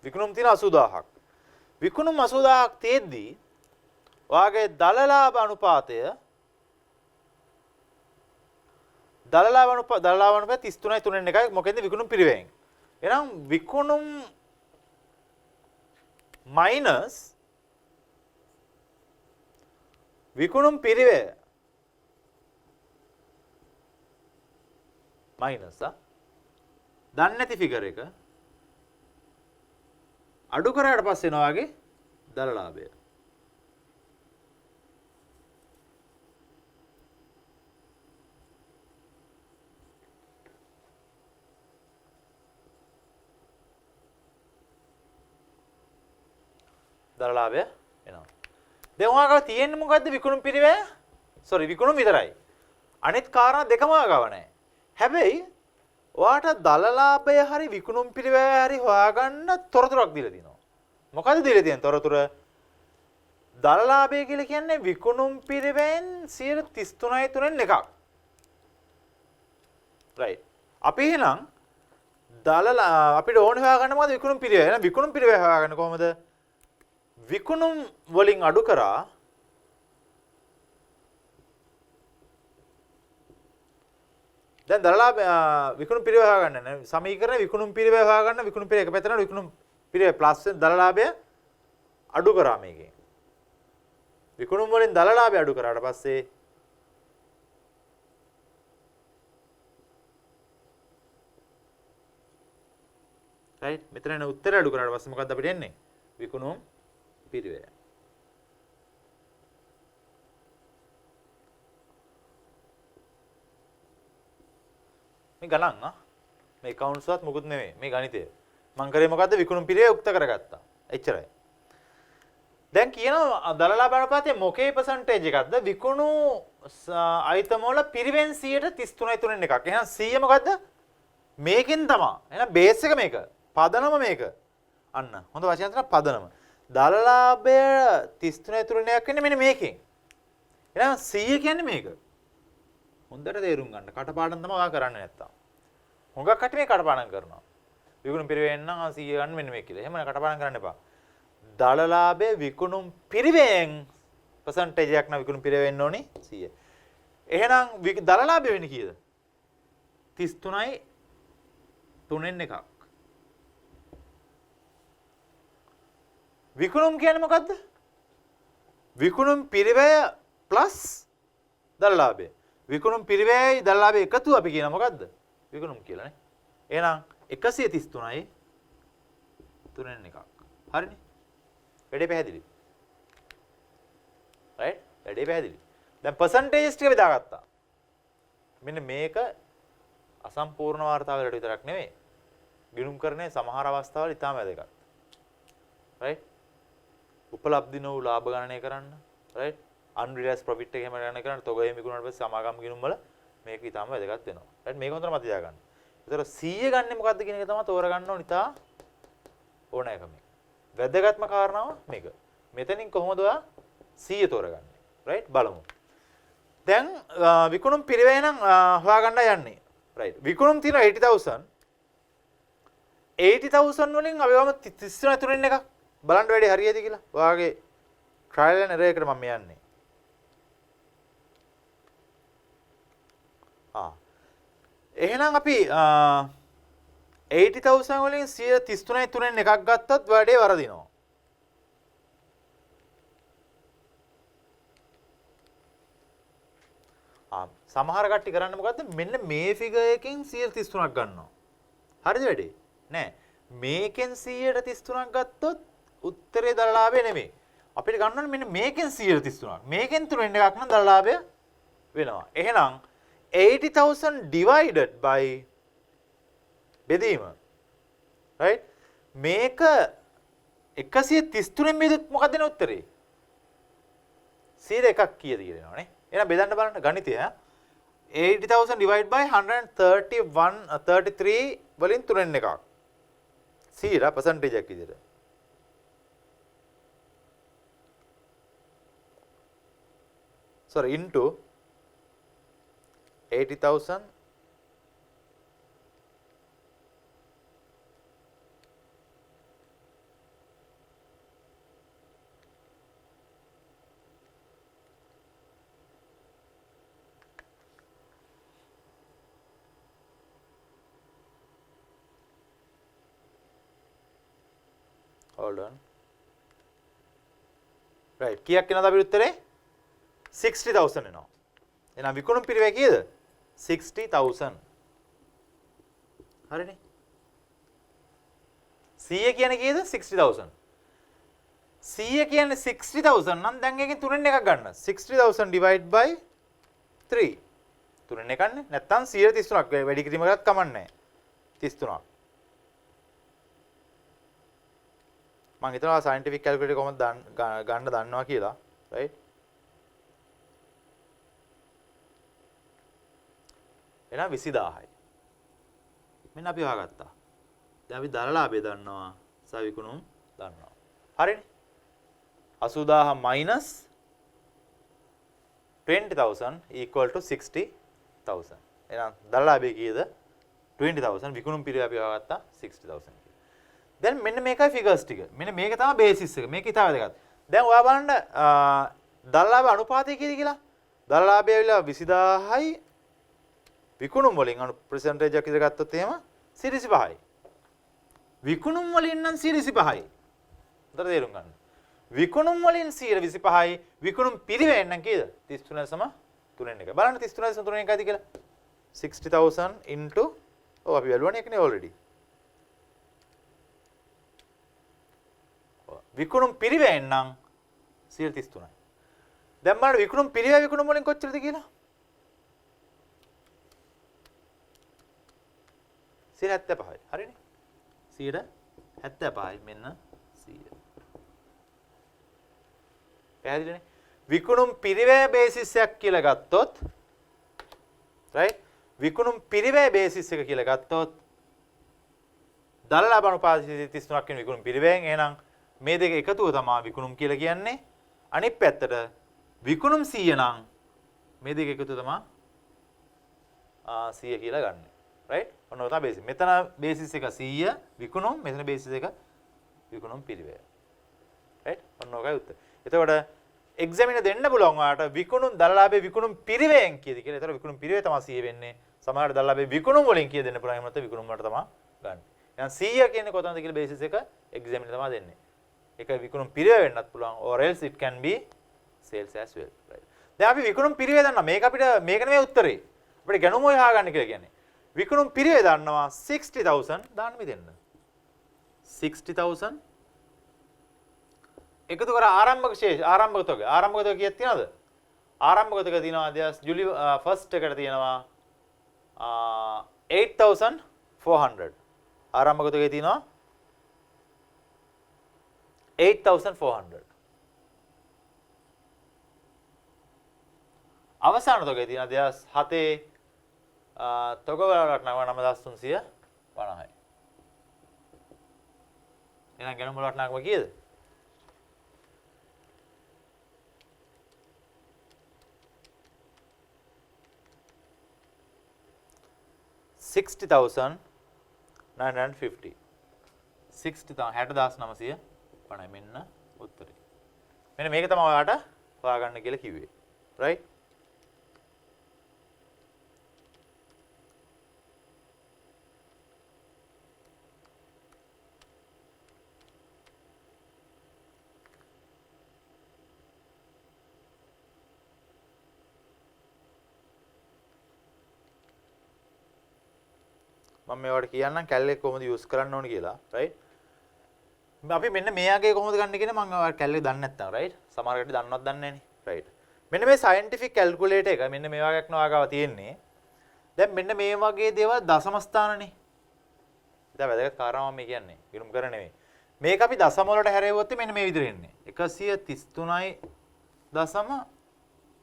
විකුණුම් තියෙන 80000ක් විකුණුම් 80000ක් තියෙද්දි ඔයාගේ දල ලාභ අනුපාතය 33.1යි මොකෙන්ද විකුණුම් පිරිවැයෙන් එහෙනම් විකුණුම් මයිනස් විකුණුම් පිරිවැය මයිනස් දන්නේ නැති ෆිගර් එක අඩු කරාට පස්සේ එනවා වගේ දල ලාභය. දල ලාභය එනවා. දැන් ඔයාගාව තියෙන්නේ මොකද්ද විකුණුම් පිරිවැය? විකුණුම් විතරයි. අනිත් කාරණා දෙකම ඔයාගාව නැහැ. හැබැයි ඔයාට දල ලාභය හරි විකුණුම් පිරිවැය හරි හොයාගන්න තොරතුරක් දීලා තියෙනවා. මොකද්ද දීලා තියෙන තොරතුර? දල ලාභය කියලා කියන්නේ විකුණුම් පිරිවැයෙන් 33.3න් එකක්. රයිට්. අපි එහෙනම් අපිට ඕනේ හොයාගන්න මොකද්ද විකුණුම් පිරිවැය. එහෙනම් විකුණුම් පිරිවැය හොයාගන්න කොහොමද? විකුණුම් වලින් අඩු කරා දැන් දලලාභ විකුණුම් පිරිවැය හොයාගන්න නේ සමීකරණ විකුණුම් පිරිවැය හොයාගන්න විකුණුම් පිරිවැය එක පැත්තට විකුණුම් පිරිවැය ප්ලස් දලලාභය අඩු කරා මේකෙන් විකුණුම් වලින් දලලාභය අඩු කරාට පස්සේ රයිට් මෙතන එන උත්තරය අඩු කරාට පස්සේ මොකක්ද අපිට එන්නේ විකුණුම් පිරිවැය මේ ගණන් මේ accounts වත් මොකුත් නෙමෙයි මේ ගණිතය මම කරේ මොකද්ද විකුණුම් පිරිවැය උක්ත කරගත්තා එච්චරයි දැන් කියනවා දල ලාභ අනුපාතයේ මොකේ percentage එකක්ද විකුණු item වල පිරිවෙන් 133.3 එකක් එහෙනම් 100 මොකද්ද මේකෙන් තමයි එහෙනම් බේස් එක මේක පදනම මේක අන්න හොඳ වචන තමයි පදනම දල ලාභය 33.3 එකක් වෙන්නේ මෙන්න මේකෙන් එහෙනම් 100 කියන්නේ මේක හොඳට තේරුම් ගන්න. කටපාඩම් තමයි ඔයා කරන්නේ නැත්තම්. හුඟක් කටි මේ කටපාඩම් කරනවා. විකුණුම් පිරිවෙන් නම් 100 ගන්න මෙන්න මේක කියලා. එහෙම කටපාඩම් කරන්න එපා. දල ලාභයේ විකුණුම් පිරිවෙන් percentage එකක් නම් විකුණුම් පිරිවෙන්න ඕනේ 100. එහෙනම් දල ලාභය වෙන්නේ කීයද? 33යි 3න් එකක්. විකුණුම් කියන්නේ මොකද්ද? විකුණුම් පිරිවැය plus දල ලාභය. විකුණුම් පිරිවැයයි දල ලාභය එකතු අපි කියන මොකද්ද? විකුණුම් කියලා නේ. එහෙනම් 133යි 3න් එකක්. හරිනේ? වැඩේ පැහැදිලි. රයිට්? වැඩේ පැහැදිලි. දැන් percentages ටික බෙදාගත්තා. මෙන්න මේක අසම්පූර්ණ වාර්තාවලට විතරක් නෙමෙයි. ගිණුම් කරන්නේ සමහර අවස්ථාවල ඉතාම වැදගත්. රයිට්? උපලබ්ධි නොවු ලාභ ගණනය කරන්න. රයිට්? unrealized profit එක එහෙම ගණනය කරන්න තොගයෙන් විකුණුණාට පස්සේ සමාගම් ගිණුම් වල මේක ඉතාම වැදගත් වෙනවා. රයිට්? මේක හොඳට මතක තියාගන්න. ඒතර 100 ගන්නේ මොකද්ද කියන එක තමයි තෝරගන්න ඕන ඉතා ඕනෑකම. වැදගත්ම කාරණාව මේක. මෙතනින් කොහොමද ඔයා 100 තෝරගන්නේ? රයිට්? බලමු. දැන් විකුණුම් පිරිවැය නම් හොයාගන්න යන්නේ. රයිට්. විකුණුම් තියෙන 80000 වලින් අපි වම 33 එකක් බලන්න වැඩි හරියද කියලා. ඔයාගේ trial and error එකට මම යන්නේ. එහෙනම් අපි 80,000 වලින් 133යි 3න් එකක් ගත්තත් වැඩේ වරදිනවා. සමහර කට්ටිය කරන්නේ මොකද්ද? මෙන්න මේ ෆිගර් එකකින් 133ක් ගන්නවා. හරිද වැඩේ? නෑ. මේකෙන් 133ක් ගත්තොත් උත්තරේ දරලාභය නෙමෙයි. අපිට ගන්න ඕනේ මෙන්න මේකෙන් 133ක්. මේකෙන් 3න් එකක් නම් දරලාභය වෙනවා. එහෙනම් 80,000 divided by බෙදීම. right? මේක 133න් බෙදුවොත් මොකක්ද එන උත්තරේ? 100 එකක් කීයද කියලා එනවනේ. එහෙනම් බෙදන්න බලන්න ගණිතය. 80,000 divided by 33 වලින් 3න් එකක්. 100 percentage එකක් විදිහට. sorry into 80,000 hold on right කීයක් එනවද අපේ උත්තරේ 60,000 එනවා එහෙනම් විකුණුම් පිරිවැය කීයද 60,000 හරිනේ 100 කියන්නේ කීයද 60,000 100 කියන්නේ 60,000 නම් දැන් එකෙන් 3න් එකක් ගන්න 60,000 divide by 3 3න් එකන්නේ නැත්තම් 133ක් වැඩි කිරීම කරත් කමන්නේ 33ක් මම හිතනවා scientific calculator කොහොමද ගන්න දන්නවා කියලා right එහෙනම් 20000යි මෙන්න අපි හොයාගත්තා දැන් අපි දරලාභය දන්නවා සහ විකුණුම් දන්නවා හරිනේ 80000 minus 20,000 equal to 60,000 එහෙනම් දරලාභය කීයද 20,000 විකුණුම් පිරිවැය අපි හොයාගත්තා 60,000 දැන් මෙන්න මේකයි ෆිගර්ස් ටික. මෙන්න මේක තමයි බේසිස් එක. මේක ඉතාල වැදගත්. දැන් ඔයා බලන්න දරලාභ අනුපාතය කීයද කියලා? දරලාභය ඇවිල්ලා 20000යි විකුණුම් වලින් පර්සන්ටේජ් එකක් ඉඳලා ගත්තොත් එහෙම 125යි. විකුණුම් වලින් නම් 125යි. උතර තේරුම් ගන්න. විකුණුම් වලින් 125යි විකුණුම් පිරිවෙන් නම් කීයද? 33.3 එක. බලන්න 33.3 එකයිද කියලා? 60,000 into ඔව් අපි බැලුවානේ ඒකනේ already. විකුණුම් පිරිවෙන් නම් 133යි. දැන් බලන්න විකුණුම් පිරිවෙ විකුණුම් වලින් කොච්චරද කියලා? 175යි. හරිනේ? 175යි මෙන්න 100. පැහැදිලිනේ? විකුණුම් පිරිවෙ බේසිස් එකක් කියලා ගත්තොත් right? විකුණුම් පිරිවෙ බේසිස් එක කියලා ගත්තොත් දරලාභ අනුපාතය 33ක් වෙන විකුණුම් පිරිවෙන් එහෙනම් මේ දෙක එකතුව තමයි විකුණුම් කියලා කියන්නේ. අනිත් පැත්තට විකුණුම් 100 නම් මේ දෙක එකතුව තමයි 100 කියලා ගන්න. right? ඔන්න ඔය තමයි බේසිස්. මෙතන බේසිස් එක 100 විකුණුම් මෙතන බේසිස් එක විකුණුම් පිරිවෙය. right? ඔන්න ඔකයි උත්තර. එතකොට එක්සැමිනර් දෙන්න පුළුවන් ඔයාලට විකුණුම් දරලාභයේ විකුණුම් පිරිවෙන් කීයද කියලා. එතකොට විකුණුම් පිරිවෙය තමයි 100 වෙන්නේ. සමහරවිට දරලාභයේ විකුණුම් වලින් කීයද දෙන්න පුළුවන්. එහෙම නැත්නම් විකුණුම් වලට තමයි ගන්න. එහෙනම් 100 කියන්නේ කොතනද කියලා බේසිස් එක එක්සැමිනර් තමයි දෙන්නේ. ඒක විකුණුම් පිරිවෙ වෙන්නත් පුළුවන් or else it can be sales as well right දැන් අපි විකුණුම් පිරිවෙ දන්නවා මේක අපිට මේක නෙමෙයි උත්තරේ අපිට ගැනුම ඔය හොයාගන්න කියලා කියන්නේ විකුණුම් පිරිවෙ දන්නවා 60,000 දාන්න මෙතෙන්න 60,000 එකතු කර ආරම්භක ශේෂ ආරම්භක තොග කීයක් තියෙනවද ආරම්භක තොග තියෙනවා දැන් ජුලි ෆස්ට් එකට තියෙනවා 8,400 ආරම්භක තොගේ තියෙනවා 8,400 අවසාන තොගේ තියෙන 2007 තොග වලට නම 9,350යි. එහෙනම් ගණන් වල වටනකම කීයද? $60,950 60,950 මෙන්න උත්තරේ. මෙන්න මේක තමයි ඔයාලට හොයාගන්න කියලා කිව්වේ. right? මම මේවට කියන්නම් කැලේ කොහොමද යූස් කරන්න ඕන කියලා රයිට් අපි මෙන්න මෙයාගේ කොහොමද ගන්න කියන මම කැලේ දන්නේ නැත්තම් රයිට් සමහර කට්ටිය දන්නවත් දන්නේ නැහනේ රයිට් මෙන්න මේ සයන්ටිෆික් කැල්කියුලේටර් එක මෙන්න මේ වගේක් නවාගාව තියෙන්නේ දැන් මෙන්න මේ වගේ දේවල් දශම ස්ථානනේ ඉතින් වැදගත් කාරණා මම කියන්නේ ඉරුම් කර නෙමෙයි මේක අපි දශම වලට හැරෙවුවොත් මෙන්න මේ විදිහට එන්නේ 133යි දශම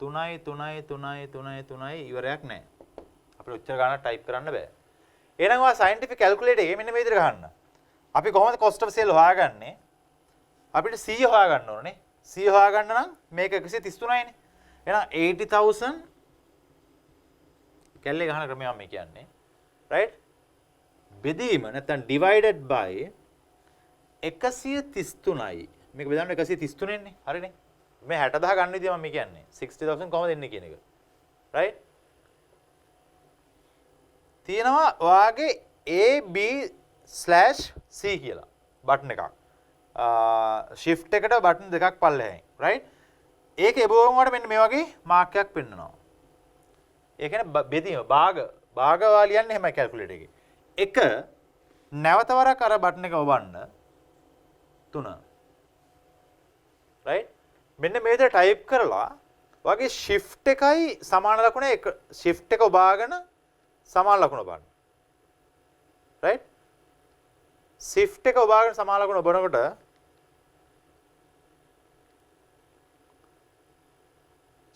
3.3 ඉවරයක් නැහැ අපිට උච්චර ගානක් ටයිප් කරන්න බෑ එහෙනම් ඔයා සයන්ටිෆික් කැල්කියුලේටර් එකේ මෙන්න මේ විදිහට ගහන්න අපි කොහොමද cost of sale හොයාගන්නේ අපිට 100 හොයාගන්න ඕනේ 100 හොයාගන්න නම් මේක 133යිනේ එහෙනම් 80000 කැල්ලේ ගහන ක්‍රමය මම කියන්නේ right බෙදීම නැත්නම් divided by 133යි මේක බෙදන්න 133 නේ හරිනේ මේ 60000 ගන්න විදිය මම කියන්නේ 60000 කොහොමද එන්නේ කියන එක right තියෙනවා ඔයාගේ A/B/C කියලා බටන් එකක් shift එකට බටන් දෙකක් පල්ලෙහැයි right ඒක එබුවම වල මෙන්න මේ වගේ මාක් එකක් පෙන්නනවා ඒ කියන්නේ බෙදීම භාග වාලියන්නේ එහෙමයි කැල්කියුලේටර් එකේ එක නැවත වරක් අර බටන් එක ඔබන්න 3 right මෙන්න මේ විදිහට ටයිප් කරලා වගේ shift එකයි සමාන ලකුණ එක shift එක ඔබාගෙන සමාන ලකුණ ඔබන්න right shift එක ඔබාගෙන සමාන ලකුණ ඔබනකොට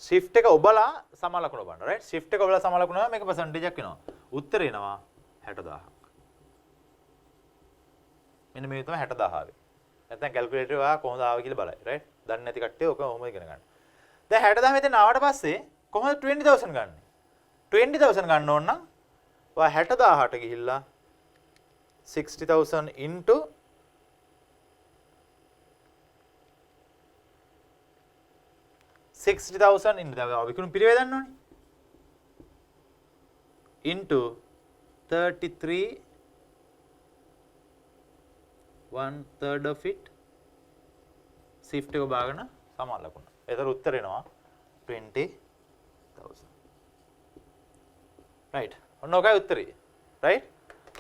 shift එක ඔබලා සමාන ලකුණ ඔබන්න right shift එක ඔබලා සමාන ලකුණ මේක percentage එකක් වෙනවා උත්තරේ එනවා 60000ක් මෙන්න මේ තමයි 60000 ආවේ නැත්නම් කැල්කියුලේටර් ඔයා කොහොමද ආවේ කියලා බලයි right දන්නේ නැති කට්ටිය ඔක කොහොමද ඉගෙන ගන්න දැන් 60000 මෙතන ආවට පස්සේ කොහොමද 20000 ගන්නෙ 20000 ගන්න ඕන නම් ඔයා 60000ට ගිහිල්ලා 60000 into 60000 into දැන් විකුණු පිරිවේ දන්න ඕනේ into 33 1/3 of it shift එක බාගෙන සමාන ලකුණ. ඒතර උත්තර එනවා 20000. right. ඔන්න ඔකයි උත්තරේ. right.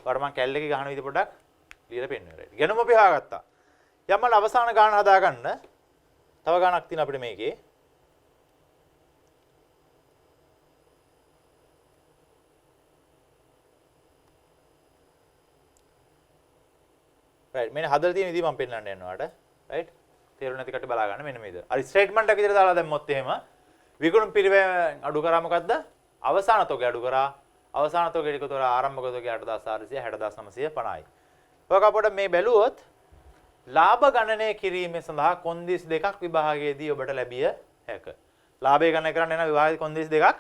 ඔයාලට මම කැල් එකේ ගහන විදිහ පොඩ්ඩක් ලියලා පෙන්නනවා. right. ගෙනුම අපි හොයාගත්තා. යම්මල අවසාන ගාන හදාගන්න තව ගානක් තියෙන අපිට මේකේ. right මෙන්න හදලා තියෙන විදිහ මම පෙන්නන්න යනවාට right තේරුම් නැති කට බලා ගන්න මෙන්න මේ විදිහ. අර ස්ටේට්මන්ට් එක විදිහට දාලා දැම්මොත් එහෙම විකුණුම් පිරිවැය අඩු කරා මොකද්ද? අවසාන තොගය අඩු කරා. අවසාන තොගය ටික තොර ආරම්භක තොගය 8400 60950යි. ඔක අපොට මේ බැලුවොත් ලාභ ගණනය කිරීම සඳහා කොන්දේස් දෙකක් විභාගයේදී ඔබට ලැබිය හැක. ලාභය ගණනය කරන්න යන විභාගයේ කොන්දේස් දෙකක්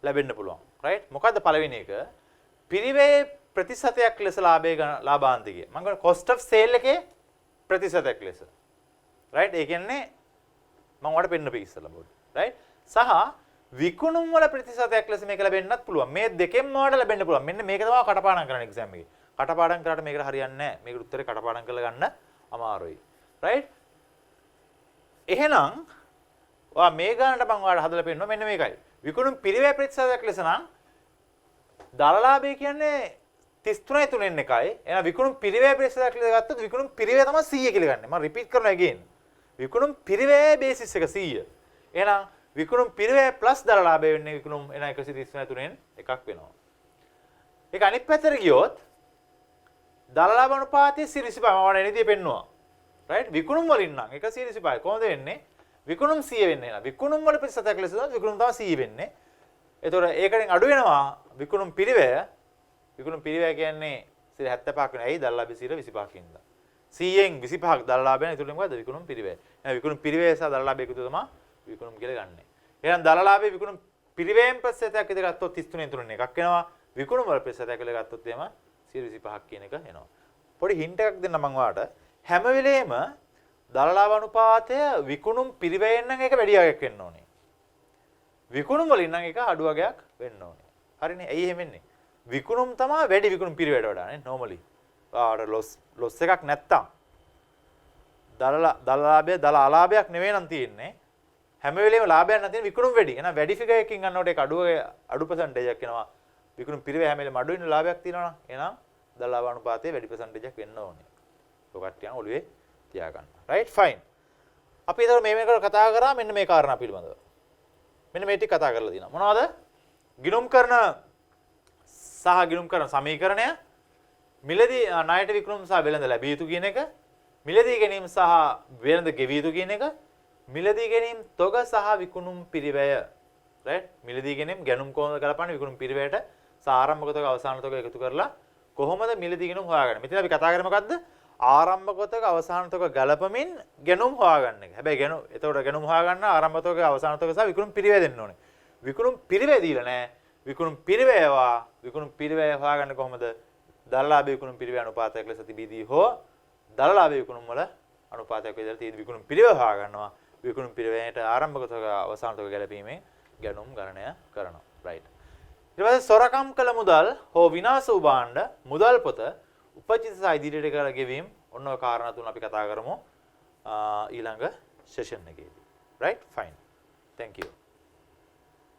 ලැබෙන්න පුළුවන්. right මොකද්ද පළවෙනි එක? පිරිවැය ප්‍රතිශතයක් ලෙස ලාභාන්තිකය. මම කියන්නේ cost of sale එකේ ප්‍රතිශතයක් ලෙස. right ඒ කියන්නේ මම ඔයාලට පෙන්නපෙ ඉස්සලා බෝඩ්. right සහ විකුණුම් වල ප්‍රතිශතයක් ලෙස මේක ලැබෙන්නත් පුළුවන්. මේ දෙකෙන්ම ඔයාලට ලැබෙන්න පුළුවන්. මෙන්න මේක තමයි කටපාඩම් කරන්න එක්සෑම් එකේ. කටපාඩම් කරාට මේකට හරියන්නේ නැහැ. මේකට උත්තරේ කටපාඩම් කරලා ගන්න අමාරුයි. right එහෙනම් ඔයා මේ ගානට මම ඔයාලට හදලා පෙන්නනවා මෙන්න මේකයි. විකුණුම් පිරිවැය ප්‍රතිශතයක් ලෙස නම් දල ලාභය කියන්නේ 33.3 එකයි. එහෙනම් විකුණුම් පිරිවැය ප්‍රතිශතයක් ලෙස ගත්තොත් විකුණුම් පිරිවැය තමයි 100 කියලා ගන්න. මම රිපීට් කරනවා again. විකුණුම් පිරිවැය බේසිස් එක 100. එහෙනම් විකුණුම් පිරිවැය ප්ලස් දල ලාභය වෙන්නේ විකුණුම් එන 133.3න් එකක් වෙනවා. ඒක අනිත් පැත්තට ගියොත් දල ලාභ අනුපාතය 125 මම එනදී පෙන්නවා. right විකුණුම් වලින් නම් 125 කොහොමද වෙන්නේ? විකුණුම් 100 වෙන්නේ නේද? විකුණුම් වල ප්‍රතිශතයක් ලෙස දුන්නොත් විකුණුම් තමයි 100 වෙන්නේ. ඒතකොට ඒකෙන් අඩු වෙනවා විකුණුම් පිරිවැය. විකුණුම් පිරිවැය කියන්නේ 75ක් වෙනවා. ඇයි? දල ලාභය 25ක් ඉඳලා. 100න් 25ක් දල ලාභයෙන් ඒතකොට මොකද? විකුණුම් පිරිවැය. එහෙනම් විකුණුම් පිරිවැය සහ දල ලාභය එකතු තමයි විකුණුම් කියලා ගන්නෙ. එහෙනම් දල ලාභයේ විකුණුම් පිරිවැයෙන් ප්‍රතිශතයක් විතර ගත්තොත් 33.3 එකක් වෙනවා. විකුණුම් වල ප්‍රතිශතයක් විතර ගත්තොත් එහෙම 125ක් කියන එක එනවා. පොඩි හින්ට් එකක් දෙන්න මම ඔයාලට. හැම වෙලේම දල ලාභ අනුපාතය විකුණුම් පිරිවැයෙන් නම් ඒක වැඩි වගයක් වෙන්න ඕනේ. විකුණුම් වලින් නම් ඒක අඩු වගයක් වෙන්න ඕනේ. හරිනේ? ඇයි එහෙම වෙන්නේ? විකුණුම් තමයි වැඩි විකුණුම් පිරිවැයට වඩා නේ normally. ආර loss එකක් නැත්තම් දල ලාභය දල අලාභයක් නෙවෙයි නම් තියෙන්නේ. හැම වෙලේම ලාභයක් නැතිනම් විකුණුම් වැඩි. එහෙනම් වැඩි ෆිගර් එකකින් ගන්නකොට ඒක අඩු percentage එකක් එනවා. විකුණුම් පිරිවැය හැම වෙලේම අඩු වෙන ලාභයක් තියෙනවා නම් එහෙනම් දල ලාභ අනුපාතයේ වැඩි percentage එකක් වෙන්න ඕනේ. ඔය කට්ටියන් ඔළුවේ තියාගන්න. right fine. අපි ඒතර මේකට කතා කරා මෙන්න මේ කාරණා පිළිබඳව. මෙන්න මේ ටික කතා කරලා දිනවා. මොනවද? ගිණුම් කරන සහ ගිණුම් කරන සමීකරණය, මිලදී ණයට විකුණුම් සහ වෙළඳ ලැබිය යුතු කියන එක, මිලදී ගැනීම සහ වෙළඳ ගෙවිය යුතු කියන එක, මිලදී ගැනීම තොග සහ විකුණුම් පිරිවැය. right? මිලදී ගැනීම ගැනුම් කොහොමද ගලපන්නේ විකුණුම් පිරිවැයට සහ ආරම්භක තොග අවසාන තොග එකතු කරලා කොහොමද මිලදී ගැනුම් හොයාගන්නේ? මෙතන අපි කතා කරන්නේ මොකද්ද? ආරම්භක තොග අවසාන තොග ගලපමින් ගැනුම් හොයාගන්න එක. හැබැයි එතකොට ගැනුම් හොයාගන්න ආරම්භ තොග අවසාන තොග සහ විකුණුම් පිරිවැය දෙන්න ඕනේ. විකුණුම් පිරිවැය දීලා නැහැ. විකුණුම් පිරිවැය හොයාගන්න කොහොමද? දලලාභ විකුණුම් පිරිවැය අනුපාතයක් ලෙස තිබීදී හෝ දලලාභ විකුණුම් වල අනුපාතයක් විදිහට තියෙන විකුණුම් පිරිවැය හොයාගන්නවා. විකුණුම් පිරිවැයට ආරම්භක තොග අවසාන තොග ගැලපීමෙන් ගැනුම් ගණනය කරනවා. right. ඊට පස්සේ සොරකම් කළ මුදල් හෝ විනාශ වූ භාණ්ඩ මුදල් පොත උපජිත සහ ඉදිරියට කර ගෙවීම ඔන්න ඔය කාරණා තුන අපි කතා කරමු ඊළඟ සෙෂන් එකේදී. right fine. thank you.